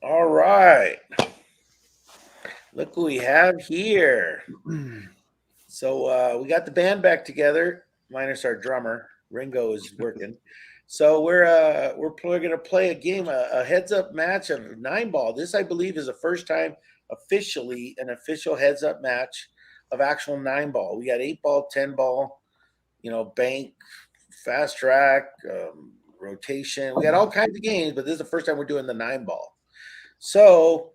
All right. Look what we have here. So we got the band back together, minus our drummer. Ringo is working. So we're going to play a game, a heads up match of nine ball. This I believe is the first time officially an official heads up match of actual nine ball. We got 8 ball, 10 ball, bank, fast track, rotation. We got all kinds of games, but this is the first time we're doing the nine ball. So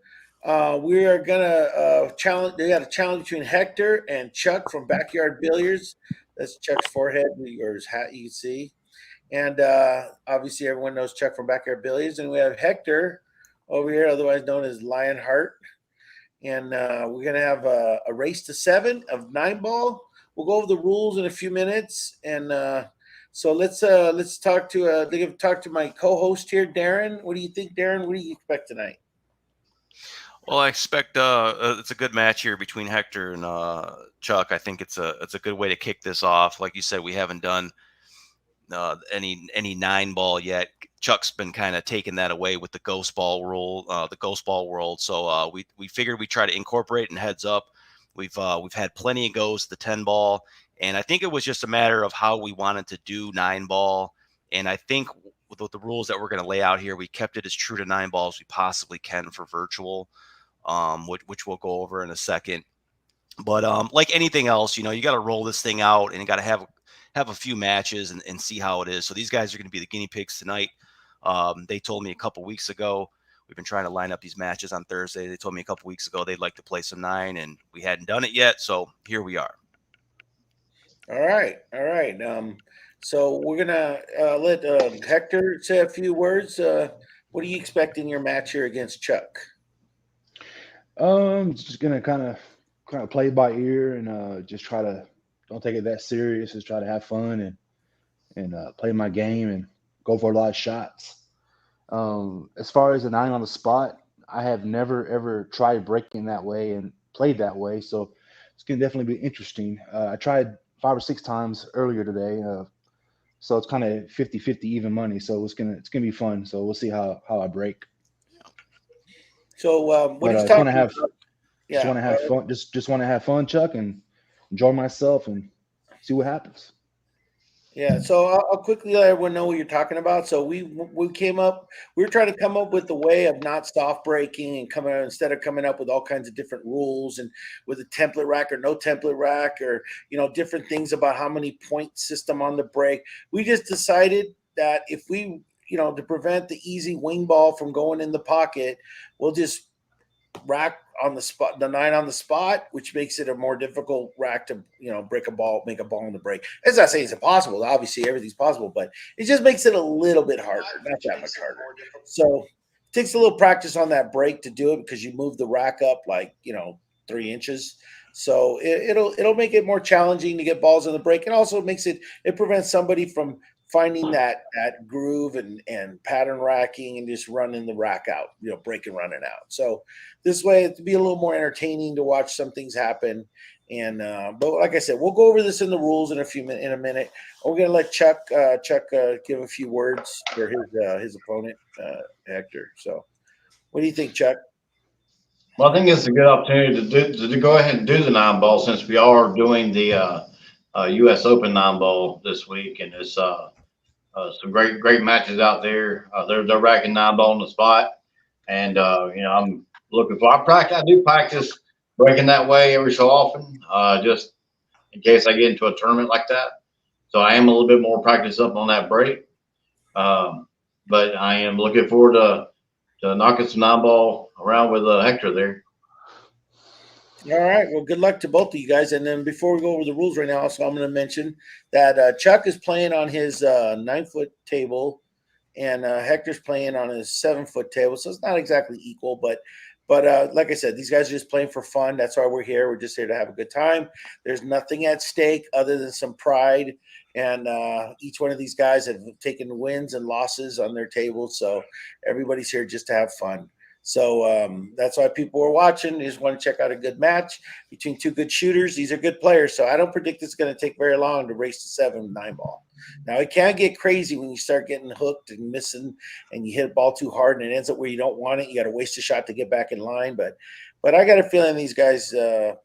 we are gonna challenge. They got a challenge between Hector and Chuck from Backyard Billiards. That's Chuck's forehead or his hat. You can see, and obviously everyone knows Chuck from Backyard Billiards. And we have Hector over here, otherwise known as Lionheart. And we're gonna have a race to 7 of nine ball. We'll go over the rules in a few minutes, and so let's talk to my co-host here, Darren. What do you think, Darren? What do you expect tonight? Well, I expect it's a good match here between Hector and Chuck. I think it's a good way to kick this off. Like you said, we haven't done any nine ball yet. Chuck's been kind of taking that away with the ghost ball rule, the ghost ball world. So we figured we try to incorporate and heads up. We've had plenty of goes the 10 ball, and I think it was just a matter of how we wanted to do nine ball. And I think with the rules that we're going to lay out here, we kept it as true to nine ball as we possibly can for virtual, which we'll go over in a second. But like anything else, you got to roll this thing out, and you got to have a few matches and see how it is. So these guys are going to be the guinea pigs tonight. They told me a couple weeks ago, we've been trying to line up these matches on Thursday. They told me a couple weeks ago they'd like to play some nine, and we hadn't done it yet. So here we are. All right, all right. So we're gonna let Hector say a few words. What do you expect in your match here against Chuck? Just gonna kind of play by ear and just try to don't take it that serious. Just try to have fun and play my game and go for a lot of shots. As far as the nine on the spot, I have never ever tried breaking that way and played that way, so it's gonna definitely be interesting. I tried 5 or 6 times earlier today, so it's kind of 50-50 even money. So it's gonna be fun. So we'll see how I break. So what But he's just want to talking have about, just yeah. want to have fun. Just want to have fun, Chuck, and enjoy myself and see what happens. Yeah, so I'll quickly let everyone know what you're talking about. So we were trying to come up with a way of not soft breaking and instead of coming up with all kinds of different rules and with a template rack or no template rack or different things about how many point system on the break. We just decided that if we to prevent the easy wing ball from going in the pocket, we'll just rack on the spot, the nine on the spot, which makes it a more difficult rack to break a ball, make a ball in the break. As I say, it's impossible. Obviously, everything's possible, but it just makes it a little bit harder, not that much harder. So it takes a little practice on that break to do it because you move the rack up like 3 inches. So it'll make it more challenging to get balls in the break, and also it prevents somebody from finding that groove and pattern racking and just running the rack out, breaking running out. So this way it'd be a little more entertaining to watch some things happen. And but like I said, we'll go over this in the rules in a minute. We're gonna let Chuck give a few words for his opponent, Hector. So what do you think, Chuck? Well, I think it's a good opportunity to go ahead and do the nine ball since we are doing the U.S. Open nine ball this week, and it's some great matches out there. They're racking nine ball on the spot, and I'm looking for. I do practice breaking that way every so often, just in case I get into a tournament like that. So I am a little bit more practiced up on that break, um, but I am looking forward to knocking some nine ball around with Hector there. All right. Well, good luck to both of you guys. And then before we go over the rules right now, so I'm going to mention that Chuck is playing on his 9-foot table, and Hector's playing on his 7-foot table. So it's not exactly equal, but like I said, these guys are just playing for fun. That's why we're here. We're just here to have a good time. There's nothing at stake other than some pride. And each one of these guys have taken wins and losses on their tables. So everybody's here just to have fun. So that's why people were watching. They just want to check out a good match between two good shooters. These are good players. So I don't predict it's going to take very long to race to 7-9 ball. Now, it can get crazy when you start getting hooked and missing and you hit a ball too hard and it ends up where you don't want it. You got to waste a shot to get back in line. But I got a feeling these guys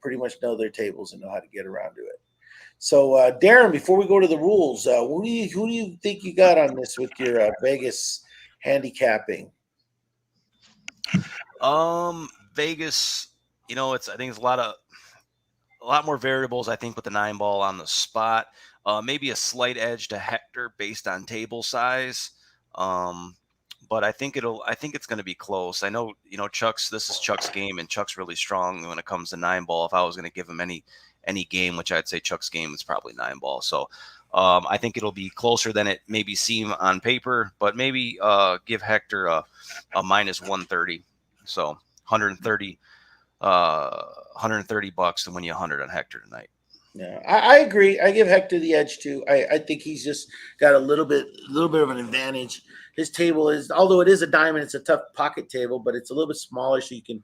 pretty much know their tables and know how to get around to it. So, Darren, before we go to the rules, who do you think you got on this with your Vegas handicapping? Vegas, I think it's a lot more variables, I think, with the 9 ball on the spot. Maybe a slight edge to Hector based on table size. But I think it's going to be close. I know, this is Chuck's game, and Chuck's really strong when it comes to 9 ball. If I was going to give him any game, which I'd say Chuck's game is probably 9 ball. So I think it'll be closer than it maybe seem on paper, but maybe give Hector a minus 130. So 130 $130 to win you 100 on Hector tonight. Yeah, I agree. I give Hector the edge too. I think he's just got a little bit of an advantage. His table is, although it is a diamond, it's a tough pocket table, but it's a little bit smaller, so you can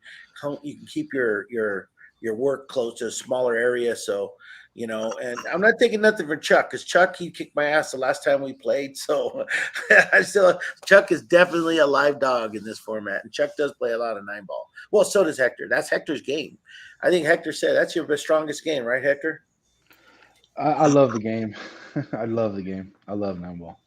keep your work close to a smaller area. So, and I'm not taking nothing from Chuck, because Chuck, he kicked my ass the last time we played. So Chuck is definitely a live dog in this format, and Chuck does play a lot of 9 ball. Well, so does Hector. That's Hector's game. I think Hector said that's your strongest game, right, Hector? I love the game. I love the game. I love 9 ball.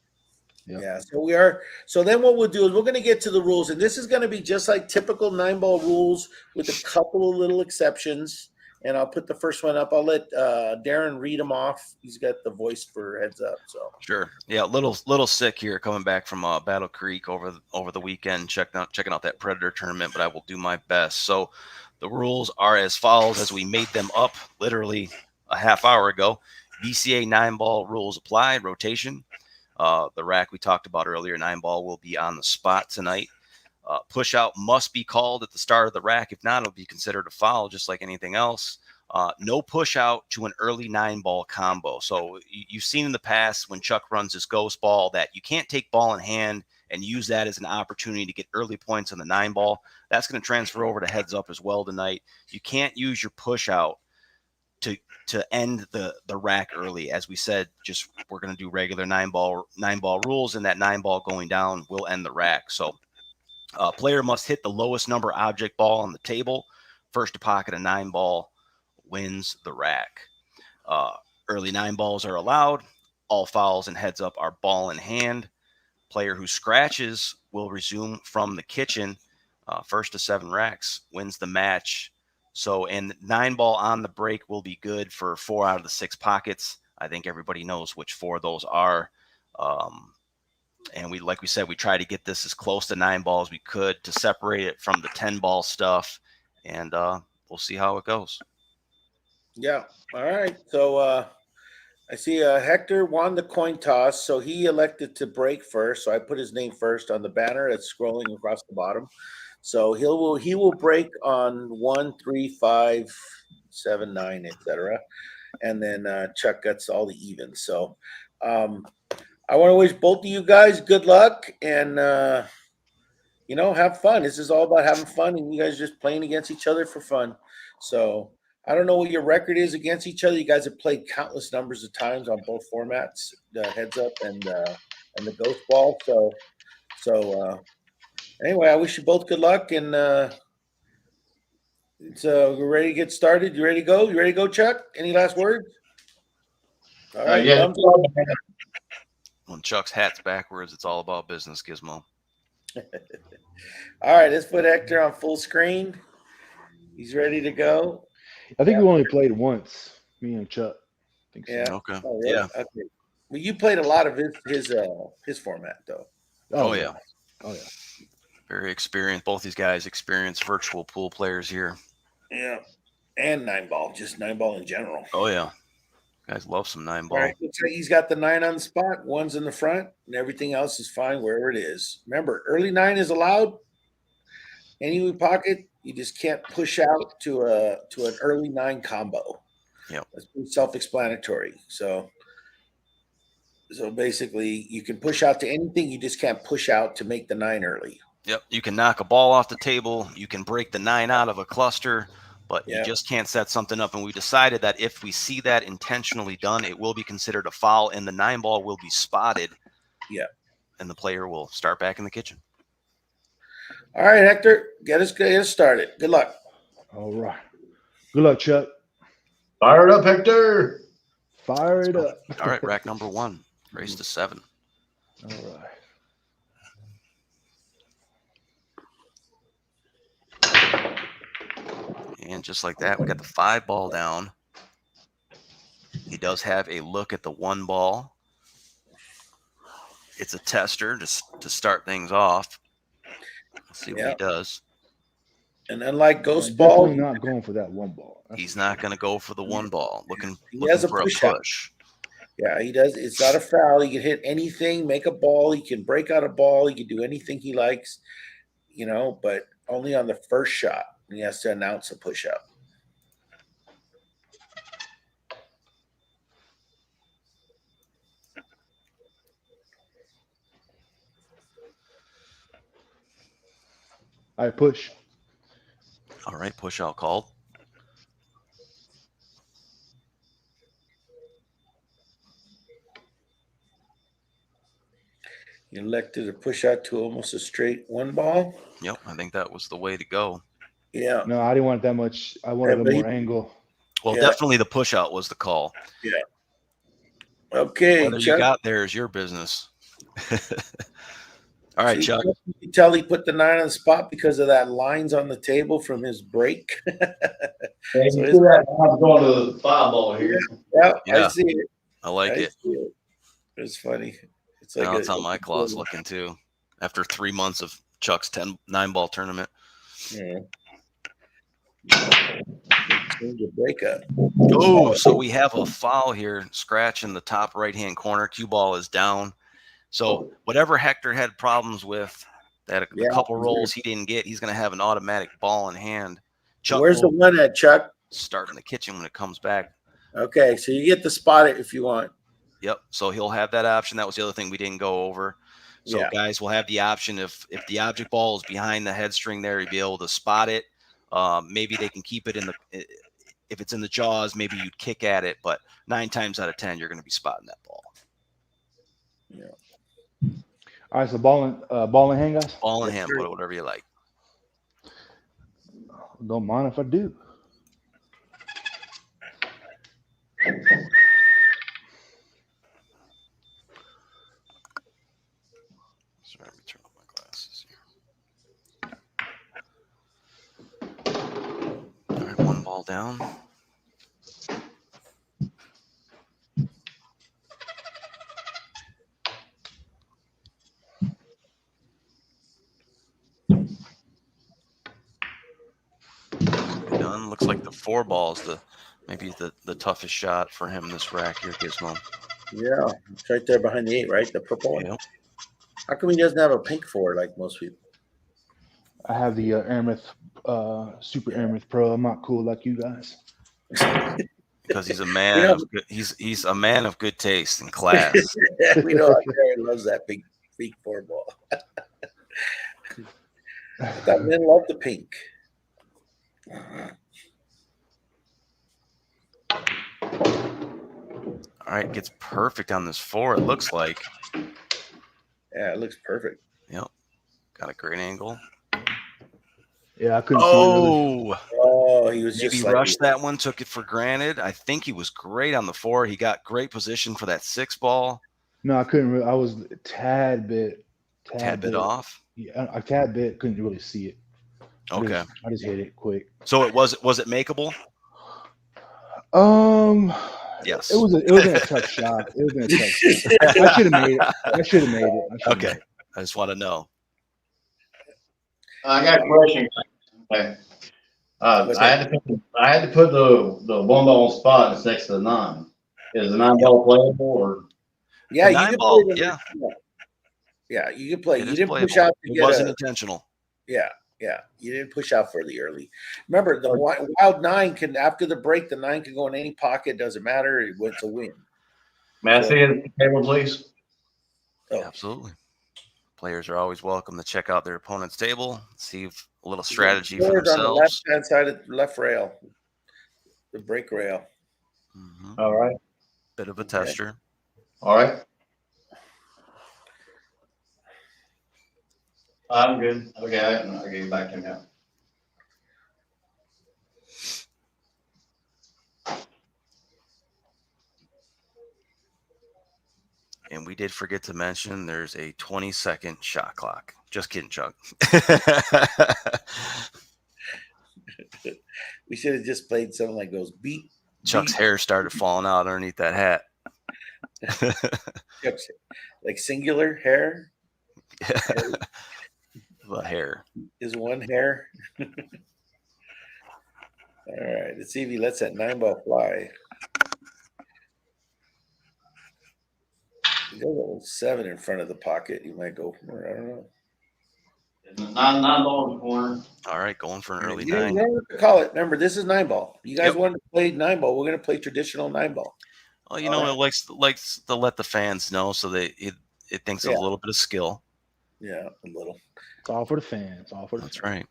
Yep. Yeah, so we are. So then what we'll do is we're going to get to the rules, and this is going to be just like typical 9 ball rules with a couple of little exceptions. And I'll put the first one up. I'll let Darren read them off. He's got the voice for heads up. So sure, yeah, little sick here, coming back from Battle Creek over the weekend, checking out that Predator tournament, but I will do my best. So the rules are as follows, as we made them up literally a half hour ago. VCA 9 ball rules apply. Rotation. The rack we talked about earlier, 9 ball, will be on the spot tonight. Push out must be called at the start of the rack. If not, it'll be considered a foul, just like anything else. No push out to an early 9 ball combo. So you've seen in the past when Chuck runs his ghost ball that you can't take ball in hand and use that as an opportunity to get early points on the 9 ball. That's going to transfer over to heads up as well tonight. You can't use your push out to end the rack early. As we said, just we're going to do regular 9 ball rules, and that 9 ball going down will end the rack. So player must hit the lowest number object ball on the table. First to pocket a 9 ball wins the rack. Early 9 balls are allowed. All fouls and heads up are ball in hand. Player who scratches will resume from the kitchen. First to 7 racks wins the match. So, and 9 ball on the break will be good for 4 out of the 6 pockets. I think everybody knows which 4 those are. And like we said, we try to get this as close to 9 ball as we could to separate it from the 10 ball stuff. And we'll see how it goes. yeah, all right. So I see Hector won the coin toss, so he elected to break first. So I put his name first on the banner that's scrolling across the bottom. So he will break on 1, 3, 5, 7, 9, etc. And then Chuck gets all the evens. So I want to wish both of you guys good luck and have fun. This is all about having fun, and you guys just playing against each other for fun. So I don't know what your record is against each other. You guys have played countless numbers of times on both formats, the heads up and the ghost ball. So anyway, I wish you both good luck, and we're ready to get started. You ready to go? You ready to go, Chuck? Any last words? All right. Yeah. When Chuck's hat's backwards, it's all about business, Gizmo. All right, let's put Hector on full screen. He's ready to go. I think we only played once, me and Chuck. I think so. Yeah. Okay. Oh, really? Yeah. Okay. Well, you played a lot of his format, though. Oh yeah. Oh yeah. Very experienced. Both these guys experienced virtual pool players here. Yeah. And 9-ball, just 9-ball in general. Oh yeah. Guys love some 9-ball. All right, looks like he's got the 9 on the spot, 1's in the front, and everything else is fine wherever it is. Remember, early 9 is allowed. Any pocket, you just can't push out to an early 9 combo. Yeah, that's pretty self-explanatory. So basically, you can push out to anything, you just can't push out to make the 9 early. Yep. You can knock a ball off the table. You can break the 9 out of a cluster, but you just can't set something up. And we decided that if we see that intentionally done, it will be considered a foul, and the 9 ball will be spotted. Yeah. And the player will start back in the kitchen. All right, Hector, get us started. Good luck. All right. Good luck, Chuck. Fire it up, Hector. Fire it up. All right, rack number 1. Race to 7. All right. And just like that, we got the 5 ball down. He does have a look at the 1 ball. It's a tester to start things off. Let's see what he does. And unlike Ghost Ball, Ball, not going for that 1 ball. He's not going to go for the 1 ball. Looking has for a push-up. push. Yeah, he does. It's not a foul. He can hit anything, make a ball. He can break out a ball. He can do anything he likes, but only on the first shot. He has to announce a push-up. All right, push. All right, push out called. He elected to push out to almost a straight 1 ball. Yep, I think that was the way to go. Yeah. No, I didn't want that much. I wanted a more angle. Well, definitely the push out was the call. Yeah. Okay, Whether Chuck. you got there is your business. All right, Chuck. You can tell he put the 9 on the spot because of that lines on the table from his break. I'm going to the 5 ball here. Yeah, I see it. I like it. It's funny. It's like that's how my claw's looking too. After 3 months of Chuck's 9 ball tournament. Yeah. Breakup. Oh, so we have a foul here. Scratch in the top right-hand corner. Cue ball is down. So whatever Hector had problems with, that a couple rolls he didn't get, he's going to have an automatic ball in hand. Chuck, where's the 1 at, Chuck? Start in the kitchen when it comes back. Okay, so you get to spot it if you want. Yep. So he'll have that option. That was the other thing we didn't go over. So guys will have the option if the object ball is behind the head string there, you'll be able to spot it. Maybe they can keep it in the if it's in the jaws, maybe you'd kick at it, but 9 times out of 10 you're going to be spotting that ball. Yeah. All right, so ball in hand, guys. Ball in hand, but whatever you like. Don't mind if I do. Sorry, let me turn off my glasses here. All right, 1 ball down. Done. Looks like the 4 ball is maybe the toughest shot for him this rack here, Gizmo. Yeah, it's right there behind the 8, right? The purple one. Yep. How come he doesn't have a pink 4 like most people? I have the Aramith Super Aramith Pro. I'm not cool like you guys. Because he's a man of good, he's a man of good taste and class. We know Gary loves that pink 4 ball. I thought men love the pink. All right, gets perfect on this 4, it looks like. Yeah, it looks perfect. Yep. Got a great angle. Yeah, I couldn't see it really. Oh, he was maybe just rushed that one, took it for granted. I think he was great on the 4. He got great position for that 6 ball. No, I couldn't really. I was a tad bit off. Yeah, a tad bit. Couldn't really see it. Okay. I just hit it quick. So was it makeable? Yes. It was a tough shot. It was a tough shot. I should have made it. Okay. I just want to know. I got a question. Okay. I had to put the 1 ball on spot that's next to the 9. Is the 9 ball playable or? Yeah, you can play. Yeah, you can play. You didn't push out. It wasn't intentional. Yeah. You didn't push out for the early. Remember, the wild 9 can, after the break, the 9 can go in any pocket. Doesn't matter. It's a win. May I see it on the table, please? Oh. Absolutely. Players are always welcome to check out their opponent's table, see if a little strategy for Board on the themselves. left-hand side of the left rail, the break rail. Mhm. All right. Bit of a tester. All right. I'm good. Okay, I'll get you back to him now. And we did forget to mention there's a 20-second shot clock. Just kidding, Chuck. We should have just played something like goes beat. Chuck's beat, hair started falling out underneath that hat. Chuck's, like singular hair The hair. is one hair. All right, let's see if he lets that 9-ball fly. You got a little 7 in front of the pocket. You might go for it. I don't know. 9-ball in the corner. All right, going for an early You don't 9. know what to call it. Remember, this is 9-ball. You guys Yep. wanted to play 9-ball. We're going to play traditional 9-ball. Well, you know, it likes to let the fans know so it thinks Yeah. a little bit of skill. Yeah, a little. It's all for the fans. All for the That's fans. right.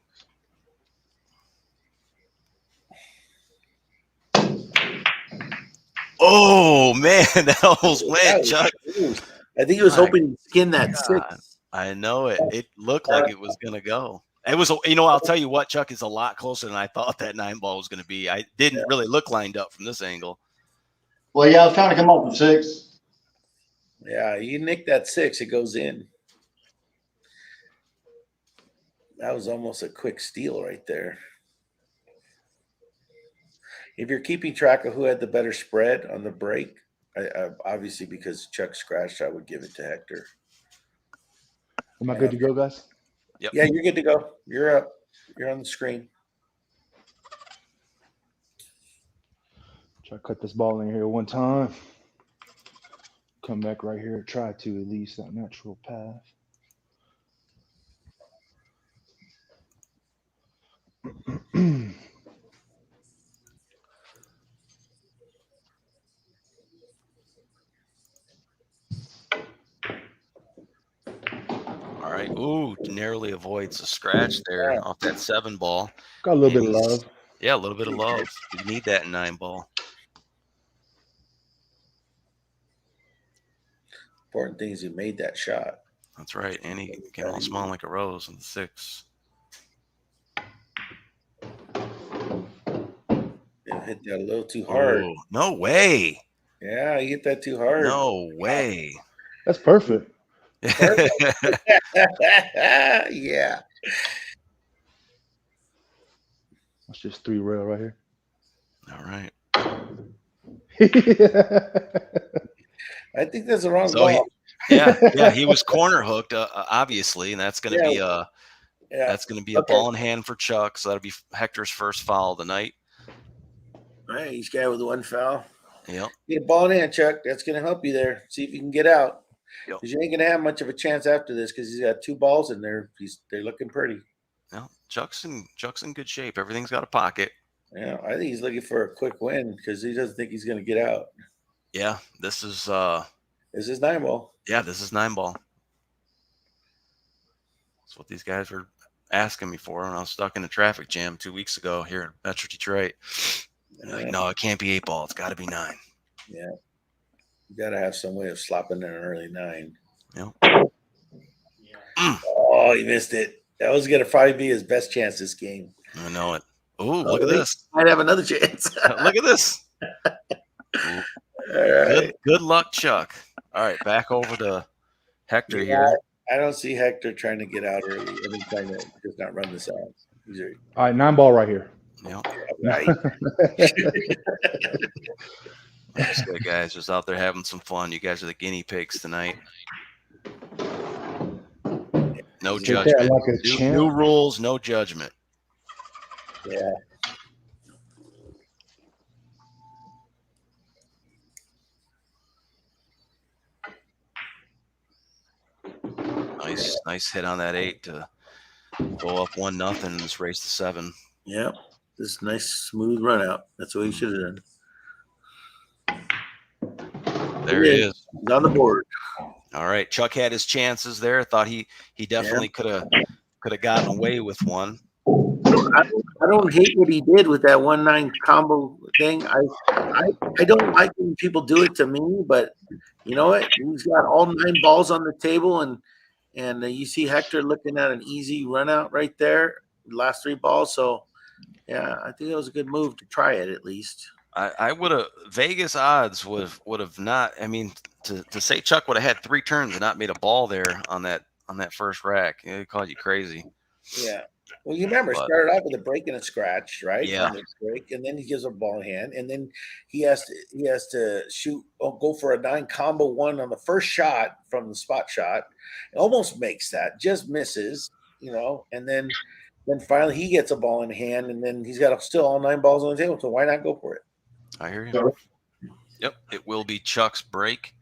Oh man, that almost went, Chuck. I think he was My hoping to skin that God. 6. I know it. It looked like it was gonna go. It was, you know, I'll tell you what, Chuck, is a lot closer than I thought that 9-ball was gonna be. I didn't really look lined up from this angle. Well, yeah, I was trying to come up with 6. Yeah, you nick that 6, it goes in. That was almost a quick steal right there. If you're keeping track of who had the better spread on the break, I obviously because Chuck scratched, I would give it to Hector. Am I good to go, guys? Yep. Yeah, you're good to go. You're up. You're on the screen. Try to cut this ball in here one time. Come back right here. Try to at least that natural path. All right. Ooh, narrowly avoids a scratch there off that 7-ball. Got a little bit of love. Yeah, a little bit of love. You need that in 9-ball. Important thing is he made that shot. That's right. And he came all smelling like a rose on the 6. Yeah, hit that a little too hard. Oh, no way. Yeah, you hit that too hard. No way. That's perfect. Yeah. That's just 3 rail right here. All right. I think that's the wrong So ball. he was corner hooked, obviously, and that's going to be a ball in hand for Chuck. So that'll be Hector's first foul of the night. All right, each guy with 1 foul. Yep. Get a ball in hand, Chuck. That's going to help you there. See if you can get out. Yep. Because you ain't going to have much of a chance after this because he's got 2 balls in there. They're looking pretty. No, Chuck's in good shape. Everything's got a pocket. Yeah, I think he's looking for a quick win because he doesn't think he's going to get out. Yeah, this is 9-ball. Yeah, this is 9-ball. That's what these guys were asking me for when I was stuck in a traffic jam 2 weeks ago here in Metro Detroit. Like, no, it can't be 8-ball. It's got to be 9. Yeah. You got to have some way of slopping in an early 9. Yep. Oh, he missed it. That was going to probably be his best chance this game. I know it. Oh, look at this. Might have another chance. Look at this. All right. Good luck, Chuck. All right, back over to Hector here. I don't see Hector trying to get out early. I've been trying to just not run this out. All right, 9-ball right here. Yep. Right. Just good guys, just out there having some fun. You guys are the guinea pigs tonight. No judgment. Like a champ. New rules, no judgment. Yeah. Nice hit on that 8 to go up 1-0 in this race to 7. Yep. This nice smooth run out. That's what he should have done. There he is. He's on the board. All right. Chuck had his chances there. Thought he definitely could have gotten away with one. I don't hate what he did with that 1-9 combo thing. I don't like when people do it to me, but you know what? He's got all 9 balls on the table, and you see Hector looking at an easy run out right there, last 3 balls. So yeah, I think it was a good move to try it at least. I would have Vegas odds would have not. I mean, to say Chuck would have had 3 turns and not made a ball there on that first rack, it called you crazy. Yeah. Well, you remember, But, started off with a break and a scratch, right? Yeah. On the break, and then he gives a ball in hand, and then he has to shoot, go for a 9 combo 1 on the first shot from the spot shot. It almost makes that, just misses, and then finally he gets a ball in hand, and then he's got still all 9 balls on the table. So why not go for it? I hear you. Yep, it will be Chuck's break.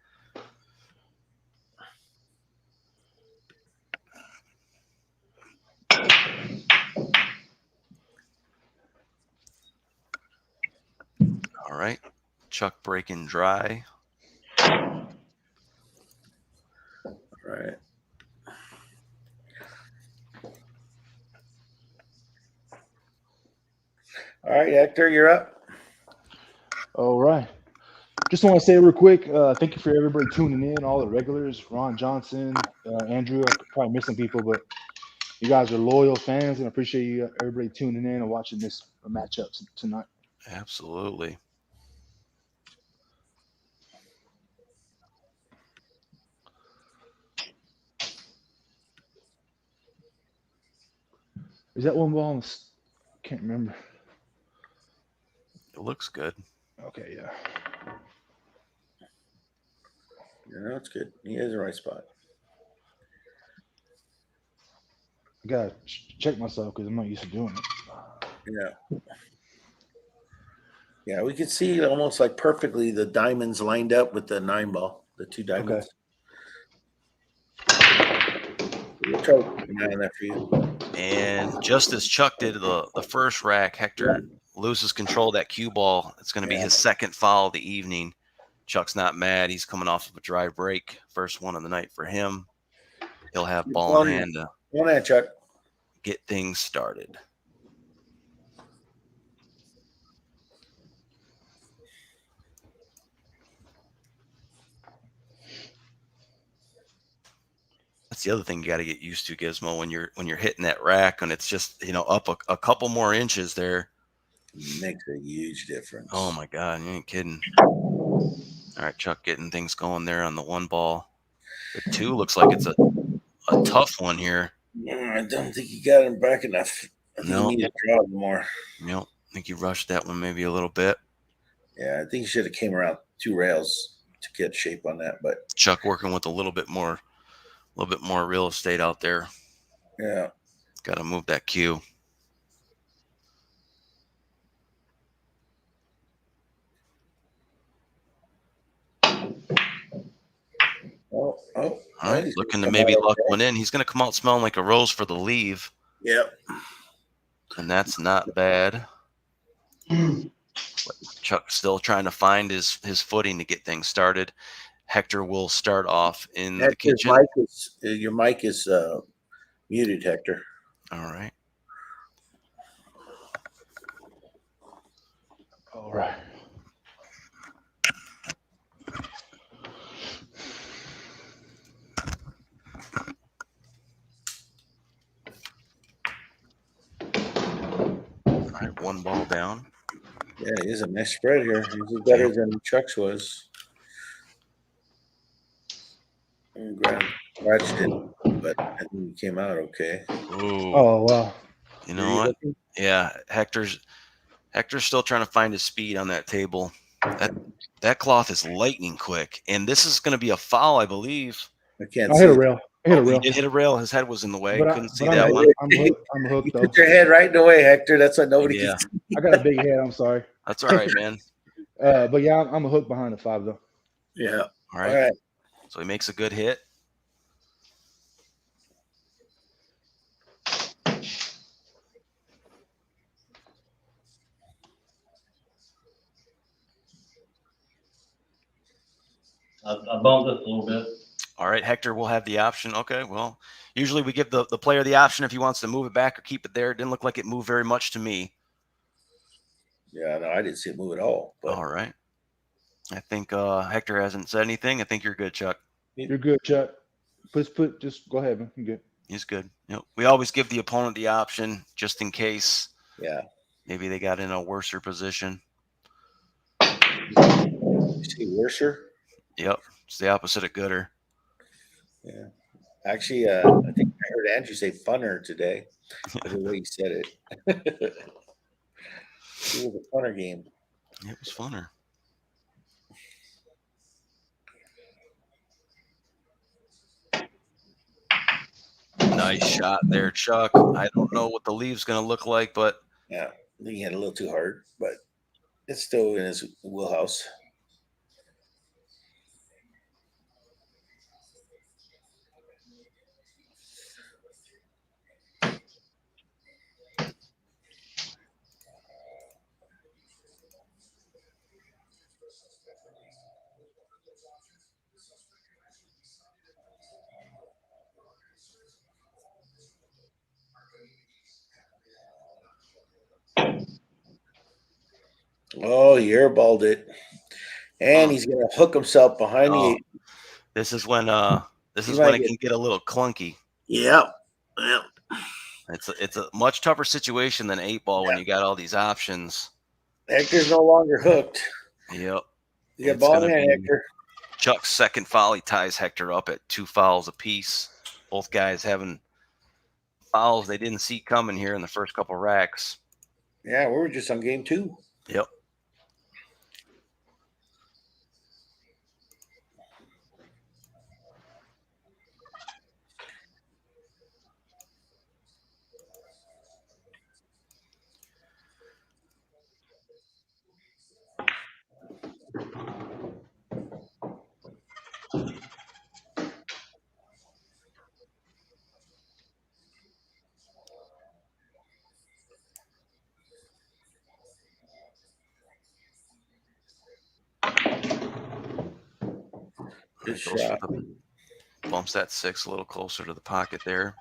All right, Chuck breaking dry. All right. All right, Hector, you're up. All right. Just want to say real quick, thank you for everybody tuning in, all the regulars, Ron Johnson, Andrew. I'm probably missing people, but you guys are loyal fans, and I appreciate you everybody tuning in and watching this matchup tonight. Absolutely. Is that 1 ball? Can't remember. It looks good. Okay, yeah. Yeah, that's good. He has the right spot. I gotta check myself because I'm not used to doing it. Yeah. Yeah, we could see almost like perfectly the diamonds lined up with the 9 ball, the 2 diamonds. We'll try to keep an eye on that for you. And just as Chuck did the first rack, Hector loses control of that cue ball. It's going to be his second foul of the evening. Chuck's not mad. He's coming off of a dry break. First one of the night for him. He'll have ball in hand to Go ahead, Chuck. get things started. That's the other thing you got to get used to, Gizmo, when you're hitting that rack and it's just up a couple more inches there. Makes a huge difference. Oh my God, you ain't kidding. All right, Chuck getting things going there on the 1 ball. The 2 looks like it's a tough one here. I don't think he got him back enough. I think he needed to draw more. I think he rushed that one maybe a little bit. Yeah, I think he should have came around 2 rails to get shape on that. But Chuck working with a little bit more real estate out there. Yeah. Got to move that cue. Oh, all right. Looking to maybe luck one in. He's going to come out smelling like a rose for the leave. Yep. And that's not bad. But Chuck still trying to find his footing to get things started. Hector will start off in the kitchen. Your mic is muted, Hector. All right. All right. All right, 1 ball down. Yeah, he's a nice spread here. He's better than Chuck's was. Scratched it, but I think he came out okay. Ooh. Oh wow! You know what? Yeah, Hector's still trying to find his speed on that table. That cloth is lightning quick, and this is going to be a foul, I believe. I can't. I hit a rail. He did hit a rail. His head was in the way. Couldn't see that one. I'm hooked. You put your head right in the way, Hector. That's what nobody Yeah. can see. I got a big head. I'm sorry. That's all right, man. But yeah, I'm a hook behind the 5 though. Yeah. All right. So he makes a good hit. I bumped this a little bit. All right, Hector will have the option. Okay, well, usually we give the player the option if he wants to move it back or keep it there. It didn't look like it moved very much to me. Yeah, no, I didn't see it move at all. But All right. I think Hector hasn't said anything. I think you're good, Chuck. You're good, Chuck. Just go ahead, man. You're good. He's good. We always give the opponent the option just in case. Yeah. Maybe they got in a worser position. You see worser? Yep. It's the opposite of gooder. Yeah. Actually, I think I heard Andrew say funner today. The way he said it. It was a funner game. It was funner. Nice shot there, Chuck. I don't know what the leave's going to look like, but yeah, I think he had a little too hard, but it's still in his wheelhouse. Oh, he airballed it. And he's going to hook himself behind the eight. This is when it can get a little clunky. Yep. Yep. It's a much tougher situation than 8-ball when you got all these options. Hector's no longer hooked. Yep. You got ball in hand, Hector. Chuck's second foul, he ties Hector up at 2 fouls apiece. Both guys having fouls they didn't see coming here in the first couple racks. Yeah, we were just on game 2. Yep. Good shot. Bumps that 6 a little closer to the pocket there.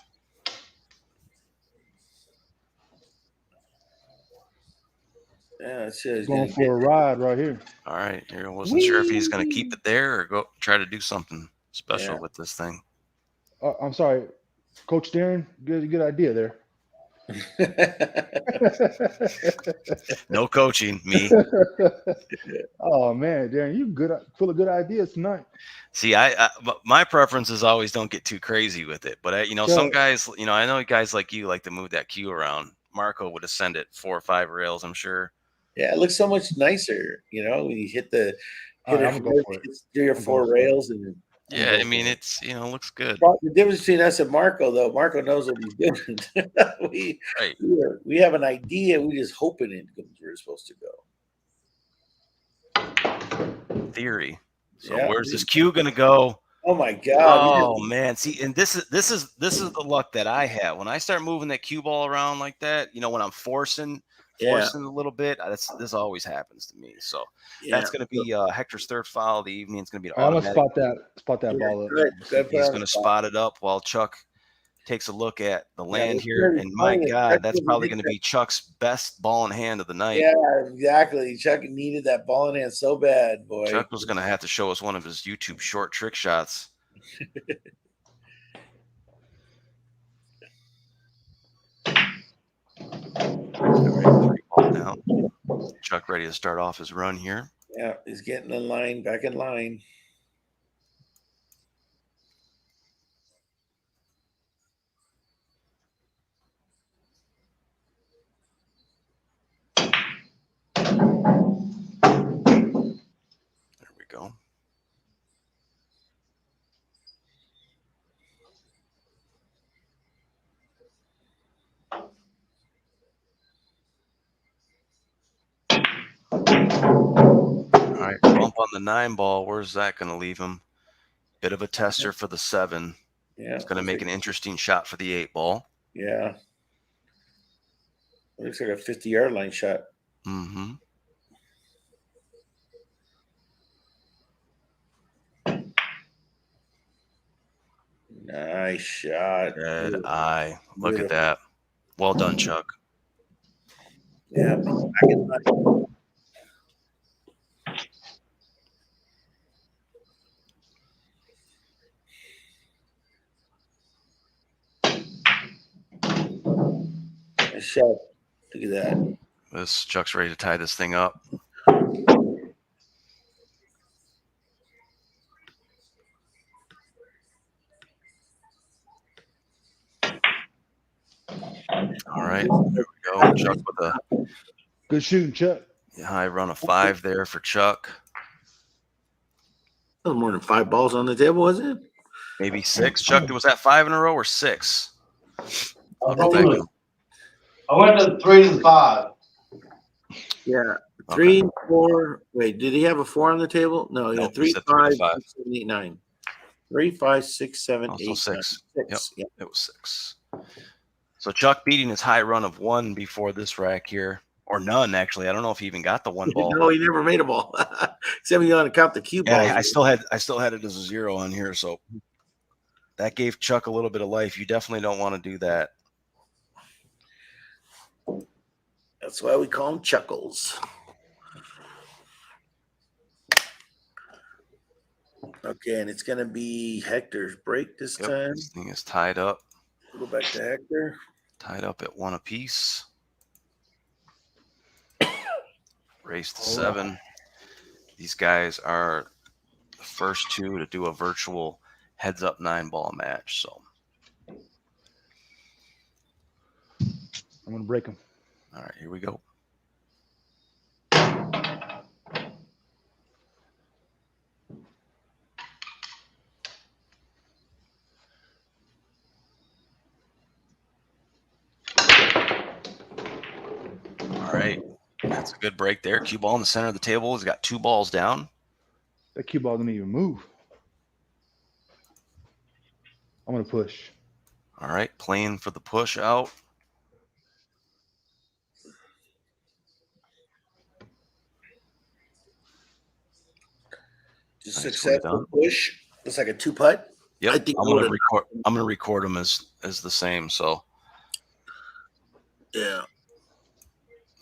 Yeah, it says going for a ride right here. All right, here I wasn't sure if he's going to keep it there or go try to do something special with this thing. I'm sorry, Coach Darren. Good idea there. No coaching, me. Oh man, Darren, you full of good ideas tonight. See, my preference is always don't get too crazy with it. But some guys, I know guys like you like to move that cue around. Marco would have sent it 4 or 5 rails, I'm sure. Yeah, it looks so much nicer, when you hit it. I'm gonna go for it. 3 or 4 rails, and yeah, I mean it's looks good. The difference between us and Marco, though, Marco knows what he's doing. we have an idea. We just hoping it goes where it's supposed to go. Theory. So where's this cue gonna go? Oh my God! Oh man! See, and this is the luck that I have when I start moving that cue ball around like that. When I'm forcing a little bit. This always happens to me. So that's going to be Hector's 3rd foul of the evening. It's going to be I'm gonna spot that ball up. He's going to spot it up while Chuck takes a look at the land here. And my God, that's probably going to be Chuck's best ball in hand of the night. Yeah, exactly. Chuck needed that ball in hand so bad, boy. Chuck was going to have to show us one of his YouTube short trick shots. All right, 3 ball down. Chuck ready to start off his run here. Yeah, he's getting in line, back in line. There we go. All right, bump on the 9 ball. Where's that going to leave him? Bit of a tester for the 7. Yeah, it's going to make an interesting shot for the 8 ball. Yeah, it looks like a 50-yard line shot. Mm-hmm. Nice shot. Red eye. Look at Beautiful. that. Well done, Chuck. Yeah. Nice shot. Look at that. This Chuck's ready to tie this thing up. All right, there we go. Chuck with a Good shooting, Chuck. high run of 5 there for Chuck. That was more than 5 balls on the table, was it? Maybe 6. Chuck, was that 5 in a row or 6? I'll go I back. went to 3 to 5. Yeah. Okay. 3, 4. Wait, did he have a 4 on the table? No, yeah. Nope, he 3, said 3 to 5, 5. 6, 7, 8, 9. 3, 5, 6, 7, Also 8, 6. 9. Yep, 6. Yeah. it was 6. So Chuck beating his high run of 1 before this rack here, or none actually. I don't know if he even got the 1 ball. No, he never made a ball. Except you want to count the cue balls. Yeah, I still had it as a 0 on here, so that gave Chuck a little bit of life. You definitely don't want to do that. That's why we call them chuckles. Okay, and it's going to be Hector's break this time. This thing is tied up. Go back to Hector. Tied up at 1 apiece. Race to 7. These guys are the first 2 to do a virtual heads-up 9-ball match. So I'm going to break them. all right, here we go. All right, that's a good break there. Cue ball in the center of the table. He's got 2 balls down. That cue ball didn't even move. I'm going to push. All right, playing for the push out. Just Nice successful push. Looks like a 2-putt. Yep, I think I'm gonna record them as the same. So yeah,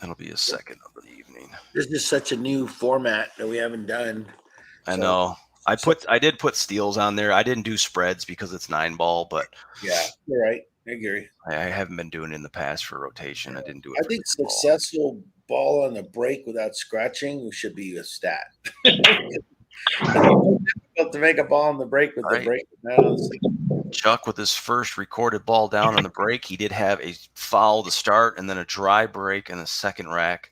that'll be a second of the evening. this is such a new format that we haven't done. I know. I did put steals on there. I didn't do spreads because it's 9-ball, but Yeah, you're right. I agree. I haven't been doing it in the past for rotation. I didn't do it. I think successful ball on the break without scratching should be a stat. It's difficult to make a ball on the break with the break. Chuck with his first recorded ball down on the break. He did have a foul to start and then a dry break in the second rack.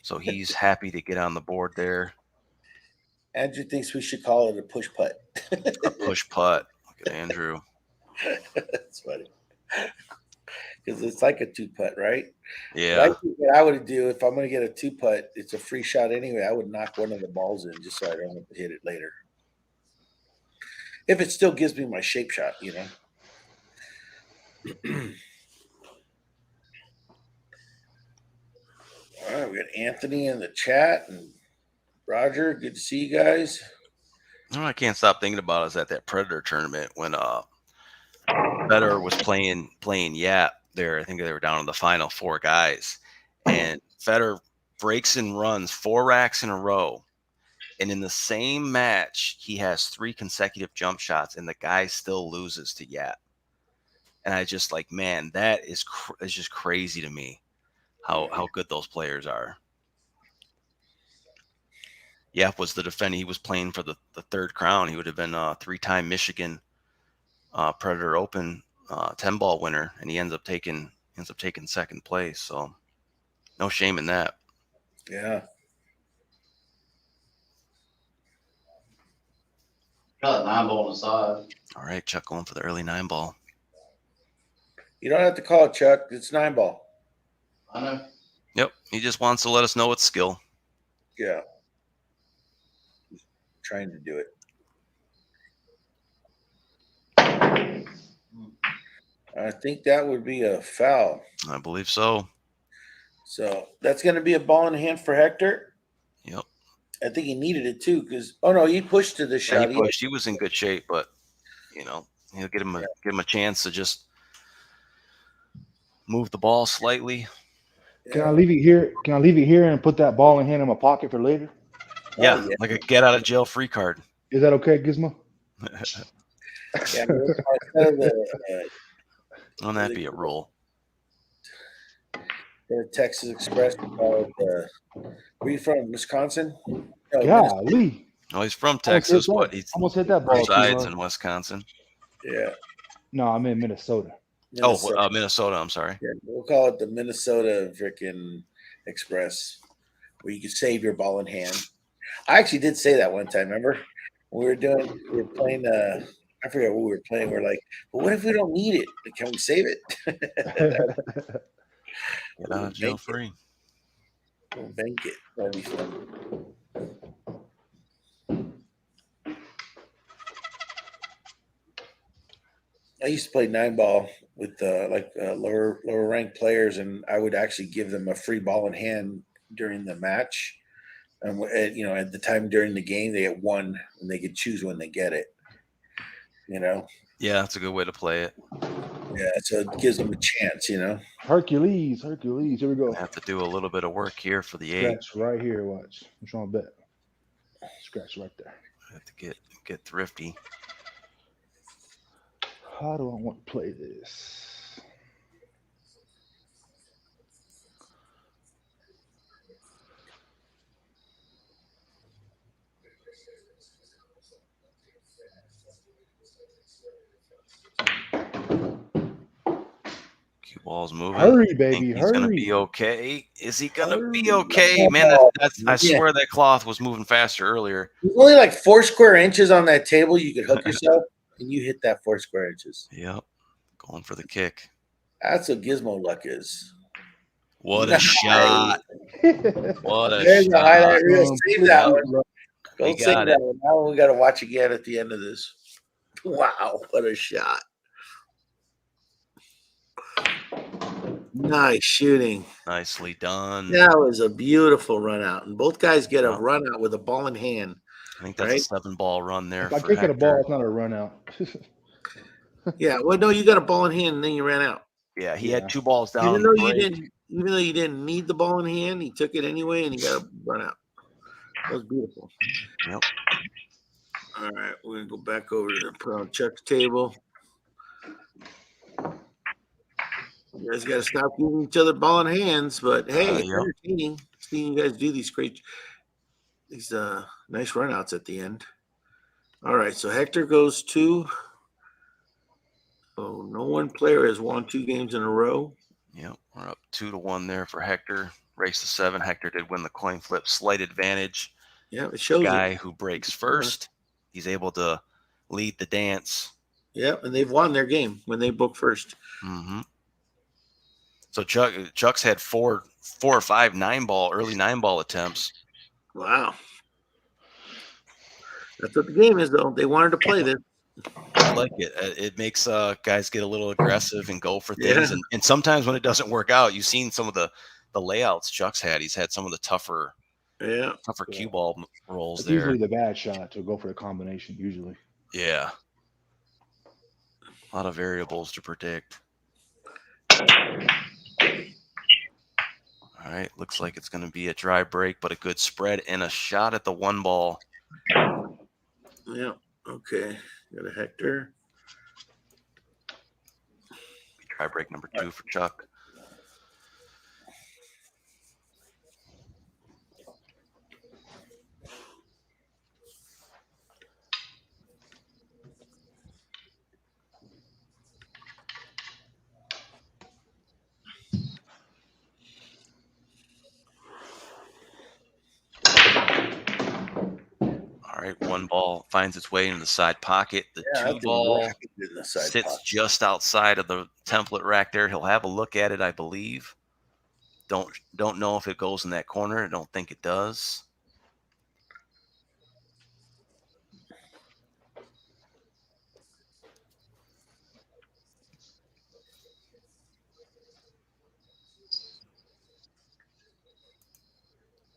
So he's happy to get on the board there. Andrew thinks we should call it a push putt. A push putt. Look at Andrew. That's funny. Because it's like a 2-putt, right? Yeah. I think what I would do if I'm going to get a 2-putt, it's a free shot anyway. I would knock one of the balls in just so I don't have to hit it later. If it still gives me my shape shot, you know. All right, we got Anthony in the chat and Roger. Good to see you guys. I can't stop thinking about is at that Predator tournament when Federer was playing Yap there. I think they were down in the final 4 guys, and Federer breaks and runs 4 racks in a row, and in the same match he has 3 consecutive jump shots, and the guy still loses to Yap. And I just like, man, that is just crazy to me how good those players are. Yap was the defending. He was playing for the 3rd crown. He would have been a 3-time Michigan Predator Open 10-ball winner, and he ends up taking 2nd place. So no shame in that. Yeah. Got a 9-ball on the side. All right, Chuck going for the early 9-ball. You don't have to call it, Chuck. It's 9-ball. I know. Yep, he just wants to let us know it's skill. Yeah. Trying to do it. I think that would be a foul. I believe so. So that's going to be a ball in hand for Hector. Yep. I think he needed it too because he pushed to the shot. Yeah, he pushed. He was in good shape, but He'll give him a chance to just move the ball slightly. Can I leave it here? Can I leave it here and put that ball in hand in my pocket for later? Yeah, yeah. like a get out of jail free card. Is that okay, Gizmo? Yeah, instead of Wouldn't that be a rule? the Texas Express, were you from Wisconsin? No, Minnesota. Golly. Oh, he's from Almost hit Texas, that. but he Almost hit that ball too resides hard. in Wisconsin. Yeah, No, I'm in Minnesota. Minnesota. Oh, Minnesota. I'm sorry. Yeah, we'll call it the Minnesota freaking Express, where you can save your ball in hand. I actually did say that one time. Remember, we were playing. I forget what we were playing. We're like, well, what if we don't need it? Can we save it? Get out of jail free. We'll bank it. That'll be fun. I used to play 9-ball with lower ranked players, and I would actually give them a free ball in hand during the match. And at the time during the game, they get one, and they could choose when they get it. Yeah, that's a good way to play it. Yeah, so it gives them a chance. Hercules. Here we go. I have to do a little bit of work here for the 8. Scratch right here. Watch. I'm trying to bet. Scratch right there. I have to get thrifty. How do I want to play this? Cue ball's moving. Hurry, baby, He's gonna hurry. be okay. Is he gonna be Hurry. okay? Man, I swear that cloth was moving faster earlier. There's only like 4 square inches on that table. You could hook yourself, and you hit that 4 square inches. Yep, going for the kick. That's what Gizmo luck is. What a shot! What a There's a highlight shot! reel. Save that one. We Don't save got that it. one. Now we got to watch again at the end of this. Wow, what a shot! Nice shooting. Nicely done. That was a beautiful run out, and both guys get a run out with a ball in hand. I think that's a 7-ball run there. If I for kick at a ball, Hector. it's not a run out. Yeah, well, no, you got a ball in hand, and then you ran out. Yeah, he had 2 balls down. Even though you didn't need the ball in hand, he took it anyway, and he got a run out. That was beautiful. Yep. All right, we're gonna go back over to put on Chuck's table. You guys got to stop giving each other ball in hands, but hey, it's entertaining seeing you guys do these nice runouts at the end. All right, so Hector goes 2. So no one player has won 2 games in a row. Yep, we're up 2-1 there for Hector. Race to 7. Hector did win the coin flip. Slight advantage. Yeah, it shows. The guy who breaks first, he's able to lead the dance. Yeah, and they've won their game when they book first. Mm-hmm. So Chuck's had 4 or 5 early 9-ball attempts. Wow. That's what the game is, though. They wanted to play this. I like it. It makes guys get a little aggressive and go for things. Yeah. And sometimes when it doesn't work out, you've seen some of the layouts Chuck's had. He's had some of the tougher cue ball rolls it's there. Usually the bad shot to go for the combination, usually. Yeah. A lot of variables to predict. All right, looks like it's going to be a dry break, but a good spread and a shot at the 1 ball. Yeah, okay. Got a Hector. Dry break number 2 for Chuck. All right, 1 ball finds its way into the side pocket. The 2 ball sits just outside of the template rack there. He'll have a look at it, I believe. Don't know if it goes in that corner. I don't think it does.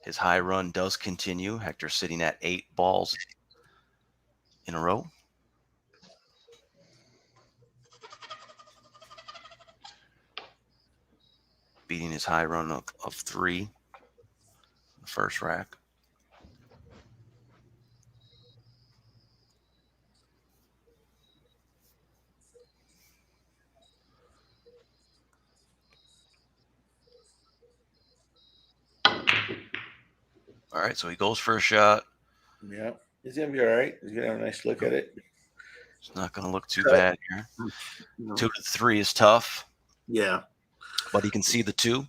His high run does continue. Hector sitting at 8 balls in a row. beating his high run of 3, the first rack. All right, so he goes for a shot. Yeah, he's gonna be all right. He's gonna have a nice look at it. It's not going to look too bad here. No. 2 to 3 is tough, Yeah, but he can see the 2.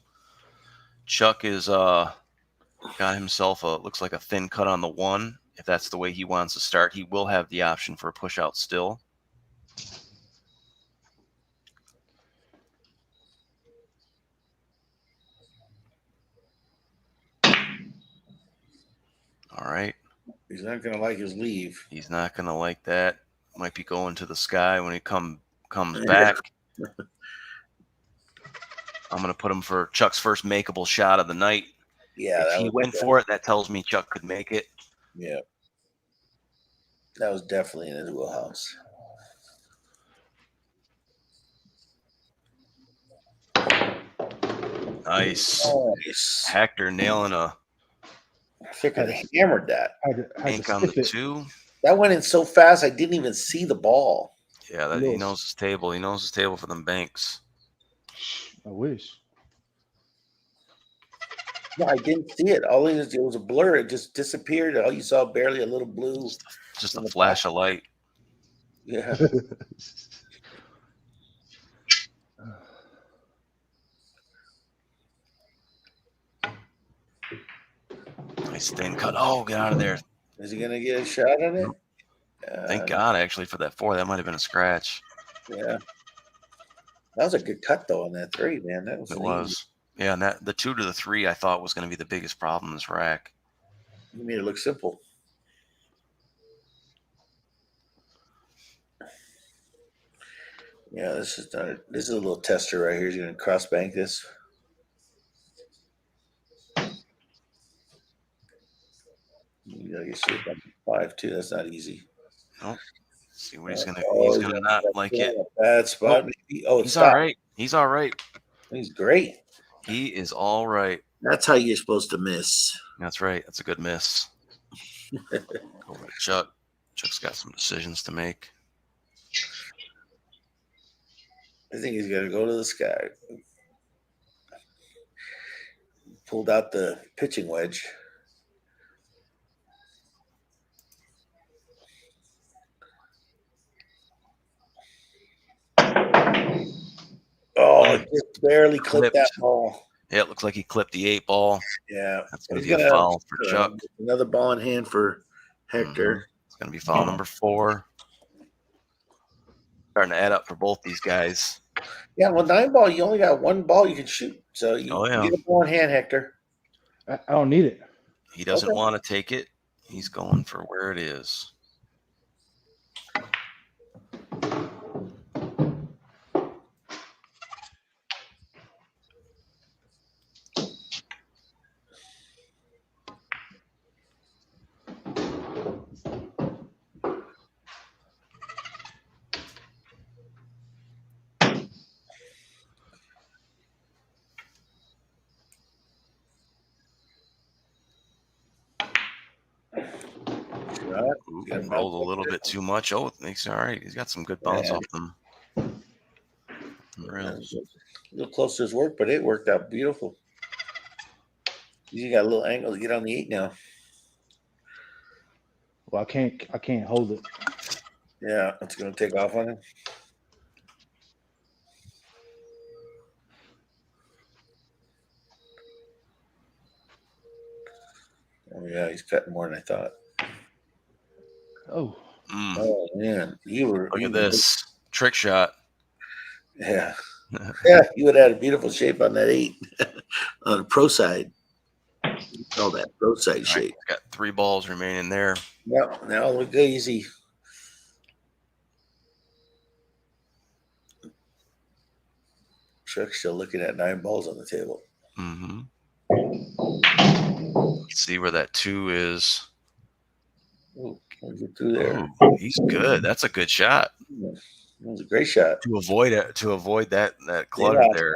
Chuck is got himself looks like a thin cut on the 1. If that's the way he wants to start, he will have the option for a push out still. All right. he's not gonna like his leave. He's not going to like that. Might be going to the sky when he comes back. I'm going to put him for Chuck's first makeable shot of the night. Yeah, If he went for it, that tells me Chuck could make it. Yeah, that was definitely in his wheelhouse. Nice. Nice. Hector nailing a I freaking hammered that. Had ink to on stiff the it. 2. That went in so fast I didn't even see the ball. Yeah, he knows his table. He knows his table for them banks. I wish. No, I didn't see it. All it was a blur. It just disappeared. All you saw barely a little blue. Just a flash of light. Yeah. Nice thin cut. Oh, get out of there. Is he gonna get a shot on it? Thank God, actually, for that 4. That might have been a scratch. Yeah. That was a good cut though on that 3, man. That was It easy. was. Yeah, and the 2 to the 3 I thought was going to be the biggest problem in this rack. You made it look simple. Yeah, this is a little tester right here. He's gonna cross bank this. You gotta get shit on 5 too. That's not easy. Nope. See what he's gonna not like it. Bad spot. Maybe. Oh, He's all right. He's all right. He's great. He is all right. That's how you're supposed to miss. That's right. That's a good miss. Over to Chuck. Chuck's got some decisions to make. I think he's gonna go to the sky. Pulled out the pitching wedge. Oh, it just barely clipped that ball. Yeah, it looks like he clipped the 8 ball. Yeah. That's going to be a foul for Chuck. Another ball in hand for Hector. It's going to be foul number 4. Starting to add up for both these guys. Yeah, well, 9 ball, you only got 1 ball you can shoot. So you get a ball in hand, Hector. I don't need it. He doesn't want to take it. He's going for where it is. Rolled a little bit too much. Oh, it makes it all right. He's got some good bounce off them. Really. A little close to his work, but it worked out beautiful. You got a little angle to get on the 8 now. Well, I can't hold it. Yeah, it's gonna take off on him. Oh yeah, he's cutting more than I thought. Oh. Oh man, Look at this trick shot. Yeah, yeah, you would have had a beautiful shape on that 8 on the pro side. All that pro side shape. Got 3 balls remaining there. Yep. Now look easy. Chuck's still looking at 9 balls on the table. Mm-hmm. Let's see where that 2 is. Ooh, can't get through there. Ooh, he's good. That's a good shot. That was a great shot. To avoid it, that clutter there.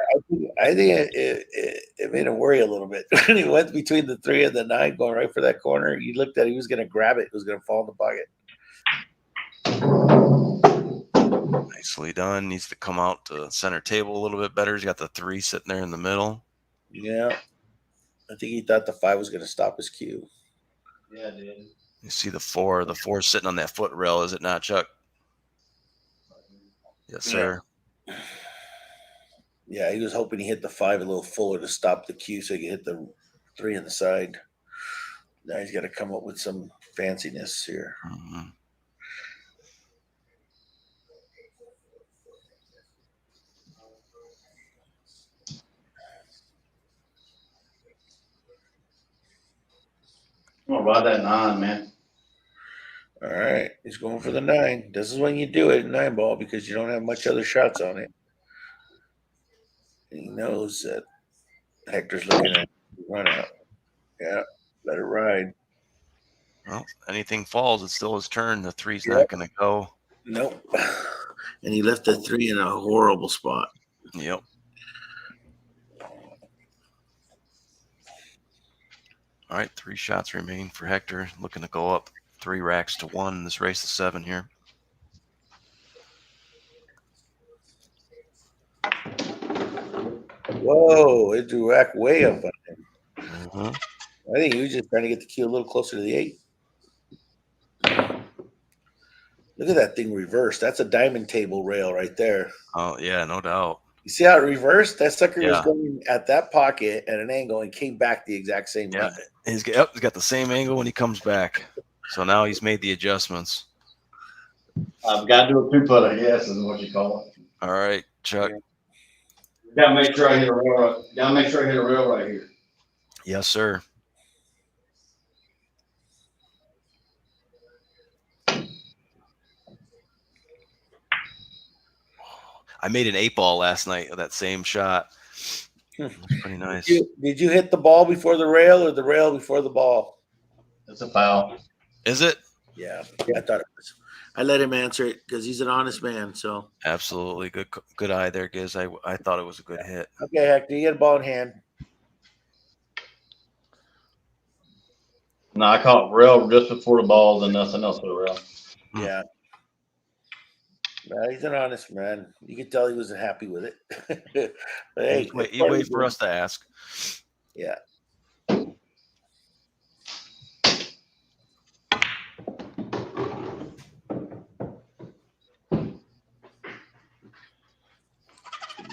I think it made him worry a little bit when he went between the 3 and the 9, going right for that corner. You looked at it, he was going to grab it. It was going to fall in the bucket. Nicely done. Needs to come out to center table a little bit better. He's got the 3 sitting there in the middle. Yeah. I think he thought the 5 was going to stop his cue. Yeah, it did. You see the 4. The 4 sitting on that foot rail, is it not, Chuck? Yes, sir. Yeah, he was hoping he hit the 5 a little fuller to stop the cue so he could hit the 3 on the side. Now he's got to come up with some fanciness here. Mm-hmm. I'm gonna ride that 9, man. All right, he's going for the 9. This is when you do it, 9 ball, because you don't have much other shots on it. And he knows that Hector's looking at the run out. Yeah, let it ride. Well, anything falls, it's still his turn. The 3's not going to go. Nope. And he left the 3 in a horrible spot. Yep. All right, 3 shots remain for Hector. Looking to go up 3 racks to 1 in this race to 7 here. Whoa, it threw rack way up on him. Mm-hmm. I think he was just trying to get the cue a little closer to the 8. Look at that thing reversed. That's a diamond table rail right there. Oh, yeah, no doubt. You see how it reversed? That sucker was Yeah. going at that pocket at an angle and came back the exact same Yeah. way. He's got the same angle when he comes back. So now he's made the adjustments. I've got to do a 2-putt, I guess, is what you call it. All right, Chuck. Gotta make sure I hit a rail. Gotta make sure I hit a rail right here. Yes, sir. I made an 8 ball last night of that same shot. That's pretty nice. Did you hit the ball before the rail or the rail before the ball? It's a foul. Is it? Yeah, I thought it was. I let him answer it because he's an honest man. So Absolutely. Good eye there, Giz. I thought it was a good hit. okay, Hector, you get a ball in hand. No, I caught rail just before the ball, and nothing else but a rail. Yeah. Well, he's an honest man. You could tell he wasn't happy with it. But hey, You wait for us to ask. Yeah.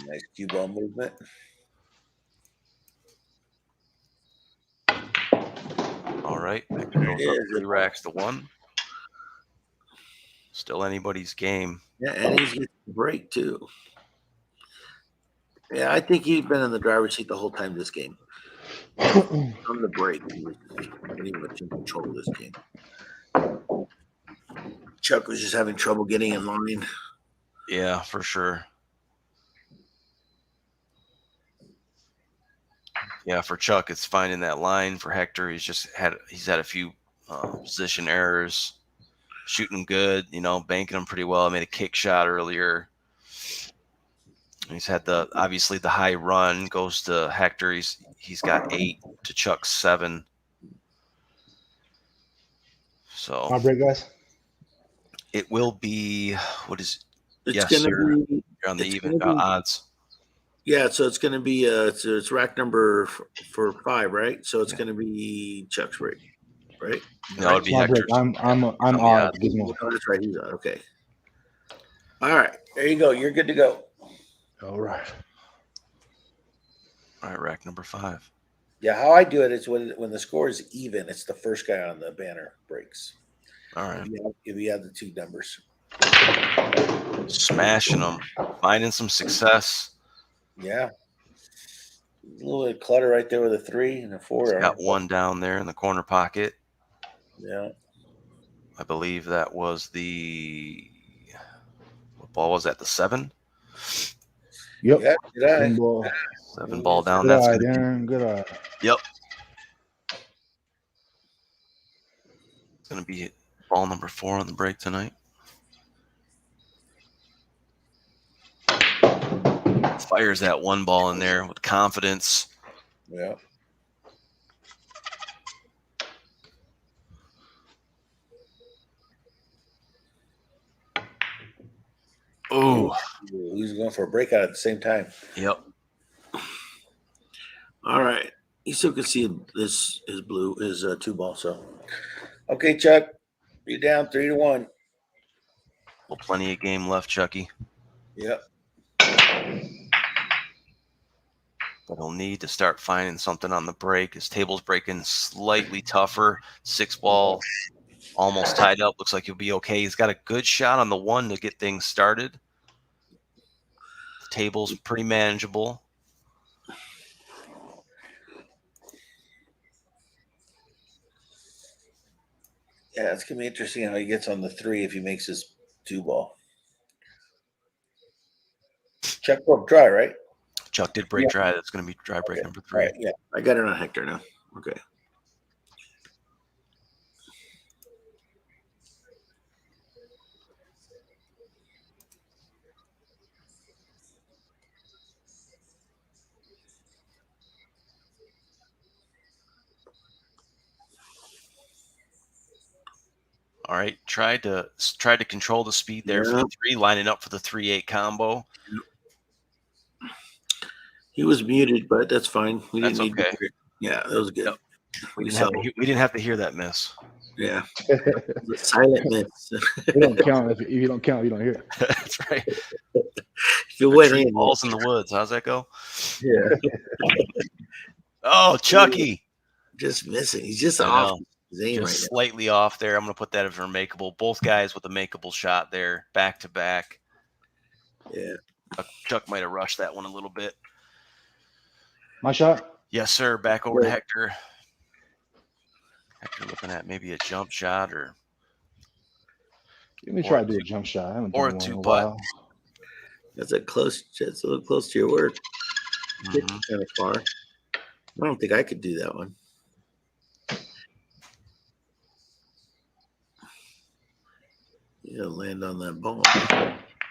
Nice cue ball movement. All right. Hector goes up 3 racks to 1. Still anybody's game. Yeah, and he's getting a break too. Yeah, I think he's been in the driver's seat the whole time this game. From the break, he was pretty much in control of this game. Chuck was just having trouble getting in line. Yeah, for sure. Yeah, for Chuck, it's finding that line. For Hector, he's had a few position errors. Shooting good, banking them pretty well. I made a kick shot earlier. He's had obviously the high run goes to Hector. He's got 8 to Chuck's 7. So My break, guys. it will be It's yes, gonna sir. be You're on the it's even gonna be- odds. Yeah, so it's going to be it's rack number for 5, right? So it's going to be Chuck's break, right? No, it'd be My break. Hector's. I'm Yeah. odd. Gizmo. Oh, that's right. He's on. Okay. All right, there you go. You're good to go. All right. All right, rack number 5. Yeah, how I do it is when the score is even, it's the first guy on the banner breaks. All right. If you have the 2 numbers. Smashing them, finding some success. Yeah. A little bit of clutter right there with a 3 and a 4. He's got 1 down there in the corner pocket. Yeah. I believe that was what ball was that? The 7? Yep. Yeah, good eye. 7 ball. 7 ball down. Good That's eye, gonna Darren. Good eye. Yep. It's gonna be ball number 4 on the break tonight. fires that one ball in there with confidence. Yeah. Oh, He's going for a breakout at the same time. yep. All right. You still can see this is blue is 2-ball. So, okay, Chuck, you're down 3-1. Well, plenty of game left, Chucky. Yep. But he'll need to start finding something on the break. His table's breaking slightly tougher. 6-ball, almost tied up. Looks like he'll be okay. He's got a good shot on the 1 to get things started. The table's pretty manageable. Yeah, it's gonna be interesting how he gets on the 3 if he makes his 2-ball. Chuck broke dry, right? Chuck did break dry. That's going to be dry break number 3. Right, yeah, I got it on Hector now. Okay. All right, tried to control the speed there for the 3, lining up for the 3-8 combo. He was muted, but that's fine. We That's didn't need okay. to hear it. Yeah, that was good. Yep. We didn't have to hear that miss. Yeah. It was a silent miss. You don't count. If you don't count, you don't hear it. That's right. If you went in, balls in the woods. How's that go? yeah. Oh, Chucky. Just missing. He's just I off know. his aim Just right slightly off there. I'm going to put that as a makeable. Both guys with a makeable shot there, back to back. now. Yeah. Chuck might have rushed that one a little bit. My shot? Yes, sir. Back over to Hector. Hector looking at maybe a jump shot or Let me try to do a jump shot. I haven't or done a one in 2-putt. while. That's a little close to your word. Mhm. Kind of far. I don't think I could do that one. You gotta land on that ball.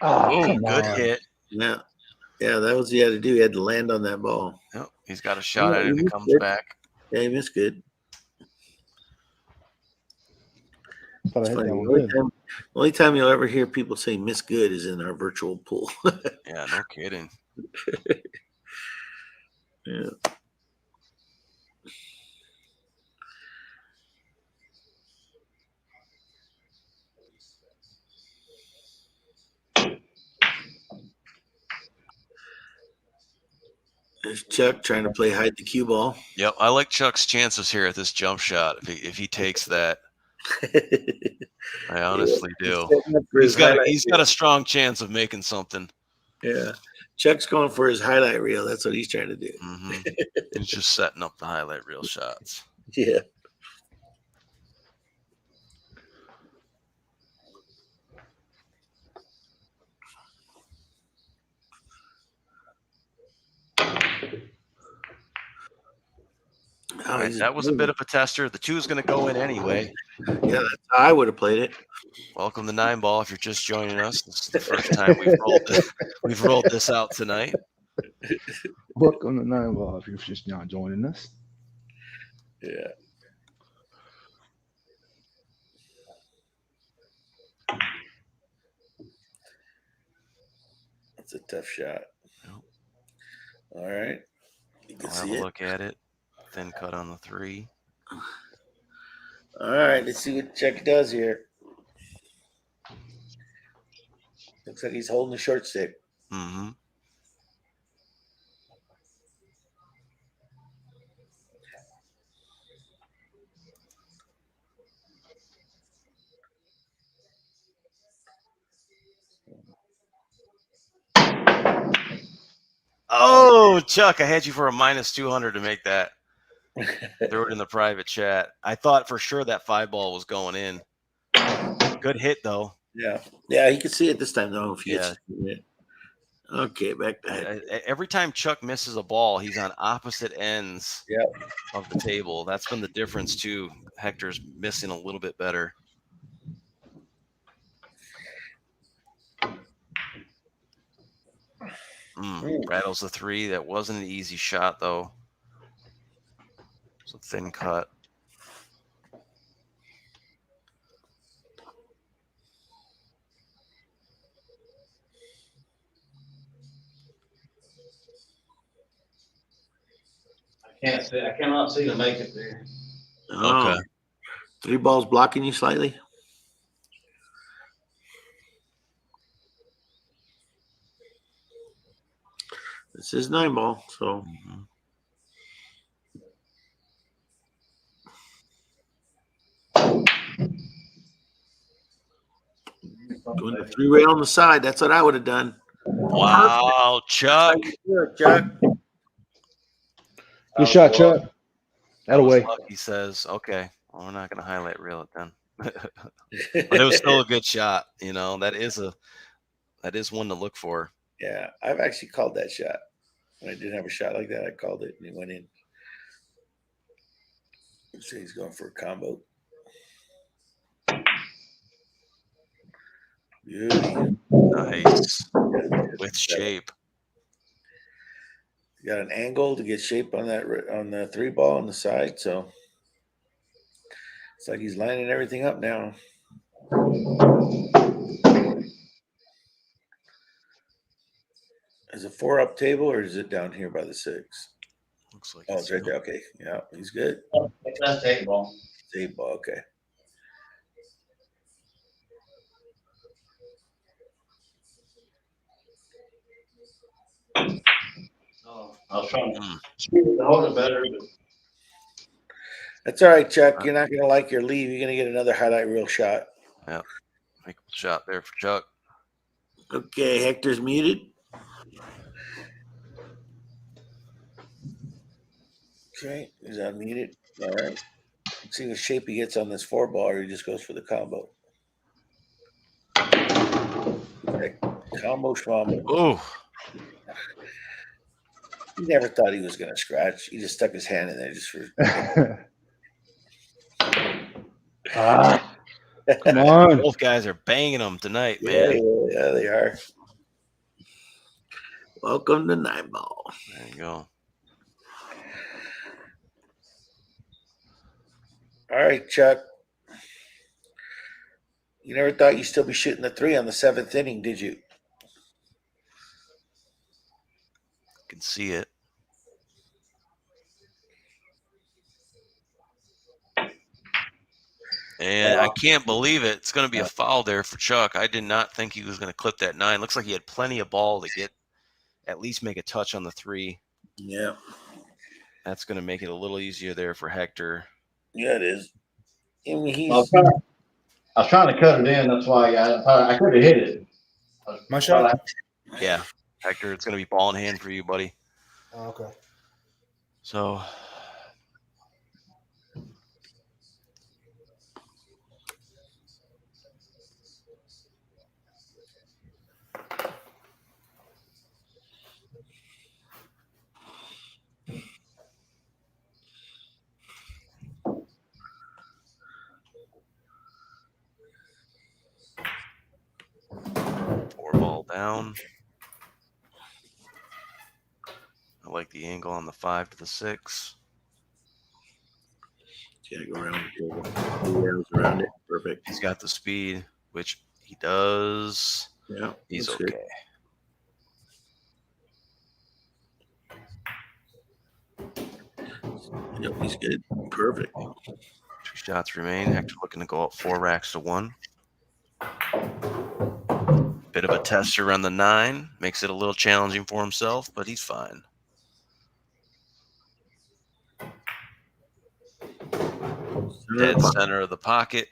Oh, come good on. hit. Yeah. Yeah, that was what he had to do. He had to land on that ball. Yep, he's got a shot at it if it comes back. Yeah, he missed good. Thought I It's hit funny. that The one good. only time you'll ever hear people say miss good is in our virtual pool. Yeah, no kidding. Yeah. There's Chuck trying to play hide the cue ball. Yep, I like Chuck's chances here at this jump shot if he takes that. I honestly do. He's got a strong chance of making something. Yeah. Chuck's going for his highlight reel. That's what he's trying to do. Mm-hmm. He's just setting up the highlight reel shots. Yeah. All right, that was a bit of a tester. The 2 is going to go in anyway. Yeah, that's how I would have played it. Welcome to 9-ball. If you're just joining us, this is the first time we've rolled this out tonight. Welcome to 9-ball if you're just now joining us. Yeah. That's a tough shot. Yep. All right. You can I'll have see a it. look at it. Thin cut on the 3. All right. Let's see what Chuck does here. Looks like he's holding the short stick. Mm-hmm. Oh, Chuck, I had you for a minus 200 to make that. Throw it in the private chat. I thought for sure that 5-ball was going in. Good hit, though. Yeah. Yeah, he can see it this time, though. If he Yeah. hits it. Okay, back to head. Every time Chuck misses a ball, he's on opposite ends of the table. That's been the difference, too. Hector's missing a little bit better. Rattles the 3. That wasn't an easy shot, though. It's a thin cut. I cannot see to make it there. Okay. 3 balls blocking you slightly. This is 9 ball, so doing the 3-way on the side. That's what I would have done. Wow, Chuck. Good, Chuck. Good shot, Chuck. That'll was way. luck, he says. Okay. Well, we're not going to highlight reel it then. But it was still a good shot. You know, that is one to look for. Yeah, I've actually called that shot. When I didn't have a shot like that, I called it and it went in. So he's going for a combo. Beauty. Nice. With shape. You got an angle to get shape on the 3 ball on the side, so it's like he's lining everything up now. Is it 4 up table or is it down here by the 6? Looks like it's right there. Okay, yeah, he's good. That's 8 ball. It's 8 ball. Okay. I was trying to hold it better. That's all right, Chuck. You're not going to like your leave. You're going to get another highlight reel shot. Yeah. Make a shot there for Chuck. Okay, Hector's muted. Okay, he's unmuted. All right. Let's see what shape he gets on this 4 ball, or he just goes for the combo. Okay. Combo schwambo. Oh. He never thought he was going to scratch. He just stuck his hand in there just for. Come on. Both guys are banging them tonight, man. Yeah, they are. Welcome to 9 ball. There you go. All right, Chuck. You never thought you'd still be shooting the 3 on the 7th inning, did you? Can see it. And I can't believe it. It's going to be a foul there for Chuck. I did not think he was going to clip that 9. Looks like he had plenty of ball to get at least make a touch on the 3. Yeah. That's going to make it a little easier there for Hector. Yeah, it is. I mean, I was trying to cut it in. That's why I could have hit it. My shot? Yeah. Hector, it's going to be ball in hand for you, buddy. Oh, okay. So down. I like the angle on the 5 to the 6. Yeah, go around the table. 2 rounds around it. Perfect. He's got the speed, which he does. Yeah, he's okay. Good. Yep, he's good. Perfect. 2 shots remain. Hector looking to go up 4 racks to 1. Bit of a tester on the 9. Makes it a little challenging for himself, but he's fine. Dead center of the pocket.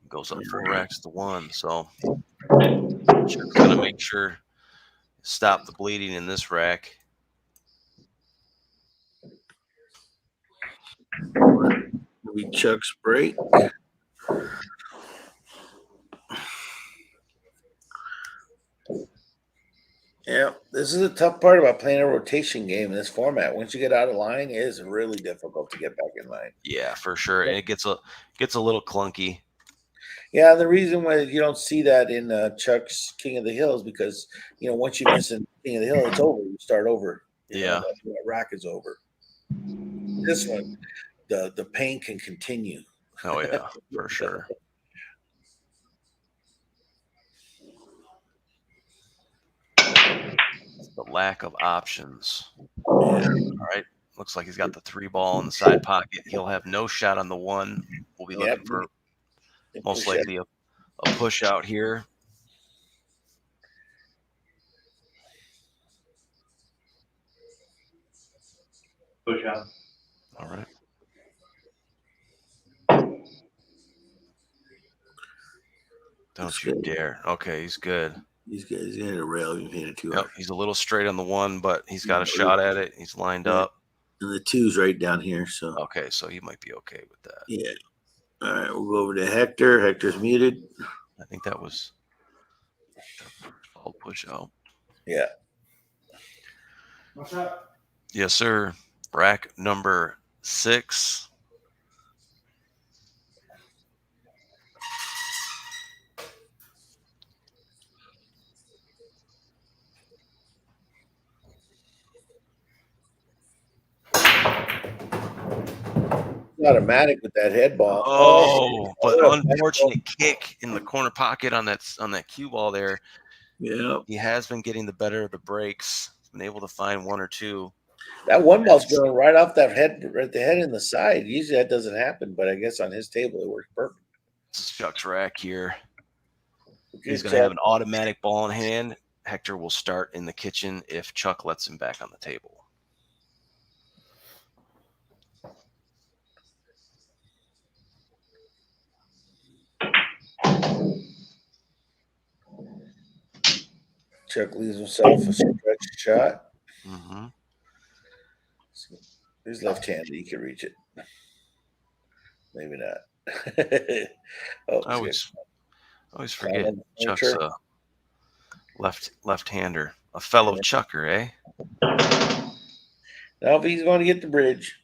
Goes up 4 racks to 1. So Chuck's going to make sure stop the bleeding in this rack. Maybe Chuck's break. Yeah, this is a tough part about playing a rotation game in this format. Once you get out of line, it is really difficult to get back in line. Yeah, for sure. And it gets a little clunky. Yeah, the reason why you don't see that in Chuck's King of the Hill is because once you miss in King of the Hill, it's over. You start over. Yeah. That rack is over. This one, the pain can continue. Oh yeah, for sure. The lack of options. Yeah. All right. Looks like he's got the 3-ball in the side pocket. He'll have no shot on the 1. We'll be looking for most likely a push out here. Push out. All right. Don't you dare. Okay, he's good. He's good. He's gonna hit a rail. You hit it too hard. Yep, he's a little straight on the 1, but he's got a shot at it. He's lined up. And the 2's right down here. So okay, so he might be okay with that. Yeah. All right, we'll go over to Hector. Hector's muted. I think that was all push out. Yeah. What's up? Yes, sir. Rack number 6. Automatic with that head ball. Oh, but unfortunate kick in the corner pocket on that cue ball there. Yeah. He has been getting the better of the breaks. Been able to find 1 or 2. That 1 ball's going right off that head, right the head in the side. Usually that doesn't happen, but I guess on his table it works perfect. This is Chuck's rack here. He's Good going to have job. an automatic ball in hand. Hector will start in the kitchen if Chuck lets him back on the table. Chuck leaves himself a stretch shot. Mm-hmm. He's left-handed. He can reach it. Maybe not. I always forget Chuck's a left-hander, a fellow Chucker, eh? Now if he's going to get the bridge.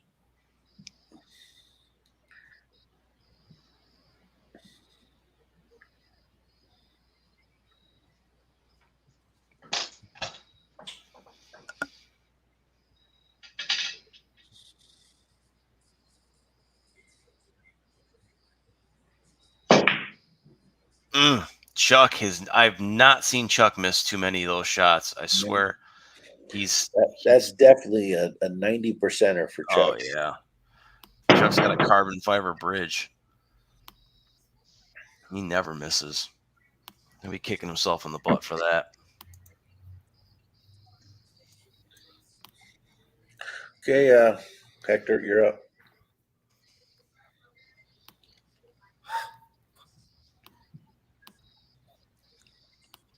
Chuck I've not seen Chuck miss too many of those shots. I swear. That's definitely a 90%er for Chuck. Oh yeah. Chuck's got a carbon fiber bridge. He never misses. He'll be kicking himself in the butt for that. Okay, Hector, you're up.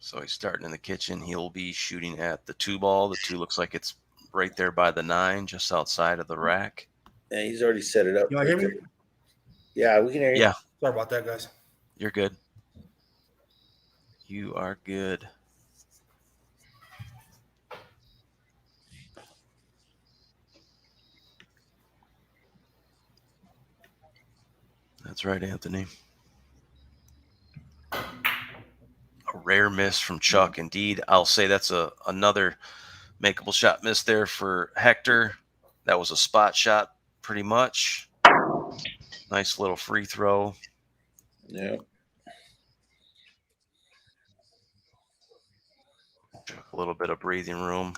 So he's starting in the kitchen. He'll be shooting at the 2 ball. The 2 looks like it's right there by the 9, just outside of the rack. Yeah, he's already set it up. You want to hear me? Yeah, we can hear you. Yeah. Sorry about that, guys. You're good. You are good. That's right, Anthony. A rare miss from Chuck. Indeed, I'll say that's another makeable shot miss there for Hector. That was a spot shot, pretty much. Nice little free throw. Yeah. A little bit of breathing room.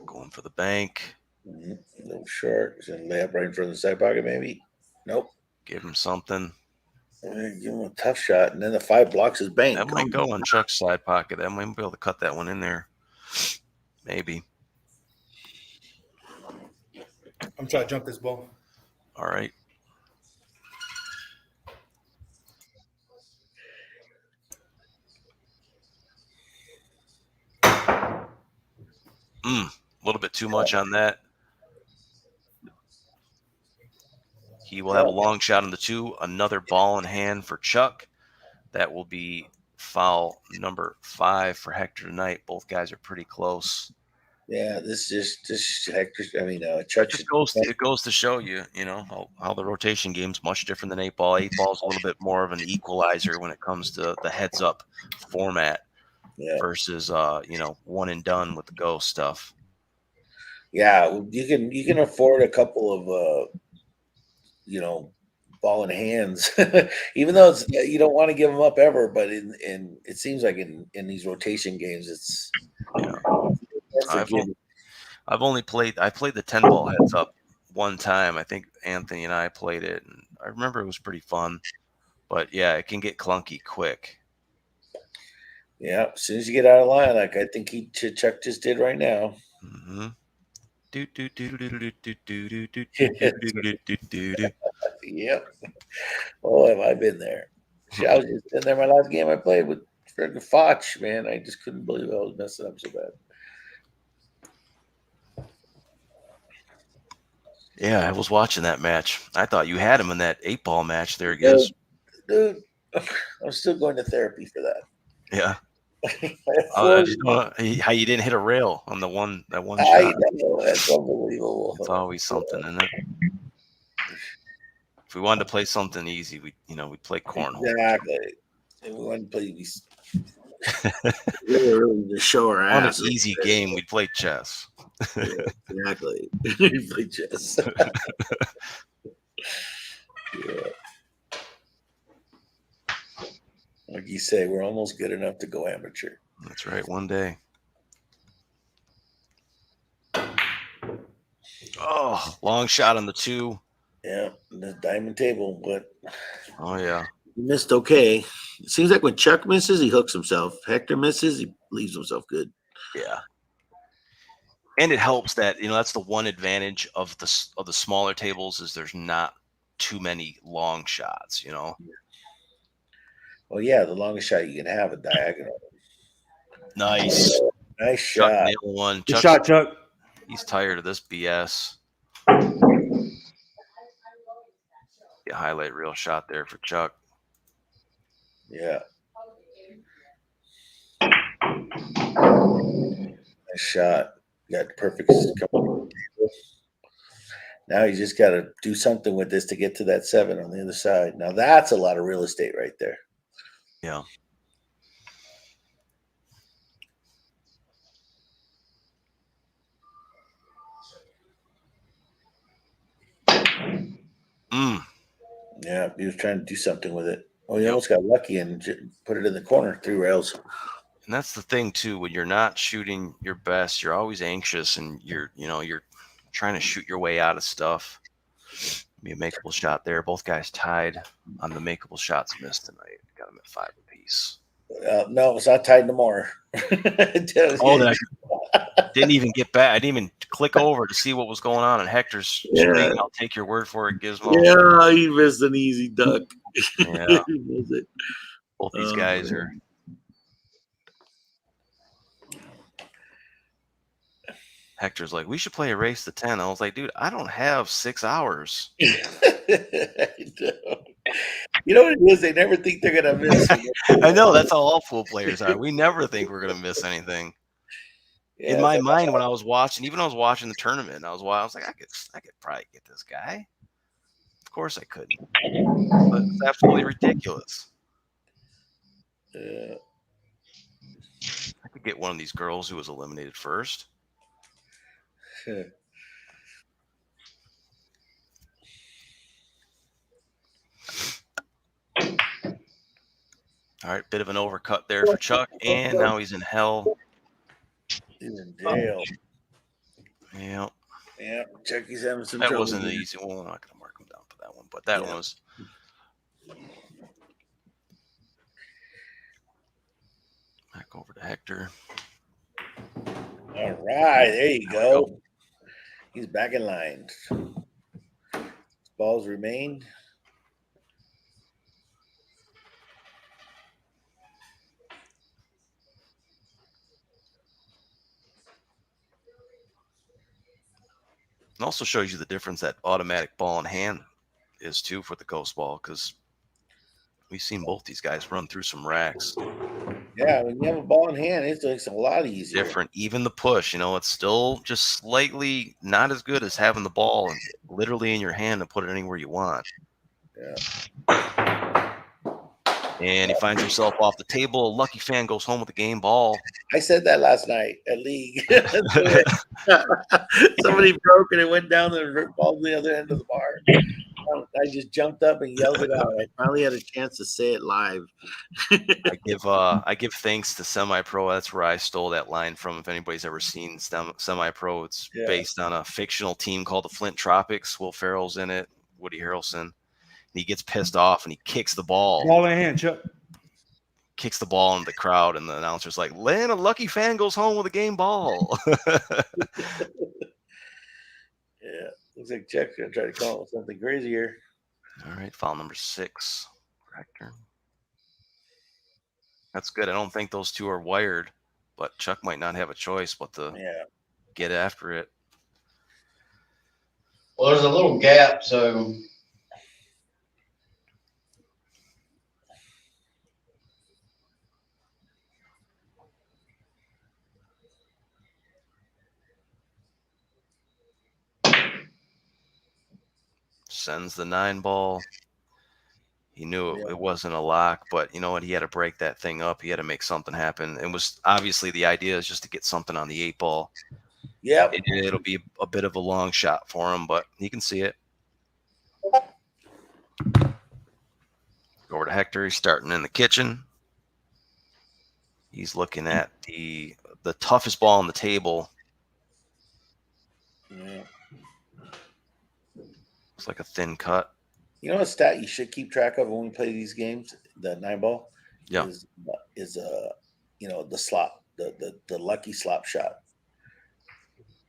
Going for the bank. A little short. He's going to lay up right in front of the side pocket, maybe. Nope. Give him something. Give him a tough shot, and then the 5 blocks his bank. That might go on Chuck's side pocket. That might be able to cut that one in there. Maybe. I'm trying to jump this ball. All right. A little bit too much on that. He will have a long shot on the 2. Another ball in hand for Chuck. That will be foul number 5 for Hector tonight. Both guys are pretty close. Yeah, this Hector. I mean, Chuck should. It goes to show you, how the rotation game's much different than 8 ball. 8 ball's a little bit more of an equalizer when it comes to the heads up format Yeah, versus one and done with the go stuff. yeah. You can afford a couple of ball in hands, even though you don't want to give them up ever. But in it seems like in these rotation games, it's I've only played the 10 ball heads up one time. I think Anthony and I played it, and I remember it was pretty fun. But yeah, it can get clunky quick. Yeah, as soon as you get out of line, like I think Chuck just did right now. Mm-hmm. Yep. Oh, have I been there? I was just in there. My last game I played with Fred Foch, man. I just couldn't believe I was messing up so bad. Yeah, I was watching that match. I thought you had him in that 8 ball match there, guys. Dude, I'm still going to therapy for that. Yeah. I just don't know how you didn't hit a rail on that one I shot. know, that's unbelievable. It's always something, isn't it? If we wanted to play something easy, we'd play cornhole. Exactly. And we wanted to play really to show our On an ass. easy game, we'd play chess. Yeah, exactly. We play chess. Yeah. Like you say, we're almost good enough to go amateur. That's right. One day. Oh, long shot on the 2. Yeah, the diamond table, but oh yeah, he missed okay. It seems like when Chuck misses, he hooks himself. Hector misses, he leaves himself good. Yeah. And it helps that that's the one advantage of the smaller tables is there's not too many long shots. Well, yeah, the longest shot you can have a diagonal. Nice. Nice Chuck shot. nailed one. Good shot, Chuck. He's tired of this BS. Yeah, highlight reel shot there for Chuck. Yeah. Nice shot. Got the perfect couple. Now you just got to do something with this to get to that 7 on the other side. Now that's a lot of real estate right there. Yeah. Yeah, he was trying to do something with it. Oh, he almost got lucky and put it in the corner, 3 rails. And that's the thing too. When you're not shooting your best, you're always anxious, and you're trying to shoot your way out of stuff. Be a makeable shot there. Both guys tied on the makeable shots missed tonight. Got them at 5 apiece. No, it's not tied no more. That didn't even get back. I didn't even click over to see what was going on. And Hector's screen, I'll take your word for it, Gizmo. Yeah, he missed an easy duck. Yeah. He missed it. Both these guys are. Hector's like, we should play a race to 10. I was like, dude, I don't have 6 hours. You know what it is? They never think they're gonna miss. I know that's how all pool players are. We never think we're gonna miss anything. In my mind, when I was watching, even when I was watching the tournament, I was like, I could probably get this guy. Of course I couldn't. But it's absolutely ridiculous. Yeah. I could get one of these girls who was eliminated first. All right, bit of an overcut there for Chuck, and now he's in hell. He's in jail. Yeah. Yeah, Chucky's having some that trouble. Wasn't the easy one. I'm not going to mark him down for that one, but that one was. Back over to Hector. All right, there you go. He's back in line. Balls remain. It also shows you the difference that automatic ball in hand is too for the ghost ball, because we've seen both these guys run through some racks. Yeah, when you have a ball in hand, it's a lot easier. Different. Even the push, it's still just slightly not as good as having the ball literally in your hand and put it anywhere you want. Yeah. And he finds himself off the table. A lucky fan goes home with a game ball. I said that last night at league. Somebody broke and it went down the ball the other end of the bar. I just jumped up and yelled it out. I finally had a chance to say it live. I give thanks to Semi-Pro. That's where I stole that line from. If anybody's ever seen Semi-Pro, it's based on a fictional team called the Flint Tropics. Will Ferrell's in it. Woody Harrelson. And he gets pissed off and he kicks the ball. Ball in hand, Chuck. Kicks the ball into the crowd, and the announcer's like, "Lynn, a lucky fan goes home with a game ball." Yeah, looks like Chuck's gonna try to call it something crazier. All right, foul number 6, Hector. That's good. I don't think those two are wired, but Chuck might not have a choice but to get after it. Well, there's a little gap, so sends the 9 ball. He knew it wasn't a lock, but you know what? He had to break that thing up. He had to make something happen. It was obviously the idea is just to get something on the 8 ball. Yeah, it'll be a bit of a long shot for him, but he can see it. Go over to Hector. He's starting in the kitchen. He's looking at the toughest ball on the table. Yeah. It's like a thin cut. You know a stat you should keep track of when we play these games? The 9 ball. Yeah. Is the slop, the lucky slop shot.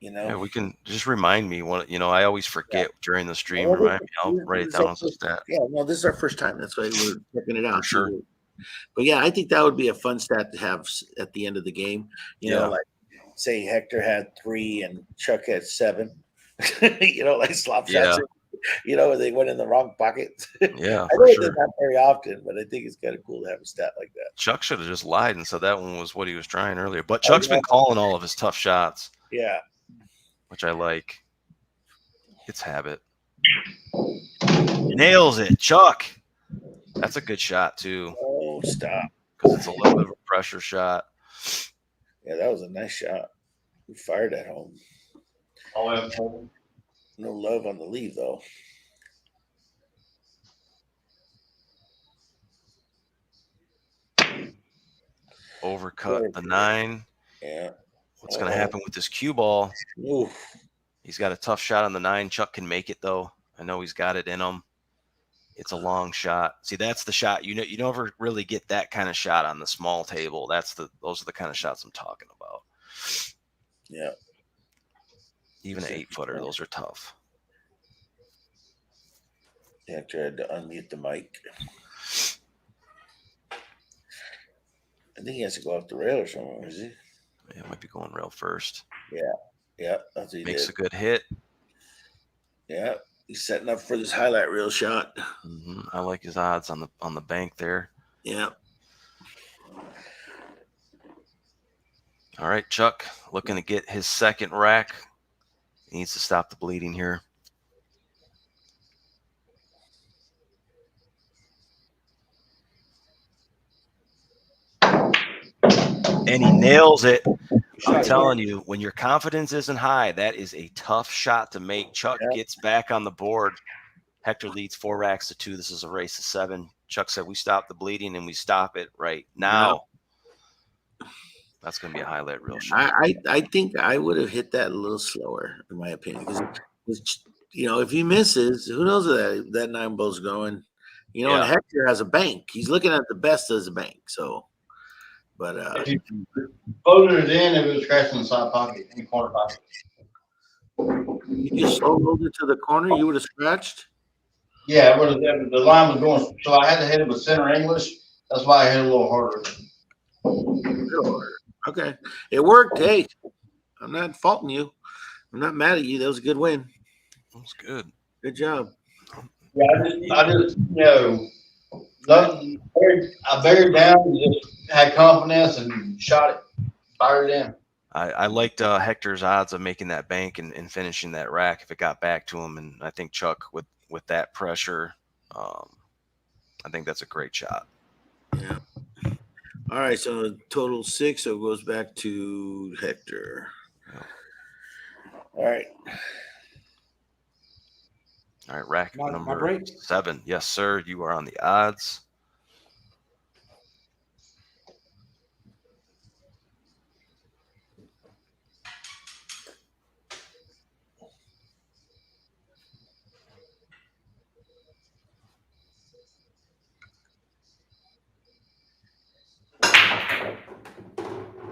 Yeah, we can just remind me. I always forget during the stream. Remind me. I'll write it down as a stat. Yeah, no, this is our first time. That's why we're checking it out. For sure. But yeah, I think that would be a fun stat to have at the end of the game. You know, like say Hector had 3 and Chuck had 7. Like slop shots. They went in the wrong pocket. Yeah, I know it does not very often, but I think it's kind of cool to have a stat like that. Chuck should have just lied and said that one was what he was trying earlier. But Chuck's been calling all of his tough shots. Yeah. Which I like. It's habit. Nails it, Chuck. That's a good shot too. Oh, stop. Because it's a little bit of a pressure shot. Yeah, that was a nice shot. We fired at home. No love on the leave, though. Overcut the 9. Yeah. What's going to happen with this cue ball? Oof. He's got a tough shot on the 9. Chuck can make it, though. I know he's got it in him. It's a long shot. See, that's the shot. You never really get that kind of shot on the small table. Those are the kind of shots I'm talking about. Yeah. Even an 8-footer, those are tough. Yeah, I tried to unmute the mic. I think he has to go off the rail or something, is he? Yeah, might be going rail first. Yeah, that's what he Makes did. a good hit. Yeah, he's setting up for this highlight reel shot. Mm-hmm. I like his odds on the bank there. Yeah. All right, Chuck, looking to get his second rack. He needs to stop the bleeding here. And he nails it. I'm telling you, when your confidence isn't high, that is a tough shot to make. Chuck gets back on the board. Hector leads 4 racks to 2. This is a race to 7. Chuck said we stop the bleeding and we stop it right now. That's going to be a highlight reel shot. I think I would have hit that a little slower, in my opinion. Because, if he misses, who knows where that 9 ball's going. And Hector has a bank. He's looking at the best as a bank. So, but if you folded it in, it was scratching the side pocket, in the corner pocket. You just slow rolled it to the corner, you would have scratched? Yeah, the line was going, so I had to hit it with center English. That's why I hit it a little harder. Okay. It worked. Hey, I'm not faulting you. I'm not mad at you. That was a good win. That was good. Good job. Yeah, I just nothing. I buried down and just had confidence and shot it, fired it in. I liked Hector's odds of making that bank and finishing that rack if it got back to him. And I think Chuck, with that pressure, I think that's a great shot. Yeah. All right. So total 6. So it goes back to Hector. Yeah. All right. All right, rack My number break? 7. Yes, sir. You are on the odds.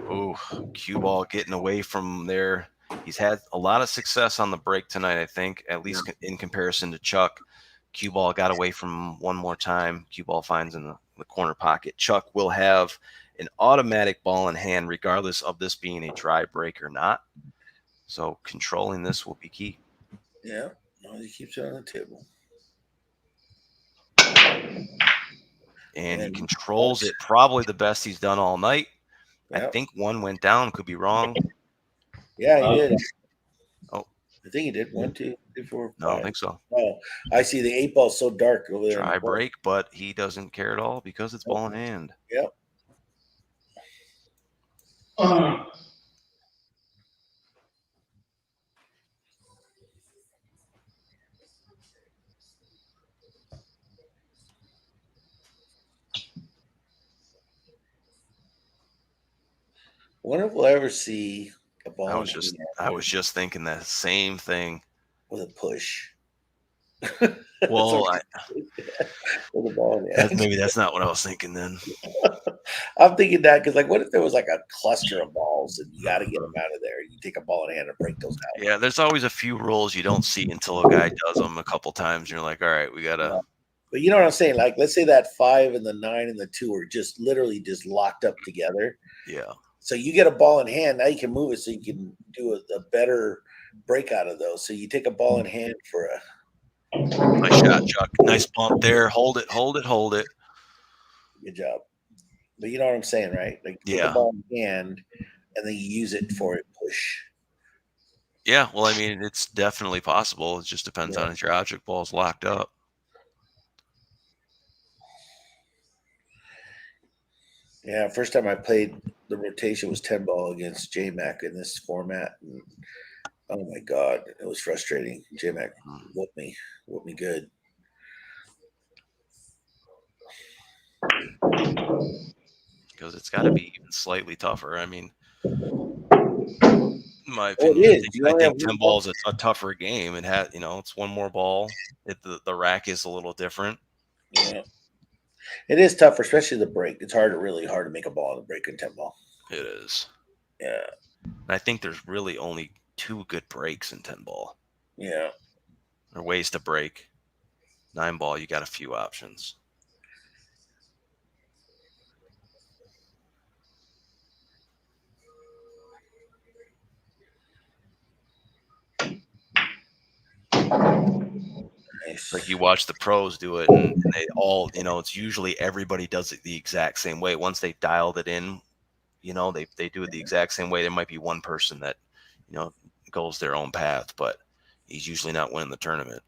Oh, cue ball getting away from there. He's had a lot of success on the break tonight, I think, at least in comparison to Chuck. Cue ball got away from one more time. Cue ball finds in the corner pocket. Chuck will have an automatic ball in hand, regardless of this being a dry break or not. So controlling this will be key. Yeah. No, he keeps it on the table. And he controls it probably the best he's done all night. Yep. I think one went down. Could be wrong. Yeah, he did. Oh. I think he did. 1, 2, 3, 4, 5. No, I don't think so. Oh, I see the 8 ball's so dark over there. Dry break, but he doesn't care at all because it's ball in hand. Yep. I wonder if we'll ever see a ball I was just thinking that same thing. with a push. Well, with a ball in the hand. maybe that's not what I was thinking then. I'm thinking that because, like, what if there was like a cluster of balls and you got to get them out of there? You take a ball in hand and break those out. Yeah, there's always a few rules you don't see until a guy does them a couple times. And you're like, all right, we gotta. But you know what I'm saying? Like, let's say that 5 and the 9 and the 2 are just literally just locked up together. Yeah. So you get a ball in hand. Now you can move it so you can do a better break out of those. So you take a ball in hand for a. Nice shot, Chuck. Nice bump there. Hold it. Good job. But you know what I'm saying, right? Like, take a ball in hand and then you use it for a push. Yeah, well, I mean, it's definitely possible. It just depends on if your object ball is locked up. Yeah, first time I played the rotation was 10 ball against J-Mac in this format. And, oh my God, it was frustrating. J-Mac whooped me good. Because it's got to be even slightly tougher. I mean, in my opinion, I think 10 ball is a tougher game. It had, it's one more ball. The rack is a little different. Yeah. It is tougher, especially the break. It's really hard to make a ball on the break in 10 ball. It is. Yeah. And I think there's really only 2 good breaks in 10 ball. Yeah. There are ways to break. 9 ball, you got a few options. Nice. Like you watch the pros do it, and they all, it's usually everybody does it the exact same way. Once they dialed it in, they do it the exact same way. There might be one person that, goes their own path, but he's usually not winning the tournament.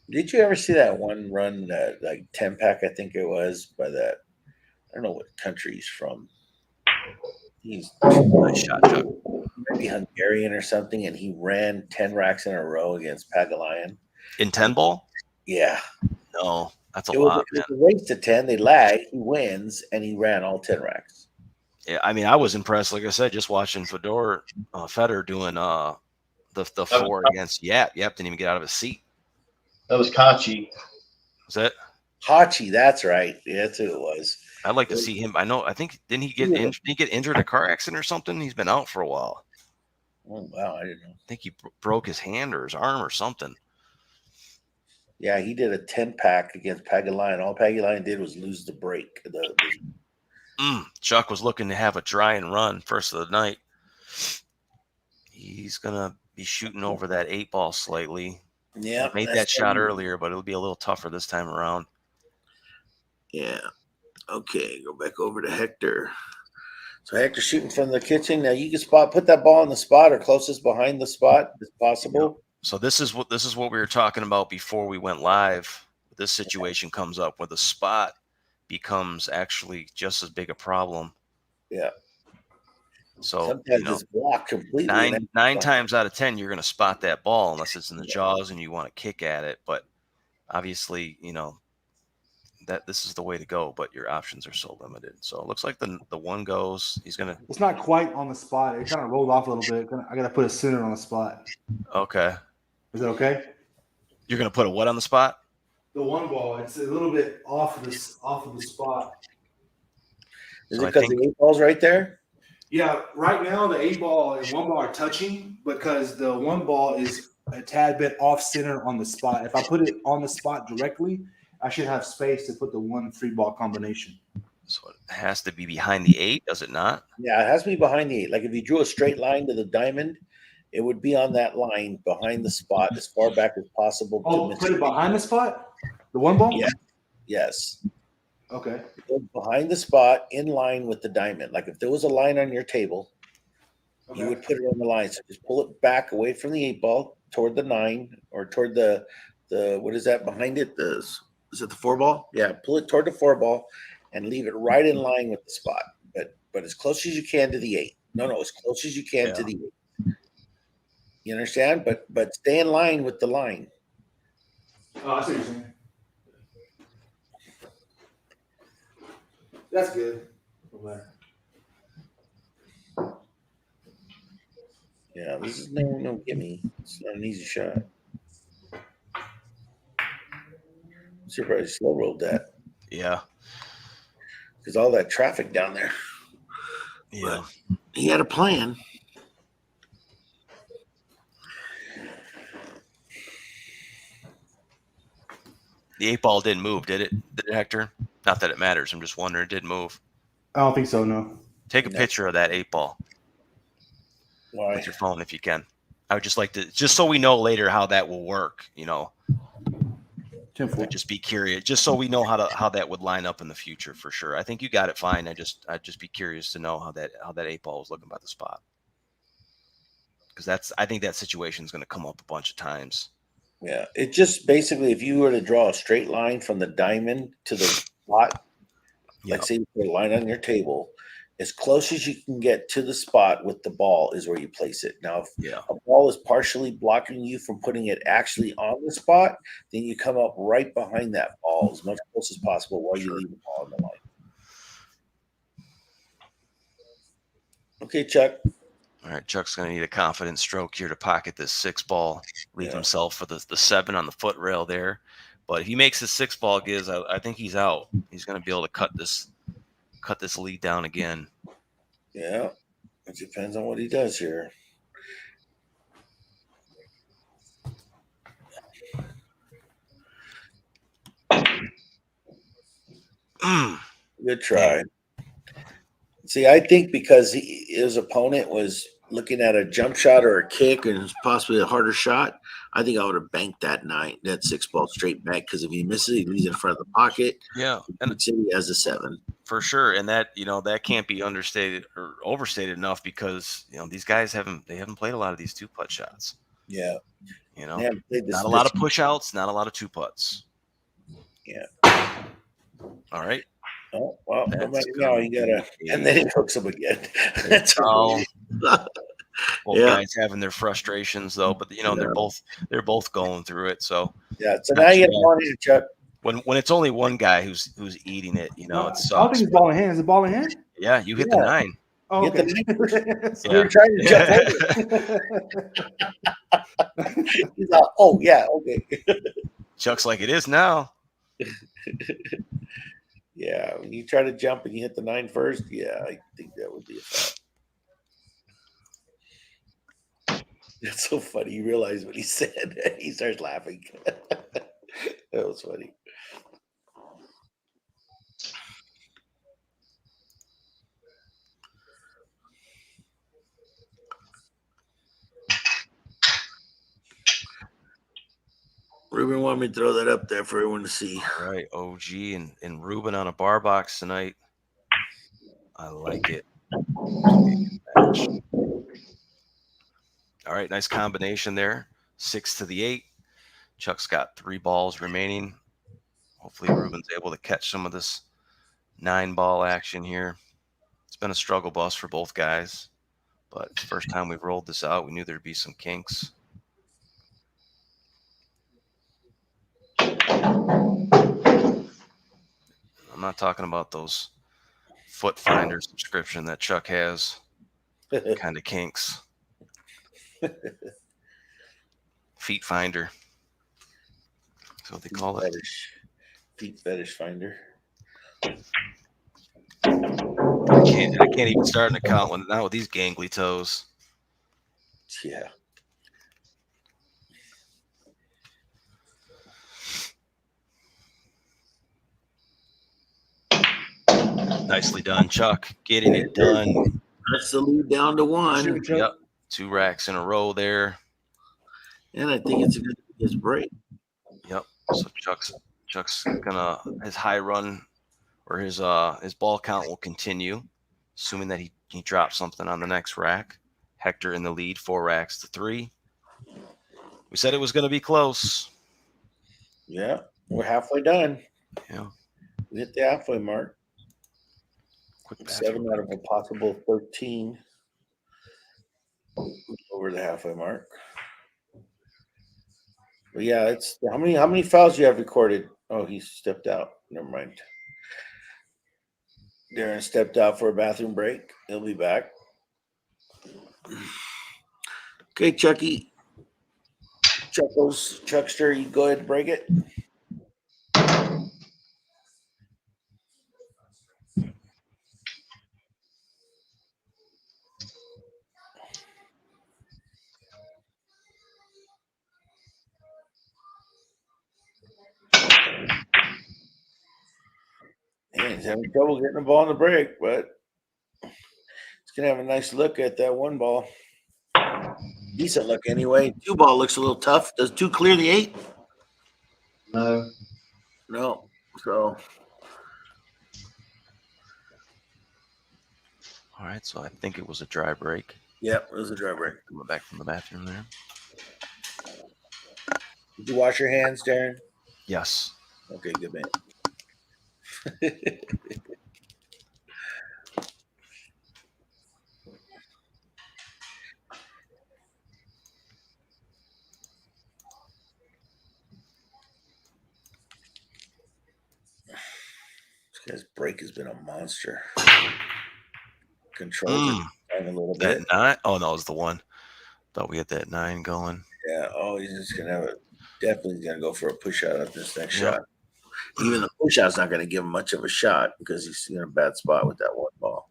Did you ever see that one run, like 10-pack, I think it was, by that, I don't know what country he's from. He's nice shot, Chuck. Maybe Hungarian or something, and he ran 10 racks in a row against Pagulayan. In 10 ball? Yeah. No, that's a lot, man. It was a race to 10. They lag. He wins, and he ran all 10 racks. Yeah, I mean, I was impressed. Like I said, just watching Fedor doing the 4 against Yap. Yap didn't even get out of his seat. That was Kachi. Was that? Hachi, that's right. Yeah, that's who it was. I'd like to see him. I think, didn't he get injured? Did he get injured in a car accident or something? He's been out for a while. Oh, wow. I didn't know. I think he broke his hand or his arm or something. Yeah, he did a 10-pack against Pagulayan. All Pagulayan did was lose the break. Chuck was looking to have a dry and run first of the night. He's going to be shooting over that 8 ball slightly. Yeah. Made that shot earlier, but it'll be a little tougher this time around. Yeah. Okay, go back over to Hector. So Hector's shooting from the kitchen. Now you can put that ball in the spot or closest behind the spot as possible. So this is what we were talking about before we went live. This situation comes up where the spot becomes actually just as big a problem. Yeah. So sometimes it's blocked completely. nine times out of 10, you're going to spot that ball unless it's in the jaws and you want to kick at it. But obviously, that this is the way to go. But your options are so limited. So it looks like the one goes. He's gonna. It's not quite on the spot. It kind of rolled off a little bit. I got to put it center on the spot. Okay. Is that okay? You're gonna put a what on the spot? The one ball. It's a little bit off of the spot. Is it because the 8 ball's right there? Yeah, right now the 8 ball and 1 ball are touching because the 1 ball is a tad bit off center on the spot. If I put it on the spot directly, I should have space to put the 1 3 ball combination. So it has to be behind the 8, does it not? Yeah, it has to be behind the 8. Like if you drew a straight line to the diamond, it would be on that line behind the spot as far back as possible. Oh, put it behind the spot? The 1 ball? Yeah. Yes. Okay. Behind the spot, in line with the diamond. Like if there was a line on your table, you would put it on the line. So just pull it back away from the 8 ball toward the 9 or toward the what is that behind it? Is it the 4 ball? Yeah, pull it toward the 4 ball and leave it right in line with the spot. But as close as you can to the 8. No, as close as you can to the 8. You understand? But stay in line with the line. Oh, I see what you're saying. That's good. Yeah, this is no gimme. It's not an easy shot. I'm surprised he slow rolled that. Yeah. Because all that traffic down there. Yeah. But he had a plan. The 8 ball didn't move, did it? Did it, Hector? Not that it matters. I'm just wondering. It didn't move. I don't think so, no. Take a picture of that 8 ball. Why? With your phone if you can. I would just like to, just so we know later how that will work, I'd just be curious, just so we know how that would line up in the future for sure. I think you got it fine. I'd just be curious to know how that 8 ball was looking by the spot. Because I think that situation is going to come up a bunch of times. Yeah. It just basically, if you were to draw a straight line from the diamond to the spot, like say you put a line on your table, as close as you can get to the spot with the ball is where you place it. Now, if a ball is partially blocking you from putting it actually on the spot, then you come up right behind that ball as much close as possible while you leave the ball on the line. Okay, Chuck. All right, Chuck's going to need a confident stroke here to pocket this 6 ball, leave himself for the 7 on the foot rail there. But if he makes his 6 ball gives, I think he's out. He's going to be able to cut this lead down again. Yeah, it depends on what he does here. Good try. See, I think because his opponent was looking at a jump shot or a kick and possibly a harder shot, I think I would have banked that 6 ball straight back, because if he misses, he leaves it in front of the pocket. Yeah, and he has a 7 for sure. And that that can't be understated or overstated enough, because these guys haven't played a lot of these 2-putt shots. Yeah, not a lot of push outs, not a lot of 2-putts. Yeah. All right. Oh, well, now you gotta, and then he hooks him again. That's all. Both guys having their frustrations though, but they're both going through it. So so now you get one in, Chuck. When it's only one guy who's eating it, it sucks. I don't think it's ball in hand. Is it ball in hand? Yeah, you hit the 9. Oh, okay. So you're trying to jump over. He's like, oh yeah, okay. Chuck's like, it is now. Yeah, when you try to jump and you hit the 9 first, yeah, I think that would be a foul. That's so funny. You realize what he said. He starts laughing. That was funny. Ruben, want me to throw that up there for everyone to see. All right, OG and Ruben on a bar box tonight. I like it. Match. All right, nice combination there. 6 to the 8. Chuck's got 3 balls remaining. Hopefully Ruben's able to catch some of this 9-ball action here. It's been a struggle bus for both guys, but first time we've rolled this out, we knew there'd be some kinks. I'm not talking about those foot finder subscription that Chuck has. Kind of kinks. Feet finder. That's what they call it. Feet fetish finder. I can't even start an account now with these gangly toes. Yeah. Nicely done, Chuck. Getting it done. That's the lead down to 1. Yep. 2 racks in a row there. And I think it's a good break. Yep. So Chuck's gonna his high run or his ball count will continue, assuming that he drops something on the next rack. Hector in the lead, 4 racks to 3. We said it was gonna be close. Yeah, we're halfway done. Yeah. We hit the halfway mark. Quick 7 out of a possible 13. Over the halfway mark. But yeah, it's how many fouls you have recorded? Oh, he stepped out. Never mind. Darren stepped out for a bathroom break. He'll be back. Okay, Chucky. Chuckster, you go ahead and break it. Man, he's having trouble getting the ball in the break, but he's going to have a nice look at that 1 ball. Decent look anyway. 2 ball looks a little tough. Does 2 clear the 8? No. No. So. All right, so I think it was a dry break. Yep, it was a dry break. Coming back from the bathroom there. Did you wash your hands, Darren? Yes. Okay, good man. This guy's break has been a monster. Controls it a little bit. That 9? Oh, no, it was the 1. Thought we had that 9 going. Yeah. Oh, he's just going to have definitely going to go for a push out at this next shot. Even the push out's not going to give him much of a shot because he's in a bad spot with that 1 ball.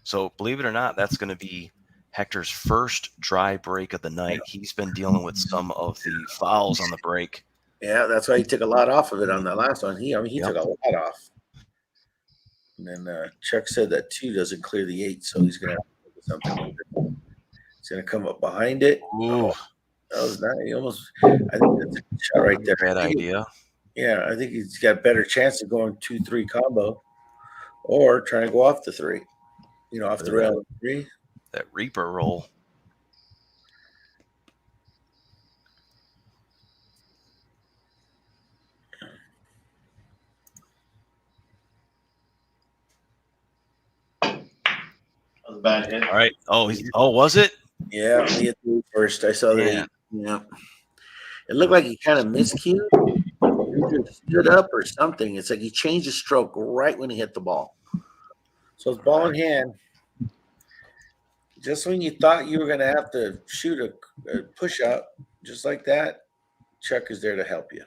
So believe it or not, that's going to be Hector's first dry break of the night. He's been dealing with some of the fouls on the break. Yeah, that's why he took a lot off of it on that last one. He took a lot off. And then Chuck said that 2 doesn't clear the 8, so he's going to have to do something with it. He's going to come up behind it. Ooh. Oh, that was nice. He almost, I think that's a good shot right there. Bad idea. Yeah, I think he's got a better chance of going 2-3 combo or trying to go off the 3. Off the rail of 3. That Reaper roll. That was a bad hit. All right. Oh, was it? Yeah, he hit the 8 first. I saw that. Yeah. It looked like he kind of miscued. He either stood up or something. It's like he changed his stroke right when he hit the ball. So it's ball in hand. Just when you thought you were going to have to shoot a push out, just like that, Chuck is there to help you.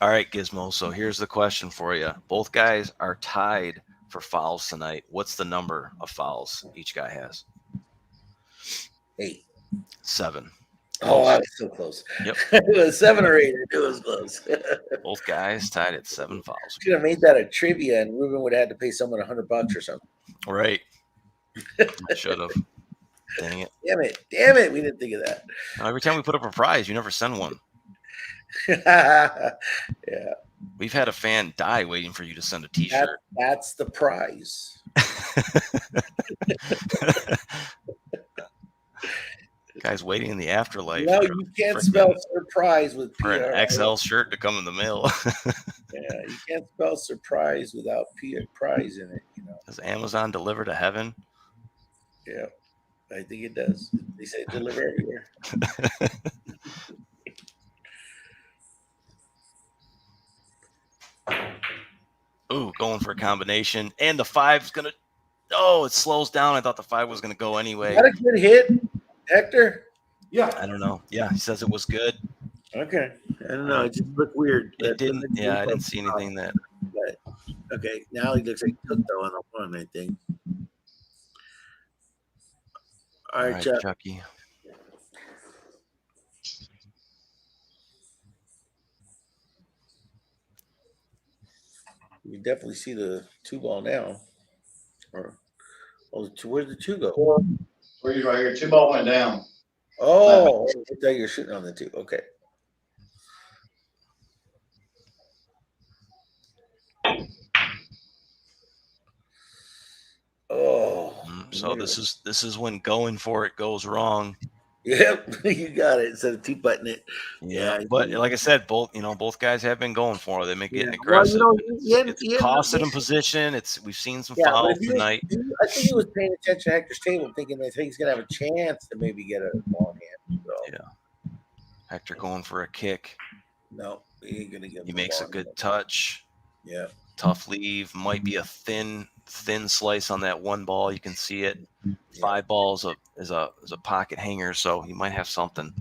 All right, Gizmo. So here's the question for you. Both guys are tied for fouls tonight. What's the number of fouls each guy has? 8. 7. Oh, I was so close. Yep. It was 7 or 8. It was close. Both guys tied at 7 fouls. Should have made that a trivia, and Ruben would have had to pay someone $100 or something. Right. Should have. Dang it. Damn it. We didn't think of that. Every time we put up a prize, you never send one. Yeah, We've had a fan die waiting for you to send a T-shirt. that's the prize. Guy's waiting in the afterlife. No, for you can't freaking- spell surprise with for PR. an XL shirt to come in the mail. Yeah, you can't spell surprise without prize in it. Does Amazon deliver to heaven? Yeah, I think it does. They say deliver everywhere. Ooh, going for a combination, and the 5's gonna. Oh, it slows down. I thought the 5 was gonna go anyway. Is that a good hit, Hector? Yeah. I don't know. Yeah, he says it was good. Okay, I don't know. It just looked weird. It didn't. Yeah, I didn't see anything that. But okay, now he looks like he took though on the one. I think. All right, Chuck. Chucky. You can definitely see the 2 ball now. Or where'd the 2 go? Where you right here? 2 ball went down. Oh, I thought you were shooting on the 2. Okay. Oh. So this is when going for it goes wrong. Yep, you got it. Instead of 2-butting it. Yeah, but like I said, both guys have been going for it. They've been getting Well, aggressive. it's costed them position. We've seen some but fouls if he tonight. I think he was paying attention to Hector's table, thinking that he's going to have a chance to maybe get a ball in hand. So, Yeah. Hector going for a kick. no, he ain't going to get. He makes a good touch. Yeah. Tough leave. Might be a thin slice on that 1 ball. You can see it. 5 balls is a pocket hanger, so he might have something.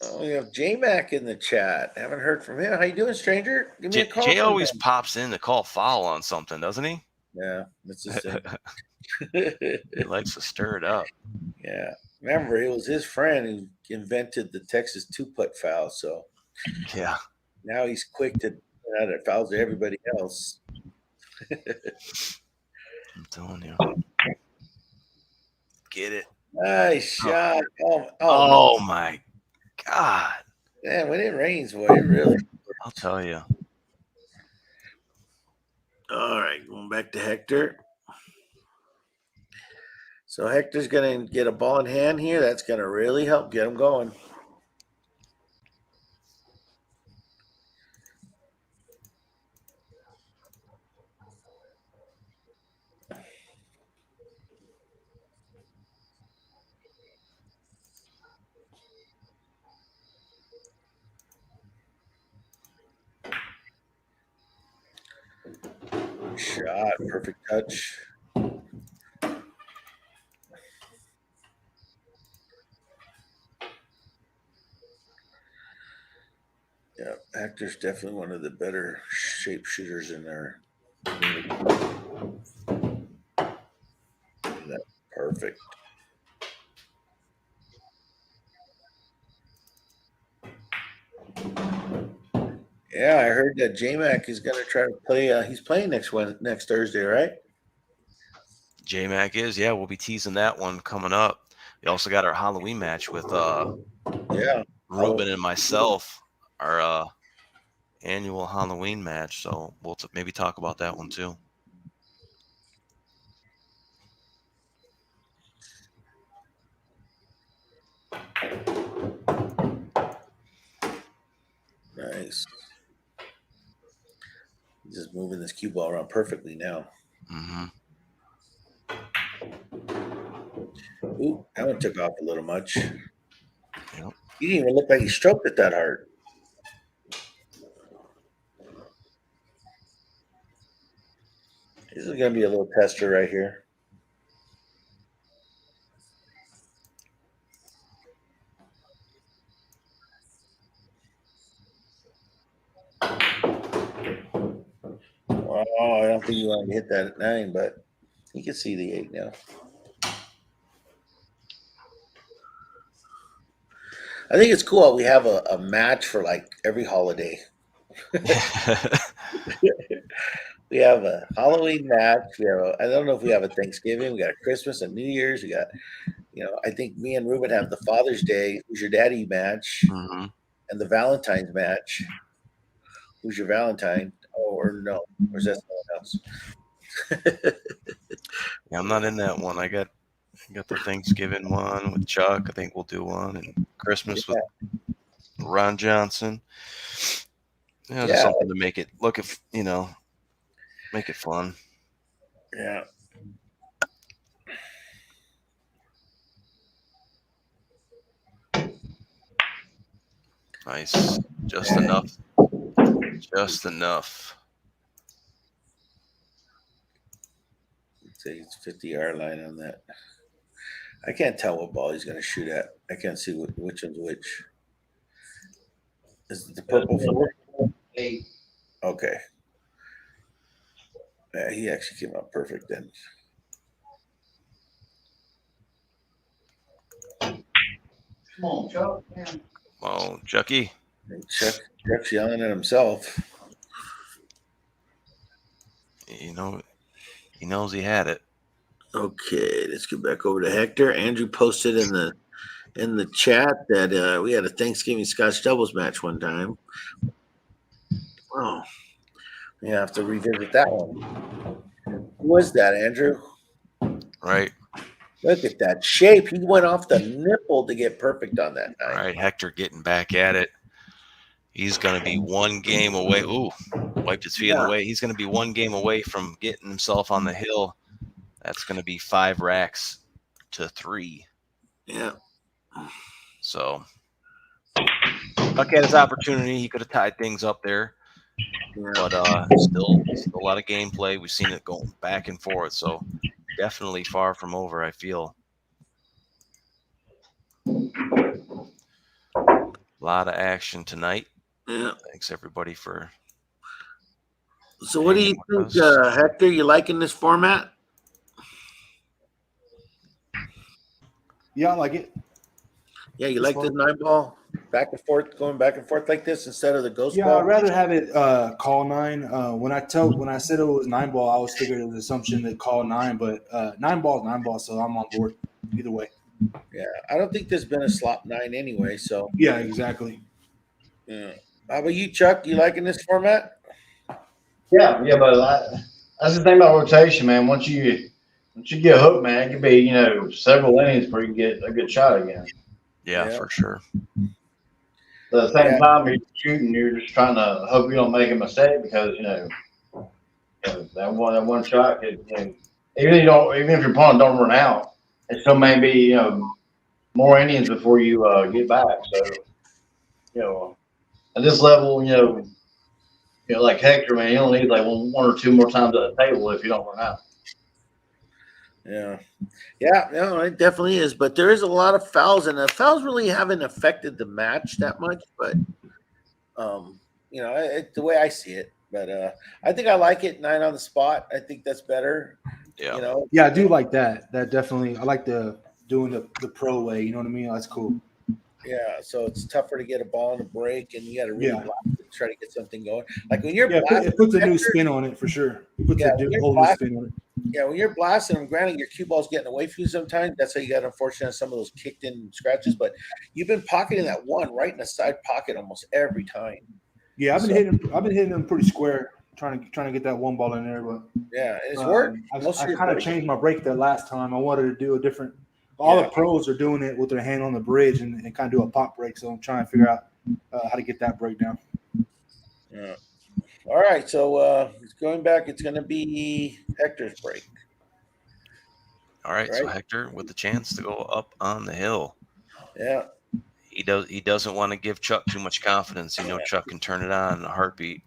Oh, we have J-Mac in the chat. Haven't heard from him. How you doing, stranger? Give me a call. Jay always pops in to call foul on something, doesn't he? Yeah, that's his thing. He likes to stir it up. Yeah. Remember, it was his friend who invented the Texas 2-putt foul. So Yeah. now he's quick to add it fouls to everybody else. I'm telling you. Get it. Nice shot. Oh my God. Man, when it rains, boy, it really. I'll tell you. All right, going back to Hector. So Hector's going to get a ball in hand here. That's going to really help get him going. Shot, perfect touch. Yeah, Hector's definitely one of the better shape shooters in there. That's perfect. Yeah, I heard that J-Mac is going to try to play. He's playing next Thursday, right? J-Mac is. Yeah, we'll be teasing that one coming up. We also got our Halloween match with Ruben and myself, our annual Halloween match. So we'll maybe talk about that one too. Nice. Just moving this cue ball around perfectly now. Mm-hmm. Ooh, that one took off a little much. Yep. He didn't even look like he stroked it that hard. This is going to be a little tester right here. Oh, I don't think you want to hit that at 9, but you can see the 8 now. I think it's cool. We have a match for like every holiday. We have a Halloween match. I don't know if we have a Thanksgiving. We got a Christmas, a New Year's. We got, I think me and Ruben have the Father's Day, Who's Your Daddy match, Mm-hmm. and the Valentine's match. Who's Your Valentine? Oh, or no, or is that someone else? Yeah, I'm not in that one. I got the Thanksgiving one with Chuck. I think we'll do one, and Christmas with Ron Johnson. Yeah, just something to make it make it fun. Yeah. Nice. Just enough. Just enough. Let's say it's 50-yard line on that. I can't tell what ball he's going to shoot at. I can't see which one's which. Is it the purple 4? 8. Okay. Yeah, he actually came out perfect then. Come on, Chuck. Man. Oh, Chucky. Chuck's yelling at himself. He knows he had it. Okay, let's get back over to Hector. Andrew posted in the chat that we had a Thanksgiving Scotch doubles match one time. Oh, we have to revisit that one. Who was that, Andrew? Right. Look at that shape. He went off the nipple to get perfect on that night. All right, Hector getting back at it. He's going to be one game away. Ooh, wiped his feet in the way. He's going to be one game away from getting himself on the hill. That's going to be 5 racks to 3. Yeah. So, Chuck had his opportunity. He could have tied things up there. Yeah. But still a lot of gameplay. We've seen it going back and forth. So, definitely far from over, I feel. A lot of action tonight. Yeah. Thanks, everybody, for. So, what do you think, Hector? You liking this format? Yeah, I like it. Yeah, you like the 9-ball back and forth, going back and forth like this instead of the ghost ball? Yeah, I'd rather have it call 9. When I said it was 9-ball, I was figuring it was an assumption that call 9, but 9-ball is 9-ball, so I'm on board either way. Yeah, I don't think there's been a slop 9 anyway. So yeah, exactly. Yeah. How about you, Chuck? You liking this format? Yeah, but that's the thing about rotation, man. Once you get hooked, man, it could be several innings before you get a good shot again. Yeah, for sure. At the same time you're shooting, you're just trying to hope you don't make a mistake because that one shot could, even if your opponent don't run out, it still may be more innings before you get back. So at this level, like Hector, man, you don't need like one or two more times at the table if you don't run out. Yeah, no, it definitely is. But there is a lot of fouls, and the fouls really haven't affected the match that much. But the way I see it. But I think I like it 9 on the spot. I think that's better. Yeah. Yeah, I do like that. That definitely. I like doing the pro way. You know what I mean? That's cool. Yeah, so it's tougher to get a ball in a break, and you got to really blast it, try to get something going. Like when you're blasting, it puts a new spin on it for sure. It puts a whole new spin on it. Yeah, when you're blasting them, granted your cue ball's getting away from you sometimes. That's how you got unfortunately some of those kicked in scratches. But you've been pocketing that one right in the side pocket almost every time. Yeah, I've been hitting them pretty square, trying to get that one ball in there. But yeah, it's worked. I kind of changed my break that last time. I wanted to do a different. All the pros are doing it with their hand on the bridge and kind of do a pop break. So I'm trying to figure out how to get that break down. Yeah. All right. So going back, it's going to be Hector's break. All right. So Hector with the chance to go up on the hill. Yeah. He doesn't want to give Chuck too much confidence. Chuck can turn it on in a heartbeat.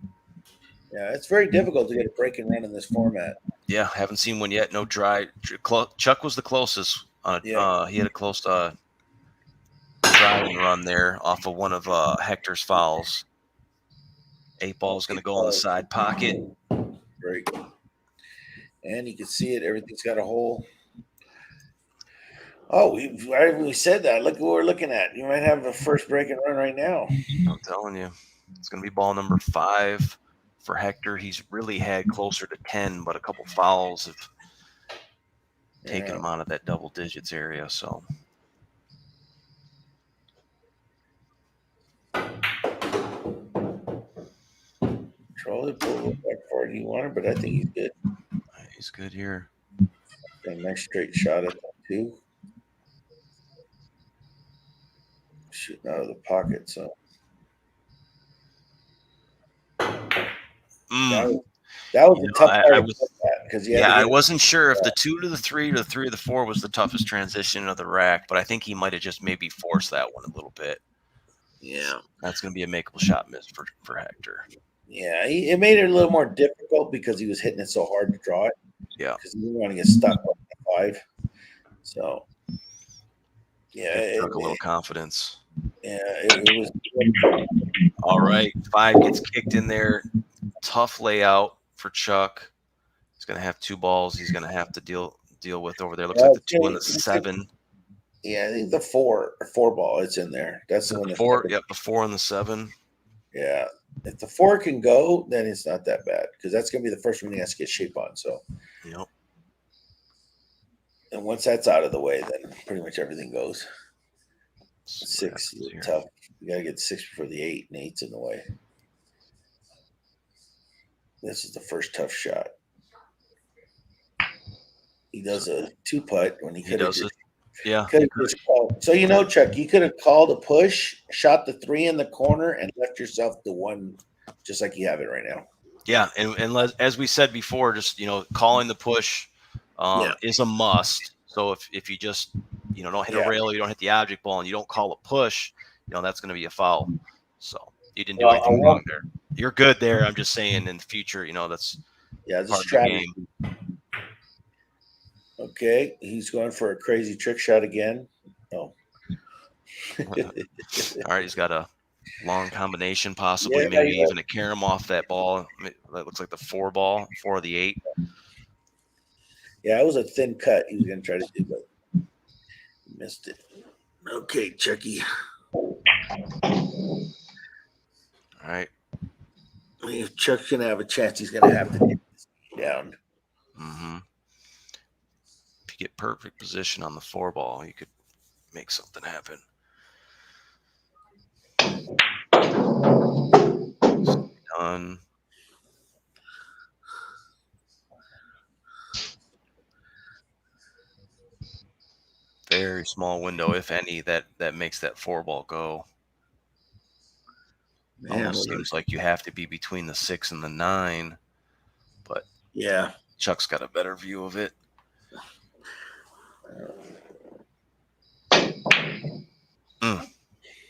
Yeah, it's very difficult to get a break and run in this format. Yeah, haven't seen one yet. No dry. Chuck was the closest. He had a close try and run there off of one of Hector's fouls. 8-ball is going to go in the side pocket. Great. And you can see it. Everything's got a hole. Oh, we said that. Look at what we're looking at. You might have a first break and run right now. I'm telling you. It's going to be ball number 5 for Hector. He's really had closer to 10, but a couple fouls have taken him out of that double digits area. So Control it, pull it back forward you wanted, but I think he's good. he's good here. Got a nice straight shot at that too. Shooting out of the pocket, so that was a tough part because I wasn't sure if the 2 to the 3 to the 3 to the 4 was the toughest transition of the rack, but I think he might have just maybe forced that one a little bit. Yeah, that's going to be a makeable shot miss for Hector. Yeah, it made it a little more difficult because he was hitting it so hard to draw it. Yeah, because he didn't want to get stuck on the 5. So yeah, it took a little confidence. Yeah, it was. All right, 5 gets kicked in there. Tough layout for Chuck. He's going to have 2 balls. He's going to have to deal with over there. Looks like the 2 and the 7. Yeah, I think the 4 ball. It's in there. That's the one. The 4. Yep, the 4 and the 7. Yeah, if the 4 can go, then it's not that bad because that's going to be the first one he has to get shape on. So. Yep. And once that's out of the way, then pretty much everything goes. 6 is tough. You got to get 6 before the 8, and 8's in the way. This is the first tough shot. He does a 2-putt when he could have just. Yeah. So Chuck, you could have called a push, shot the 3 in the corner, and left yourself the 1, just like you have it right now. Yeah, and as we said before, just calling the push is a must. So if you just don't hit a rail, you don't hit the object ball, and you don't call a push, that's going to be a foul. So you didn't do anything wrong there. You're good there. I'm just saying in the future, that's it's a strategy. Okay, he's going for a crazy trick shot again. Oh. All right, he's got a long combination, possibly maybe even a carom off that ball. That looks like the 4 ball, 4 of the 8. Yeah, it was a thin cut he was going to try to do, but he missed it. Okay, Chucky. All right. If Chuck's going to have a chance, he's going to have to get this down. Mm-hmm. If you get perfect position on the 4 ball, you could make something happen. Done. Very small window, if any, that makes that 4 ball go. Almost seems like you have to be between the 6 and the 9, but yeah, Chuck's got a better view of it.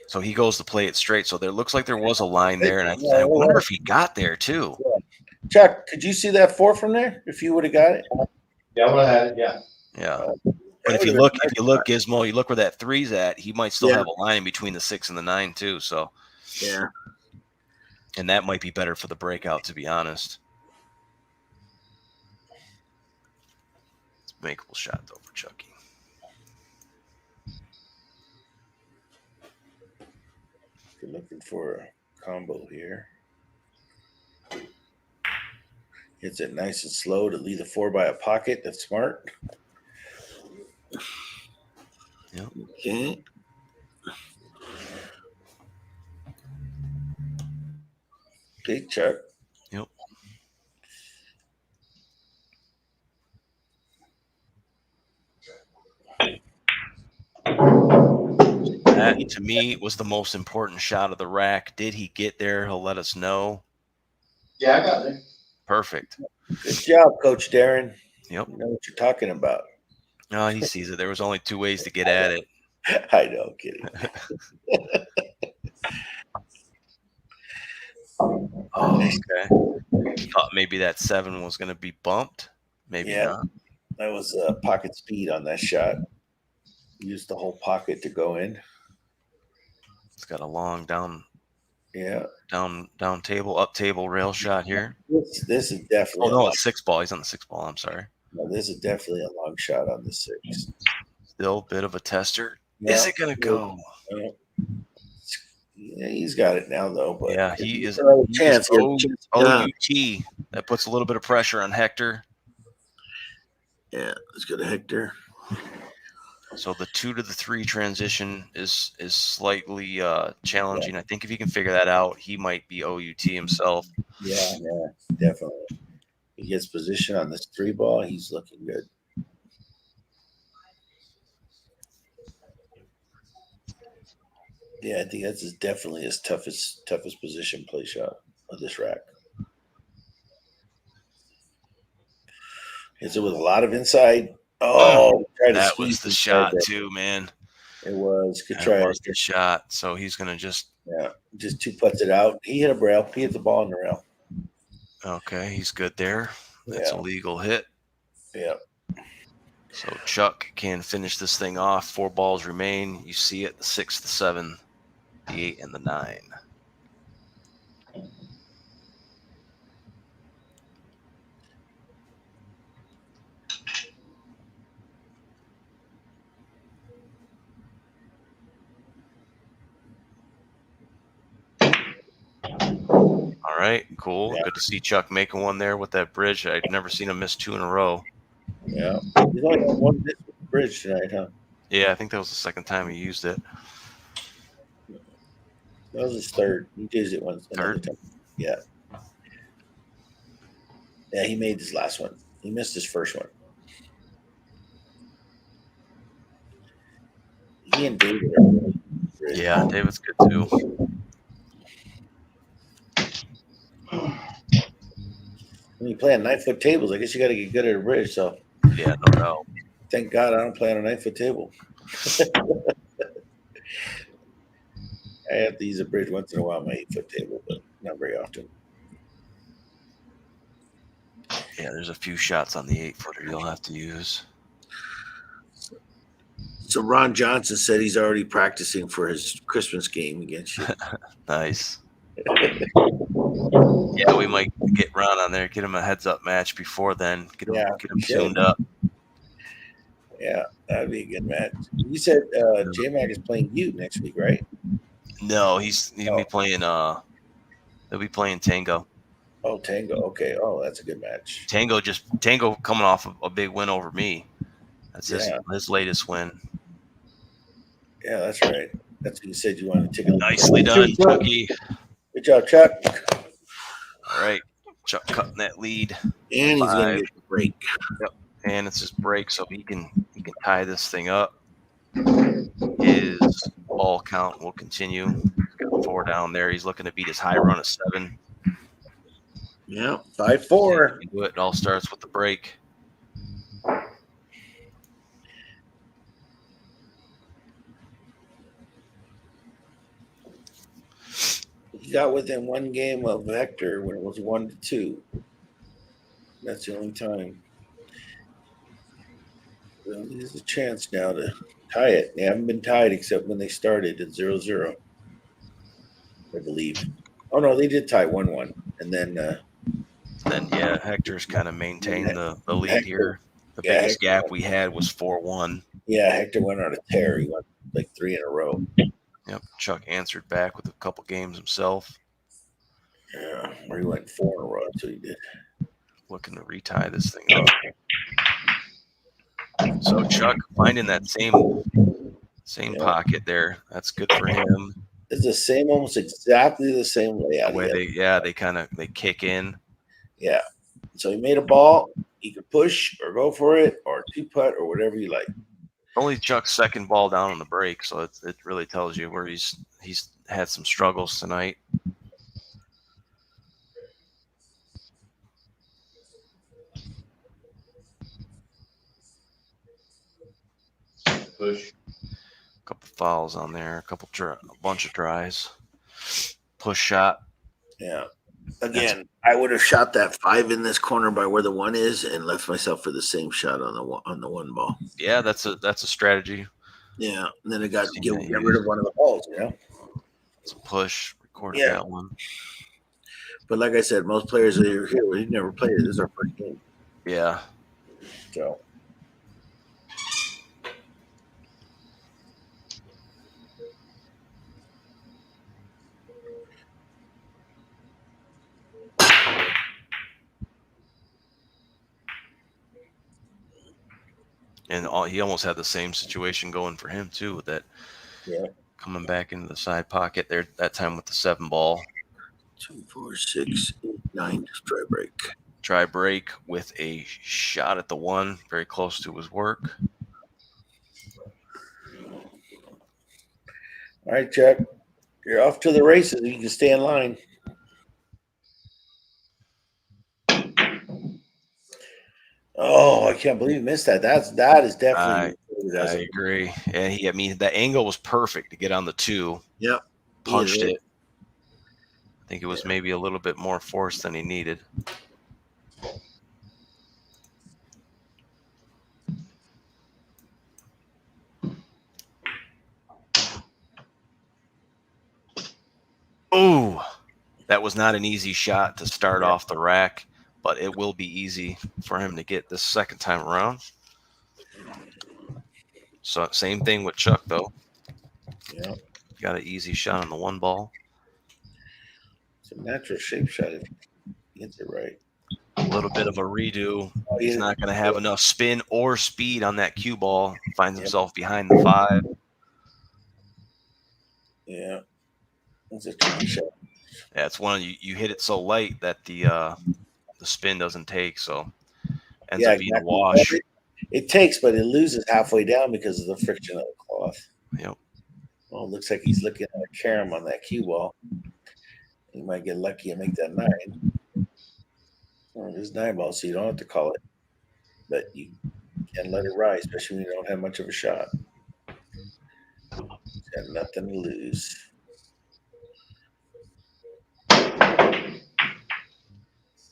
So he goes to play it straight. So there looks like there was a line there, and I wonder if he got there too. Chuck, could you see that 4 from there? If you would have got it, yeah, I would have had it. Yeah. Yeah. But if you look, Gizmo, you look where that 3's at. He might still have a line between the 6 and the 9 too. So yeah, and that might be better for the breakout, to be honest. It's a makeable shot though for Chucky. You're looking for a combo here. Hits it nice and slow to lead the 4 by a pocket. That's smart. Yep. Okay. Okay, Chuck. Yep. That, to me, was the most important shot of the rack. Did he get there? He'll let us know. Yeah, I got there. Perfect. Good job, Coach Darren. Yep. You know what you're talking about. No, he sees it. There was only 2 ways to get at it. I know, kidding. Okay. Thought maybe that 7 was going to be bumped. Maybe not. That was pocket speed on that shot. Used the whole pocket to go in. It's got a long down table, up table rail shot here. This is definitely. Oh no, a 6 ball. He's on the 6 ball. I'm sorry. No, this is definitely a long shot on the 6. Still a bit of a tester. Yeah. Is it going to go? Yeah, he's got it now though. But Yeah, he is chance. OUT. That puts a little bit of pressure on Hector. Yeah, let's go to Hector. So the 2 to the 3 transition is slightly challenging. I think if he can figure that out, he might be OUT himself. Yeah, definitely. He gets position on this 3 ball. He's looking good. Yeah, I think that's definitely his toughest position play shot of this rack. Hits it with a lot of inside. Oh, that was the shot too, man. It was. Good that try. That was the shot. So he's going to just 2 putts it out. He hit a rail. He hit the ball in the rail. Okay, he's good there. That's a legal hit. Yeah. So Chuck can finish this thing off. 4 balls remain. You see it, the 6, the 7, the 8, and the 9. All right, cool. Yeah. Good to see Chuck making one there with that bridge. I'd never seen him miss 2 in a row. Yeah. He's only got 1 miss with the bridge tonight, huh? Yeah, I think that was the second time he used it. That was his 3rd. He used it once. Third? Time. Yeah. Yeah, he made his last one. He missed his first one. He and David are really good. Yeah, David's good too. When you play on 9-foot tables, I guess you got to get good at a bridge. So yeah, no doubt. Thank God I don't play on a 9-foot table. I have to use a bridge once in a while on my 8-foot table, but not very often. Yeah, there's a few shots on the 8-footer you'll have to use. So Ron Johnson said he's already practicing for his Christmas game against you. Nice. Yeah, we might get Ron on there, get him a heads-up match before then, get him tuned up. Yeah, that'd be a good match. You said J-Mac is playing you next week, right? No, he'll be playing. They'll be playing Tango. Oh, Tango. Okay. Oh, that's a good match. Tango coming off a big win over me. That's his latest win. Yeah, that's right. That's what you said you wanted to take a look. Nicely done, Chucky. Good job, Chuck. All right, Chuck cutting that lead. And he's going to get the break. Yep. And it's his break, so he can tie this thing up. His ball count will continue. He's got 4 down there. He's looking to beat his high run of 7. Yeah, 5-4. It all starts with the break. He got within 1 game of Hector when it was 1-2. That's the only time. Well, there's a chance now to tie it. They haven't been tied except when they started at 0-0, I believe. Oh no, they did tie 1-1, and then Hector's kind of maintained the lead here. The biggest gap we had was 4-1. Yeah, Hector went on a tear. He went like 3 in a row. Yep, Chuck answered back with a couple games himself. Yeah, where he went 4 in a row. That's what he did. Looking to retie this thing up. So Chuck finding that same pocket there. That's good for him. It's the same, almost exactly the same layout. The way they kick in. Yeah. So he made a ball. He could push or go for it or 2-putt or whatever you like. Only Chuck's second ball down on the break, so it really tells you where he's had some struggles tonight. Push. A couple fouls on there, a bunch of tries. Push shot. Yeah. Again, I would have shot that 5 in this corner by where the 1 is and left myself for the same shot on the 1 ball. Yeah, that's a strategy. Yeah, and then it got to get rid of one of the balls, It's a push. Recorded that one. But like I said, most players that are here, we've never played it. This is our first game. Yeah. So. And he almost had the same situation going for him too, with that coming back into the side pocket there that time with the 7 ball. 2, 4, 6, 8, 9. Try break. Try break with a shot at the 1, very close to his work. All right, Chuck. You're off to the races. You can stay in line. Oh, I can't believe you missed that. That is definitely. I agree. And I mean, the angle was perfect to get on the 2. Yep. Punched it. I think it was maybe a little bit more force than he needed. Oh, that was not an easy shot to start off the rack, but it will be easy for him to get this second time around. So same thing with Chuck, though. Yeah. Got an easy shot on the 1 ball. It's a natural shape shot if he gets it right. A little bit of a redo. He's not going to have enough spin or speed on that cue ball. Finds himself behind the 5. Yeah. That's a tricky shot. Yeah, it's one you hit it so light that the spin doesn't take, so ends up being a wash. It takes, but it loses halfway down because of the friction of the cloth. Yep. Well, it looks like he's looking at a carom on that cue ball. He might get lucky and make that 9. Well, there's 9 balls, so you don't have to call it, but you can let it rise, especially when you don't have much of a shot. He's got nothing to lose.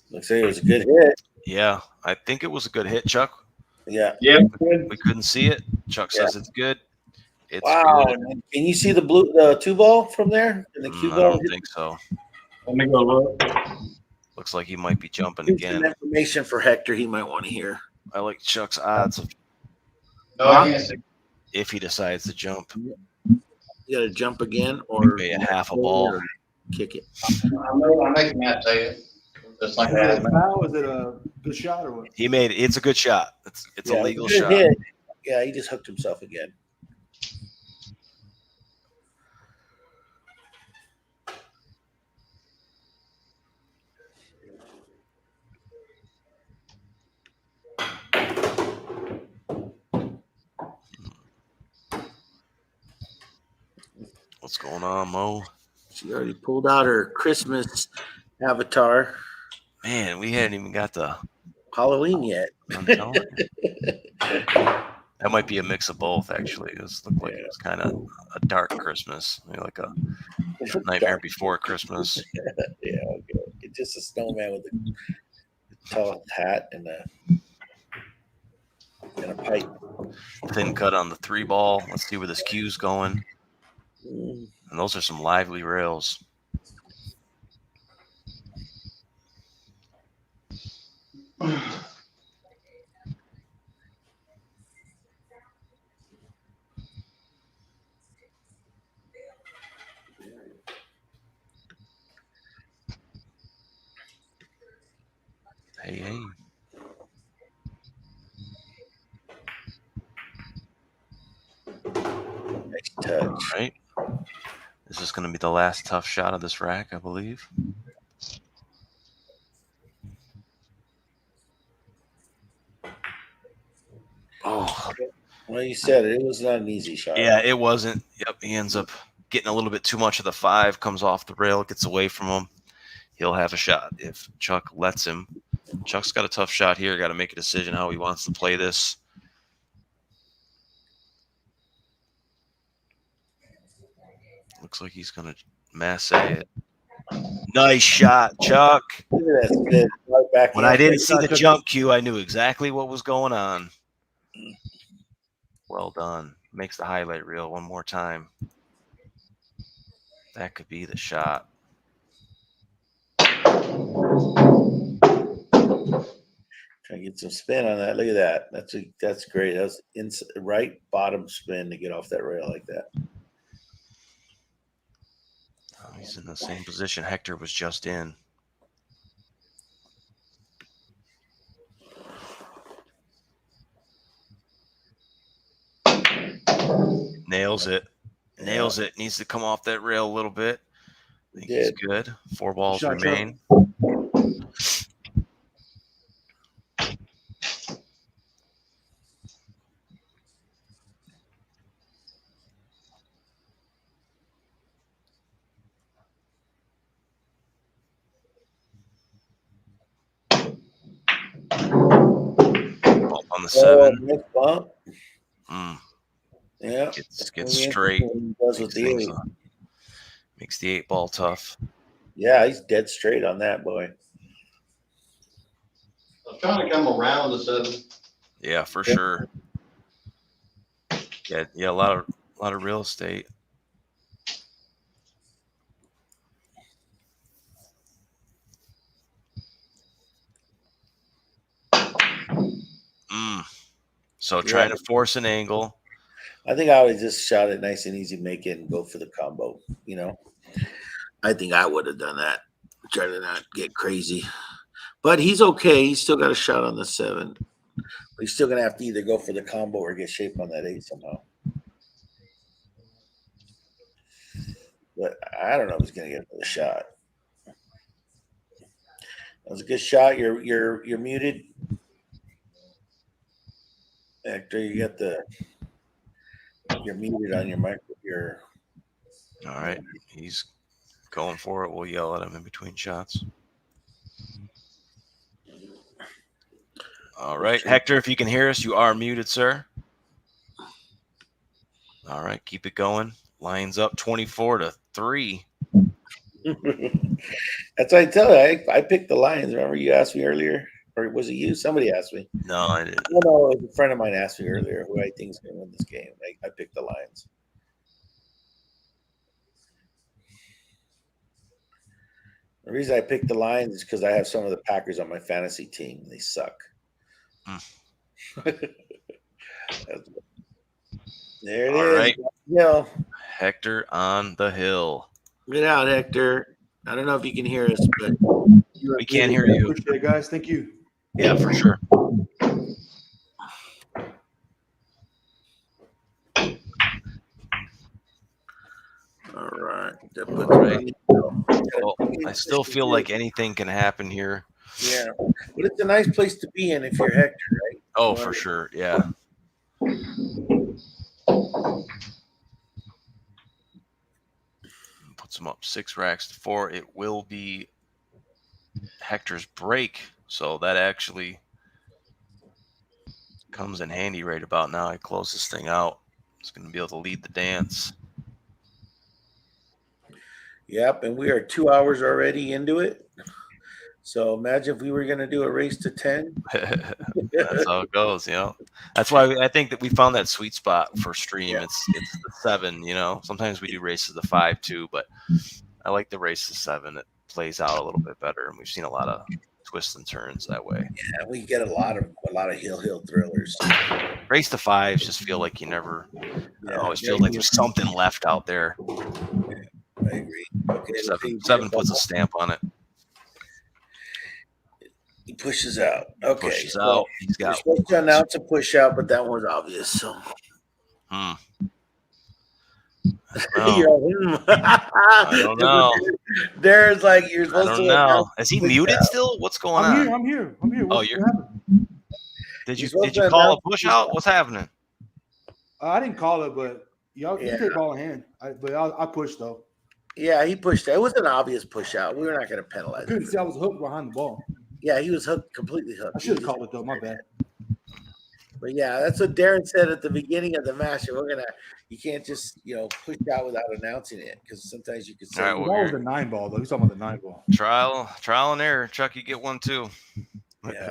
Looks like it was a good hit. Yeah, I think it was a good hit, Chuck. Yeah. Yeah. We couldn't see it. Chuck says it's good. It's wow. good. Can you see the 2 ball from there? The cue I ball? don't think so. Let me go look. Looks like he might be jumping Here's again. some information for Hector he might want to hear. I like Chuck's odds of I can't see. if he decides to jump. You got to jump again or Maybe a half a ball. Kick it. I'm making that tell you. It's like that. Foul? Is it a good shot or what? He made it. It's a good shot. It's a legal good shot. hit. Yeah, he just hooked himself again. What's going on, Mo? She already pulled out her Christmas avatar. Man, we hadn't even got the Halloween yet. I'm telling you. That might be a mix of both, actually. It looked like it was kind of a dark Christmas, like a Nightmare Before Christmas. Yeah, okay. It's just a snowman with a tall hat and a pipe. Thin cut on the 3 ball. Let's see where this cue's going. And those are some lively rails. Hey. Nice touch. All right. This is going to be the last tough shot of this rack, I believe. Oh. Well, you said it. It was not an easy shot. Yeah, it wasn't. Yep, he ends up getting a little bit too much of the 5, comes off the rail, gets away from him. He'll have a shot if Chuck lets him. Chuck's got a tough shot here. Got to make a decision how he wants to play this. Looks like he's going to masse it. Nice shot, Chuck. That's good. Right back when I didn't see the jump cue, I knew exactly what was going on. Well done. Makes the highlight reel one more time. That could be the shot. Try to get some spin on that. Look at that. That's great. That's right bottom spin to get off that rail like that. Oh, he's in the same position Hector was just in. Nails it. Nails it. Needs to come off that rail a little bit. I think he's good. 4 balls Shot, remain. Bump on the 7. Nice bump. Yeah. Gets straight. Does with the 8. Makes the 8 ball tough. Yeah, he's dead straight on that, boy. I'm trying to come around the 7. Yeah, for sure. Yeah, a lot of real estate. So trying to force an angle. I think I would just shot it nice and easy, make it, and go for the combo. You know, I think I would have done that. Try to not get crazy, but he's okay. He's still got a shot on the 7. But he's still gonna have to either go for the combo or get shape on that 8 somehow. But I don't know if he's gonna get another shot. That was a good shot. You're muted. Hector, you're muted on your mic. All right, he's going for it. We'll yell at him in between shots. All right, Hector, if you can hear us, you are muted, sir. All right, keep it going. Lines up 24-3. That's what I tell you. I picked the Lions. Remember you asked me earlier? Or was it you? Somebody asked me. No, I didn't. No, a friend of mine asked me earlier who I think is going to win this game. I picked the Lions. The reason I picked the Lions is because I have some of the Packers on my fantasy team. They suck. There it All is. right. Yeah. Hector on the hill. Get out, Hector. I don't know if you can hear us, but we can't hear you. Appreciate it, guys. Thank you. Yeah, for sure. all right. Right. Well, I still feel like anything can happen here. Yeah, but it's a nice place to be in if you're Hector, right? Oh, for sure. Yeah. Puts him up 6 racks to 4. It will be Hector's break, so that actually comes in handy right about now. I close this thing out. It's going to be able to lead the dance. Yep, and we are 2 hours already into it. So imagine if we were going to do a race to 10. That's how it goes, you know. That's why I think that we found that sweet spot for stream. Yeah. It's the 7, you know. Sometimes we do races to 5 too, but I like the race to 7. It plays out a little bit better, and we've seen a lot of twists and turns that way. Yeah, we get a lot of hill thrillers. Race to 5s just feel like you never. I always feel like there's something left out there. I agree. Okay, 7 puts a stamp on it. He pushes out. Okay. Pushes out. He's got. We're supposed to announce a push out, but that one's obvious. So. I don't know. There's like you're supposed to. I don't know. Is he muted still? What's going on? I'm here. Oh, you're. Did you call a push out? What's happening? I didn't call it, but y'all you take ball in hand. I pushed though. Yeah, he pushed. It was an obvious push out. We were not going to penalize. I couldn't see I was hooked behind the ball. Yeah, he was hooked, completely hooked. I should have called it though. My bad. But yeah, that's what Darren said at the beginning of the match. You can't just push out without announcing it because sometimes you could say. All right, well, that was the 9 ball though. He's talking about the 9 ball. Trial and error. Chuck, you get one too. Yeah.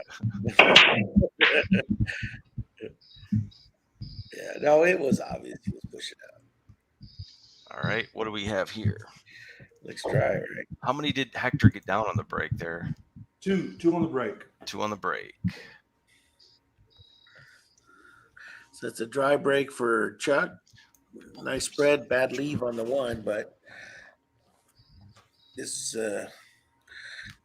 Yeah. No, it was obvious he was pushing out. All right, what do we have here? Looks dry, right? How many did Hector get down on the break there? 2 on the break. 2 on the break. So it's a dry break for Chuck. Nice spread, bad leave on the 1, but this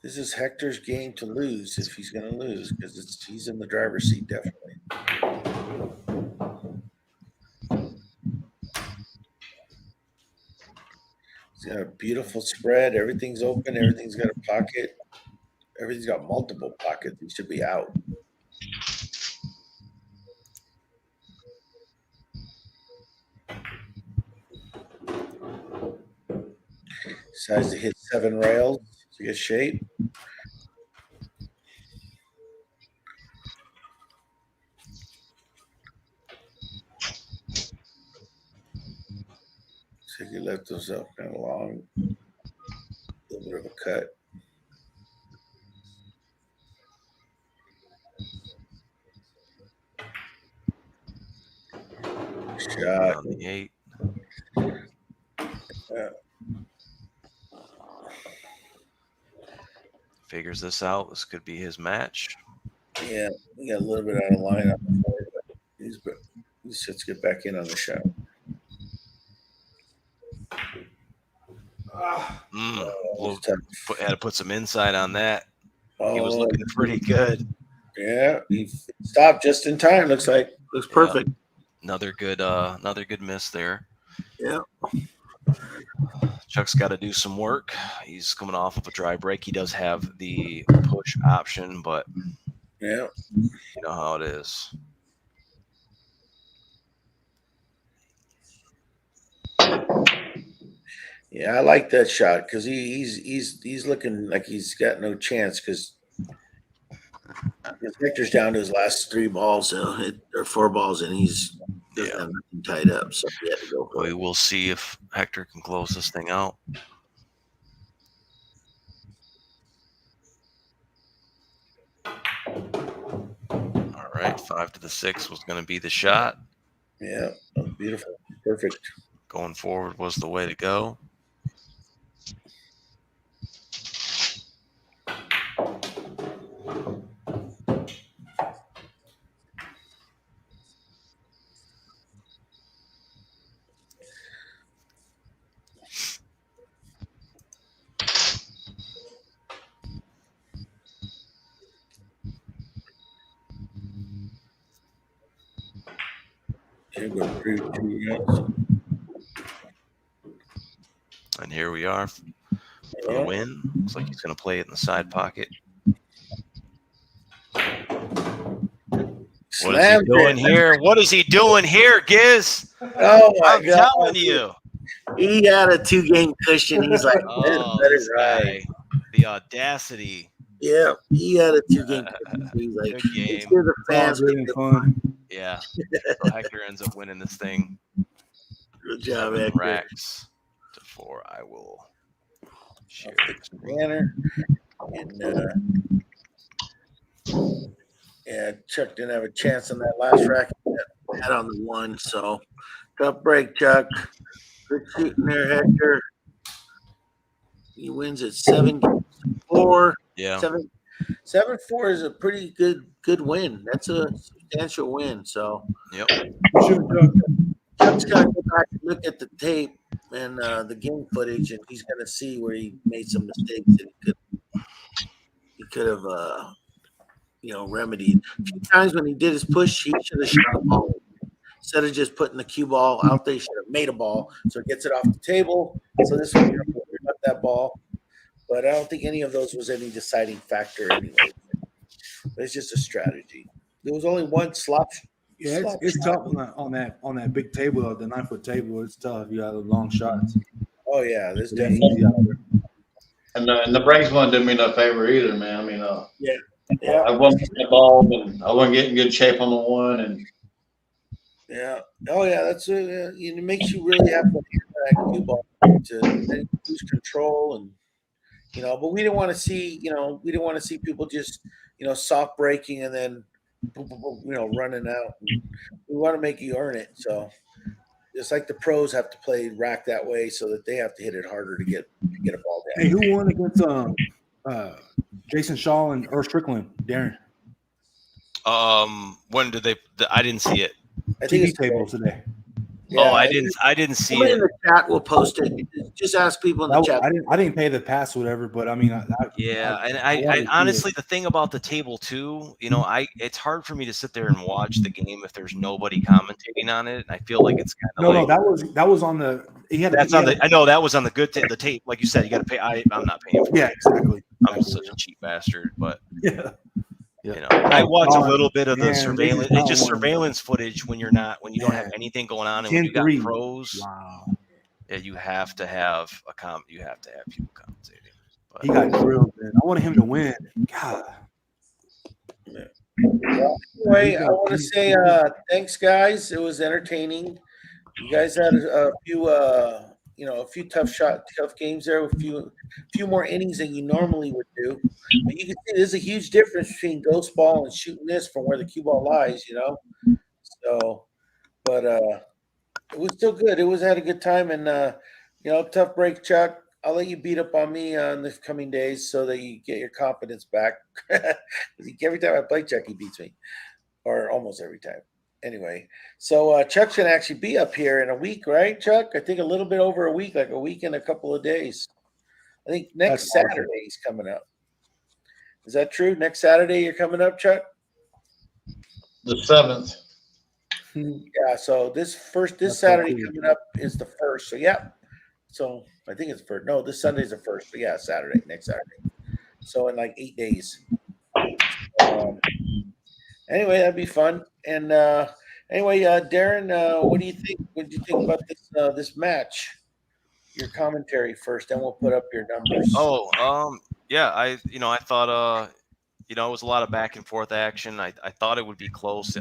is Hector's game to lose if he's going to lose because he's in the driver's seat definitely. He's got a beautiful spread. Everything's open. Everything's got a pocket. Everything's got multiple pockets. He should be out. Decides to hit 7 rails to get shape. So he left those up kind of long. A little bit of a cut. Shot. On the 8. Yeah. Figures this out. This could be his match. Yeah, he got a little bit out of line on the board, but he's just get back in on the shot. Had to put some inside on that. Oh, He was looking pretty good. Yeah, he stopped just in time. Looks perfect. Another good miss there. Yeah. Chuck's got to do some work. He's coming off of a dry break. He does have the push option, but yeah, you know how it is. Yeah, I like that shot because he's looking like he's got no chance because Hector's down to his last 3 balls or 4 balls, and he's doesn't have nothing tied up, so he had to go for it. We will see if Hector can close this thing out. All right, 5 to the 6 was going to be the shot. Yeah, beautiful, perfect. Going forward was the way to go. And here we are for the win. Looks like he's going to play it in the side pocket. What is he doing here? What is he doing here, Giz? Oh my I'm God! telling you, he had a 2-game cushion. He's like, this guy, the audacity. Yeah, he had a 2-game cushion. He's like, Good game. the fans really fun. Yeah. So Hector ends up winning this thing. Good job, 7 Hector. racks to 4. I will share Fix the banner. And yeah, Chuck didn't have a chance on that last rack. He had on the 1, so tough break, Chuck. Good shooting there, Hector. He wins at 7-4. Yeah. 7-4 is a pretty good win. That's a substantial win. So Yep. Chuck's got to go back and look at the tape and the game footage, and he's going to see where he made some mistakes that he could have remedied. A few times when he did his push, he should have shot a ball. Instead of just putting the cue ball out there, he should have made a ball so it gets it off the table. So this one, you're worried about that ball. But I don't think any of those was any deciding factor anyway. It's just a strategy. There was only one slop. Yeah, it's tough on that big table, the 9-foot table. It's tough. You got the long shots. Oh yeah, there's It ain't definitely. easy out there. And the breaks one didn't mean no favor either, man. I mean, Yeah. I wasn't getting the ball, and I wasn't getting good shape on the 1, and Yeah. Oh yeah, that's it makes you really have to hit that cue ball to then lose control and but we didn't want to see people just soft breaking and then running out. We want to make you earn it. So it's like the pros have to play rack that way so that they have to hit it harder to get a ball down. Hey, who won against Jason Shaw and Earl Strickland, Darren? When did they? I didn't see it. I think TV it's table today. Yeah, I didn't see Somebody it. in the chat will post it. Just ask people in the chat. I didn't pay the pass, or whatever. But I mean, I honestly, the thing about the table too, it's hard for me to sit there and watch the game if there's nobody commentating on it. I feel like it's kind of no, that was on the. That's on the. I know that was on the good the tape. Like you said, you got to pay. I'm not paying for it. Yeah, exactly. I'm such a cheap bastard, but Yeah. you know, I watch a little bit of the Man, surveillance. they It's just just found one. surveillance footage when you don't have Man. anything going on, and when you got 10-3. pros, Wow. yeah, you have to have you have to have people commentating. But He got drilled, man. I wanted him to win. God. Anyway, I want to say thanks, guys. It was entertaining. You guys had a few, a few tough games there, a few more innings than you normally would do. But you can see there's a huge difference between ghost ball and shooting this from where the cue ball lies. So, but it was still good. Had a good time, and tough break, Chuck. I'll let you beat up on me in the coming days so that you get your confidence back. Every time I play Chuck, he beats me, or almost every time. Anyway, so Chuck's going to actually be up here in a week, right, Chuck? I think a little bit over a week, like a week and a couple of days. I think next Saturday he's coming up. Is that true? Next Saturday you're coming up, Chuck? The 7th. Yeah, so this Saturday coming up is the 1st. So, yeah. So, I think it's first. No, this Sunday's the 1st. But, yeah, next Saturday. So, in like 8 days. Anyway, that'd be fun. And anyway, Darren, what do you think? What did you think about this match? Your commentary first, then we'll put up your numbers. Yeah, I thought it was a lot of back and forth action. I thought it would be close.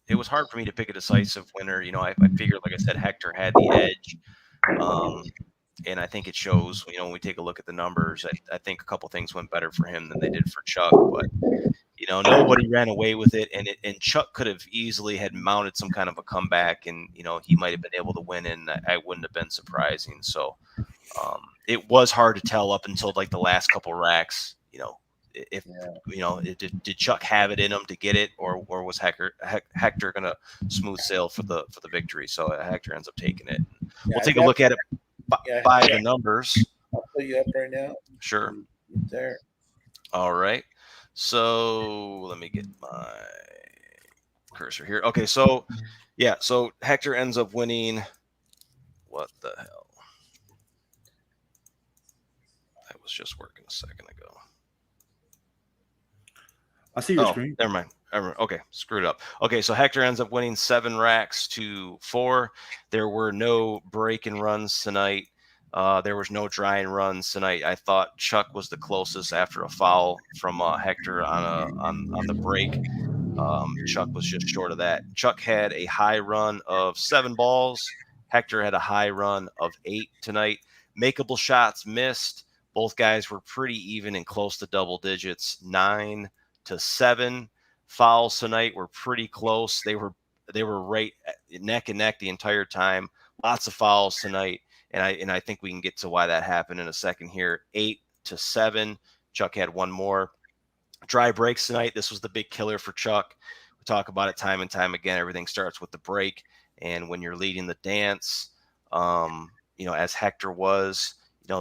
It was hard for me to pick a decisive winner. I figured, like I said, Hector had the edge. And I think it shows, when we take a look at the numbers, I think a couple things went better for him than they did for Chuck, but nobody ran away with it. And Chuck could have easily had mounted some kind of a comeback, and, he might've been able to win, and I wouldn't have been surprising. So, it was hard to tell up until like the last couple racks, if did Chuck have it in him to get it, or was Hector going to smooth sail for the victory? So Hector ends up taking it. We'll take a look at it by the numbers. I'll put you up right now. Sure. There. All right. So let me get my cursor here. Okay. So so Hector ends up winning. What the hell? I was just working a second ago. I see your screen. Never mind. Okay, screwed up. Okay, so Hector ends up winning 7 racks to 4. There were no break and runs tonight. There was no dry and runs tonight. I thought Chuck was the closest after a foul from Hector on the break. Chuck was just short of that. Chuck had a high run of 7 balls. Hector had a high run of 8 tonight. Makeable shots missed. Both guys were pretty even and close to double digits, 9 to 7. Fouls tonight were pretty close. They were right neck and neck the entire time. Lots of fouls tonight, and I think we can get to why that happened in a second here. 8 to 7. Chuck had one more. Dry breaks tonight. This was the big killer for Chuck. We talk about it time and time again. Everything starts with the break, and when you're leading the dance, as Hector was,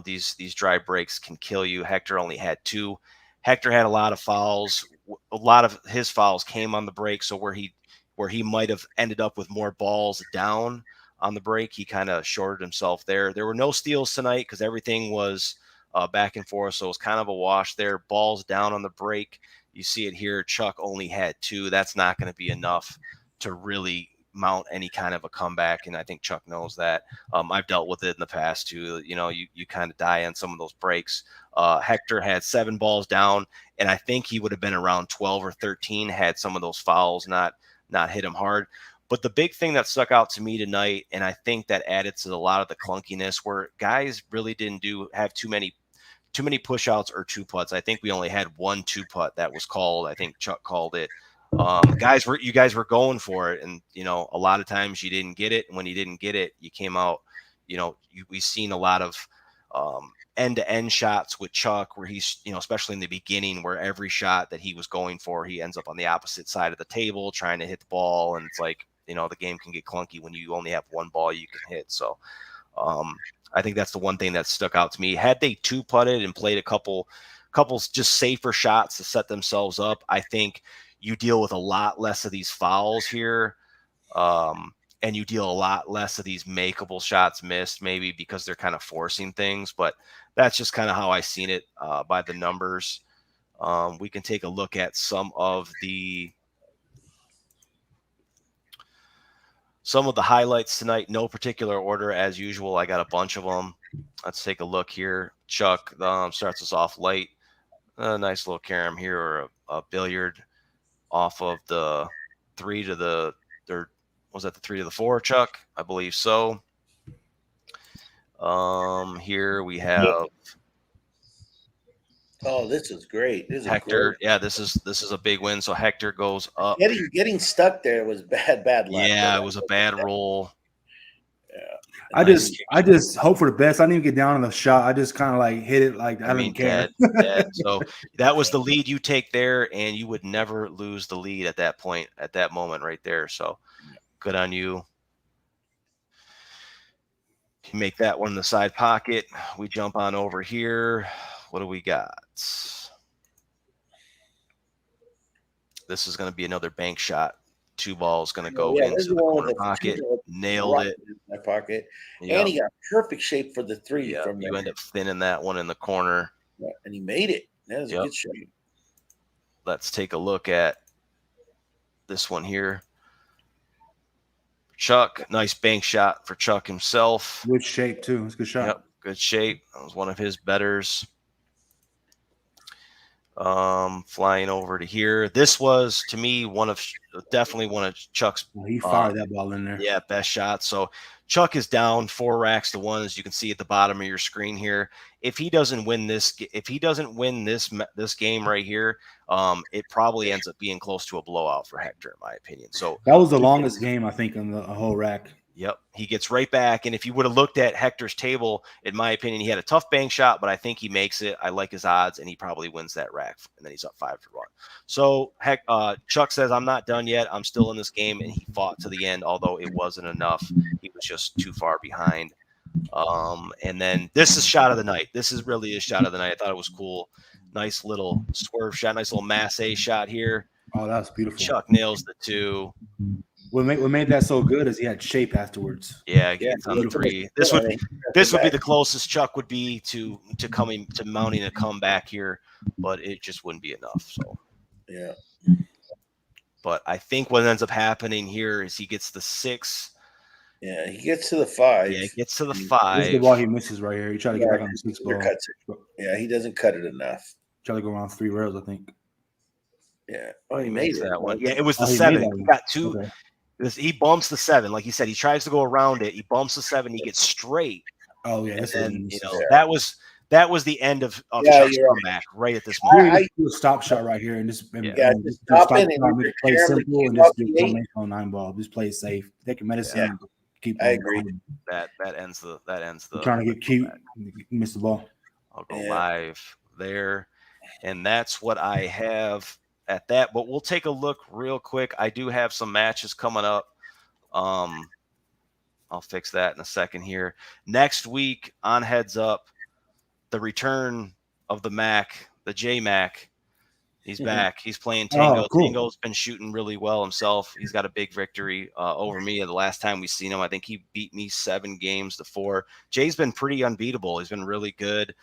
these dry breaks can kill you. Hector only had 2. Hector had a lot of fouls. A lot of his fouls came on the break, so where he might have ended up with more balls down on the break, he kind of shorted himself there. There were no steals tonight because everything was back and forth, so it was kind of a wash there. Balls down on the break. You see it here. Chuck only had 2. That's not going to be enough to really mount any kind of a comeback, and I think Chuck knows that. I've dealt with it in the past too. You kind of die on some of those breaks. Hector had 7 balls down, and I think he would have been around 12 or 13 had some of those fouls not hit him hard. But the big thing that stuck out to me tonight, and I think that added to a lot of the clunkiness, where guys really didn't have too many push outs or 2-putts. I think we only had 1 2-putt that was called. I think Chuck called it. You guys were going for it, and a lot of times you didn't get it, and when you didn't get it, you came out. We've seen a lot of end-to-end shots with Chuck where he's, especially in the beginning, where every shot that he was going for, he ends up on the opposite side of the table trying to hit the ball, and it's like, the game can get clunky when you only have 1 ball you can hit. So I think that's the one thing that stuck out to me. Had they 2-putted and played a couple just safer shots to set themselves up, I think you deal with a lot less of these fouls here. and you deal a lot less of these makeable shots missed, maybe because they're kind of forcing things. But that's just kind of how I seen it by the numbers. We can take a look at some of the highlights tonight. No particular order as usual. I got a bunch of them. Let's take a look here. Chuck starts us off light. A nice little carom here, or a billiard off of the 3 to the, or was that the 3 to the 4, Chuck? I believe so. Here we have this is great. This is Hector. great. Yeah, this is a big win. So Hector goes up. Getting stuck there was bad luck. Yeah, it was a bad roll. Yeah. I just hope for the best. I didn't even get down on the shot. I just kind of like hit it like I don't care. Dead. So that was the lead you take there, and you would never lose the lead at that point, at that moment right there. So good on you. You make that one in the side pocket. We jump on over here. What do we got? This is going to be another bank shot. 2 balls going to go into the corner pocket. Nailed it. In my pocket. Yep. And he got perfect shape for the 3. Yeah, from you there. end up thinning that one in the corner. Yeah, and he made it. That was a good shot. Let's take a look at this one here. Chuck, nice bank shot for Chuck himself. Good shape too. It's a good shot. Yep, good shape. That was one of his betters. Flying over to here. This was, to me, definitely one of Chuck's. He fired that ball in there. Yeah, best shot. So Chuck is down 4 racks to 1, as you can see at the bottom of your screen here. If he doesn't win this game right here, it probably ends up being close to a blowout for Hector, in my opinion. So that was the longest game I think in the whole rack. Yep, he gets right back. And if you would have looked at Hector's table, in my opinion, he had a tough bank shot, but I think he makes it. I like his odds, and he probably wins that rack, and then he's up 5-1. So Chuck says, I'm not done yet. I'm still in this game, and he fought to the end, although it wasn't enough. He was just too far behind. And then this is shot of the night. This is really a shot of the night. I thought it was cool. Nice little swerve shot, nice little masse shot here. Oh, that was beautiful. Chuck nails the 2. What made that so good is he had shape afterwards. Yeah, he gets on the 3. This would be the closest Chuck would be to mounting a comeback here, but it just wouldn't be enough. So yeah. But I think what ends up happening here is he gets the 6. Yeah, he gets to the 5. Yeah, he gets to the 5. This is the ball he misses right here. He tried to get back on the 6 ball. Yeah, he doesn't cut it enough. Try to go around 3 rails, I think. Yeah. Oh, he made that one. Yeah, it was the 7. He got 2. Okay. He bumps the 7, like he said. He tries to go around it. He bumps the 7. He gets straight. Oh yeah, and that was the end of Chuck's comeback right at this moment. I do a stop shot right here and just stop it and play simple and just do on 9 ball. Just play safe. Take a medicine. Yeah. Keep. I agree. That ends the. I'm trying to get cute. Miss the ball. I'll go live there, and that's what I have at that. But we'll take a look real quick. I do have some matches coming up. I'll fix that in a second here. Next week on Heads Up, the return of the Mac, the J Mac. He's back. He's playing Tango. Cool. Tango's been shooting really well himself. He's got a big victory over me. The last time we seen him, I think he beat me 7 games to 4. Jay's been pretty unbeatable. He's been really good,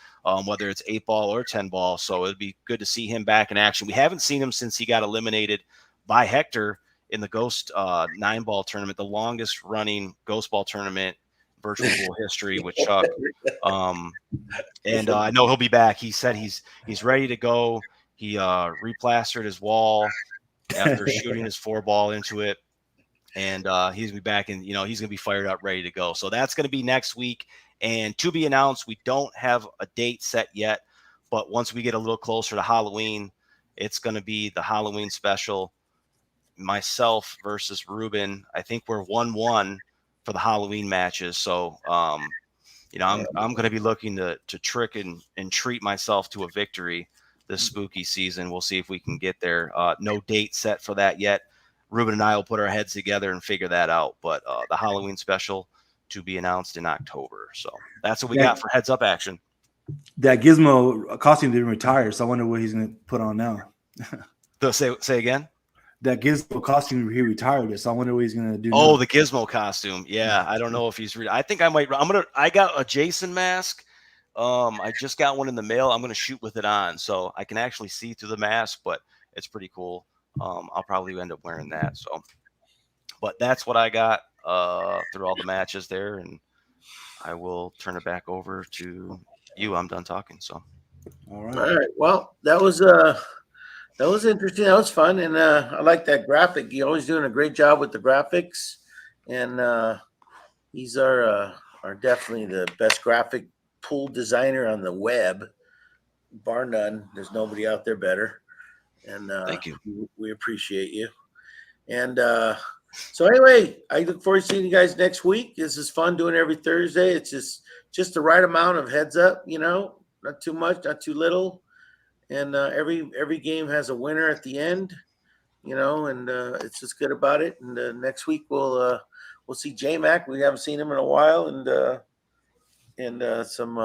whether it's 8 ball or 10 ball. So it'd be good to see him back in action. We haven't seen him since he got eliminated by Hector in the Ghost 9 ball tournament, the longest running Ghost ball tournament virtual pool history with Chuck. And I know he'll be back. He said he's ready to go. He replastered his wall after shooting his 4 ball into it. And he's gonna be back, and he's gonna be fired up, ready to go. So that's gonna be next week. And to be announced, we don't have a date set yet, but once we get a little closer to Halloween, it's gonna be the Halloween special. Myself versus Ruben. I think we're 1-1 for the Halloween matches. So I'm gonna be looking to trick and treat myself to a victory this spooky season. We'll see if we can get there. No date set for that yet. Ruben and I will put our heads together and figure that out. But the Halloween special to be announced in October. So that's what we got for Heads Up action. That Gizmo costume didn't retire, so I wonder what he's going to put on now. Say again? that Gizmo costume, he retired it. So I wonder what he's gonna do. Oh, now. the Gizmo costume. Yeah, I don't know if he's. I think I might. I got a Jason mask. I just got one in the mail. I'm gonna shoot with it on, so I can actually see through the mask, but it's pretty cool. I'll probably end up wearing that. So, but that's what I got through all the matches there, and I will turn it back over to you. I'm done talking. So, All right. All right. Well, that was interesting. That was fun, and I like that graphic. You're always doing a great job with the graphics, and he's our definitely the best graphic pool designer on the web, bar none. There's nobody out there better, and thank you. We appreciate you. And so anyway, I look forward to seeing you guys next week. This is fun doing every Thursday. It's just the right amount of heads up, not too much, not too little. And every game has a winner at the end, and it's just good about it. And next week we'll see J Mac. We haven't seen him in a while, and some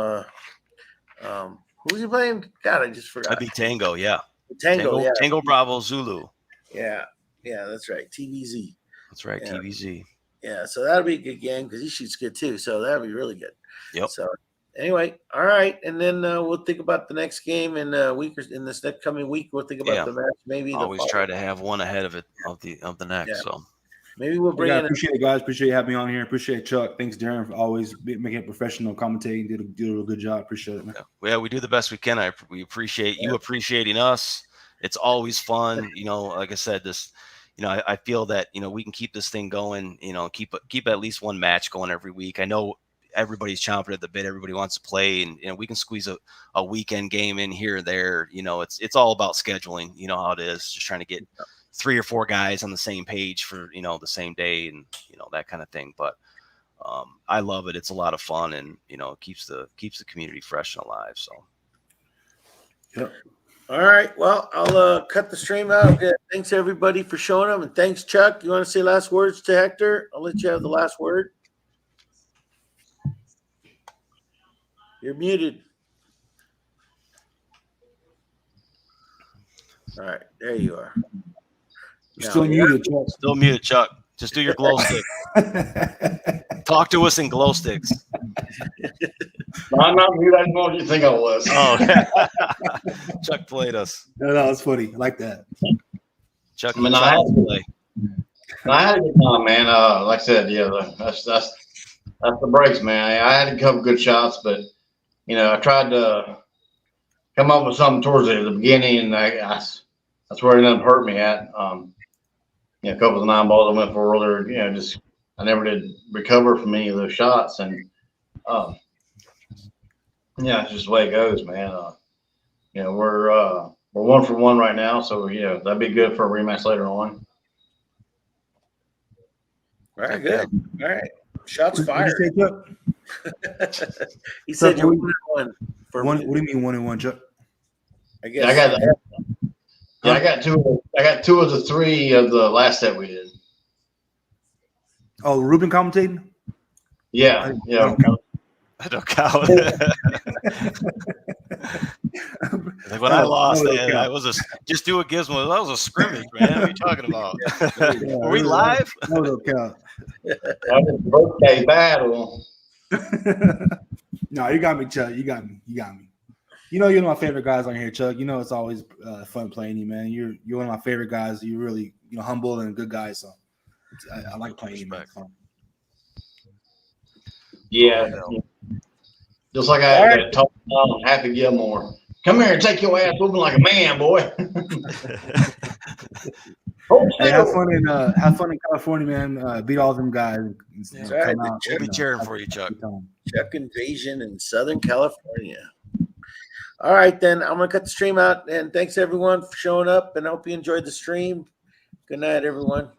who's he playing? God, I just forgot. That'd be Tango, yeah. Tango, yeah. Tango Bravo Zulu. Yeah, that's right. TVZ. That's right, yeah. TVZ. Yeah, so that'll be a good game because he shoots good too. So that'll be really good. Yep. So anyway, all right, and then we'll think about the next game in a week or in this next coming week. We'll think about the match. Maybe always try to have one ahead of the next. Yeah. So maybe we'll bring. I appreciate it, guys. Appreciate you having me on here. Appreciate Chuck. Thanks, Darren, for always making it professional commentating. Did a real good job. Appreciate it, man. Yeah, we do the best we can. We appreciate you appreciating us. It's always fun. Like I said, this. I feel that we can keep this thing going. Keep at least one match going every week. I know everybody's chomping at the bit. Everybody wants to play, and we can squeeze a weekend game in here or there. It's all about scheduling. You know how it is, just trying to get 3 or 4 guys on the same page for the same day and that kind of thing. But I love it. It's a lot of fun, and it keeps the community fresh and alive. So. Yep. All right. Well, I'll cut the stream out. Okay. Thanks everybody for showing up, and thanks, Chuck. You want to say last words to Hector? I'll let you have the last word. You're muted. All right, there you are. Still muted, Chuck. Still muted, Chuck. Just do your glow stick. Talk to us in glow sticks. No, I'm not mute. I didn't know what you think I was. Oh, Chuck played us. No, that's funny. I like that. Chuck, I had a good time, man. Like I said, that's the breaks, man. I had a couple good shots, but I tried to come up with something towards the beginning, and that's where it ended up hurt me at. A couple of 9 balls I went for earlier, just I never did recover from any of those shots, and it's just the way it goes, man. We're 1 for 1 right now, so that'd be good for a rematch later on. All right, good. All right, shots fired. He said you're 1-1 for one. What do you mean 1-1, Chuck? I guess I got 2. I got 2 of the 3 of the last set we did. Oh, Ruben commentating? Yeah. I don't count. Like when I lost, I was just do a gizmo. That was a scrimmage, man. What are you talking about? Are we live? No, don't count. That was a birthday battle. No, you got me, Chuck. You got me. You're my favorite guys on here, Chuck. It's always fun playing you, man. You're one of my favorite guys. You're really humble and a good guy. So I like playing you, man. Yeah. Just like I talked about Happy Gilmore. Come here and take your ass moving like a man, boy. Hey, have fun in California, man. Beat all them guys. Right. We'll be cheering for you, Chuck. Chuck Invasion in Southern California. All right, then I'm gonna cut the stream out, and thanks everyone for showing up, and I hope you enjoyed the stream. Good night, everyone.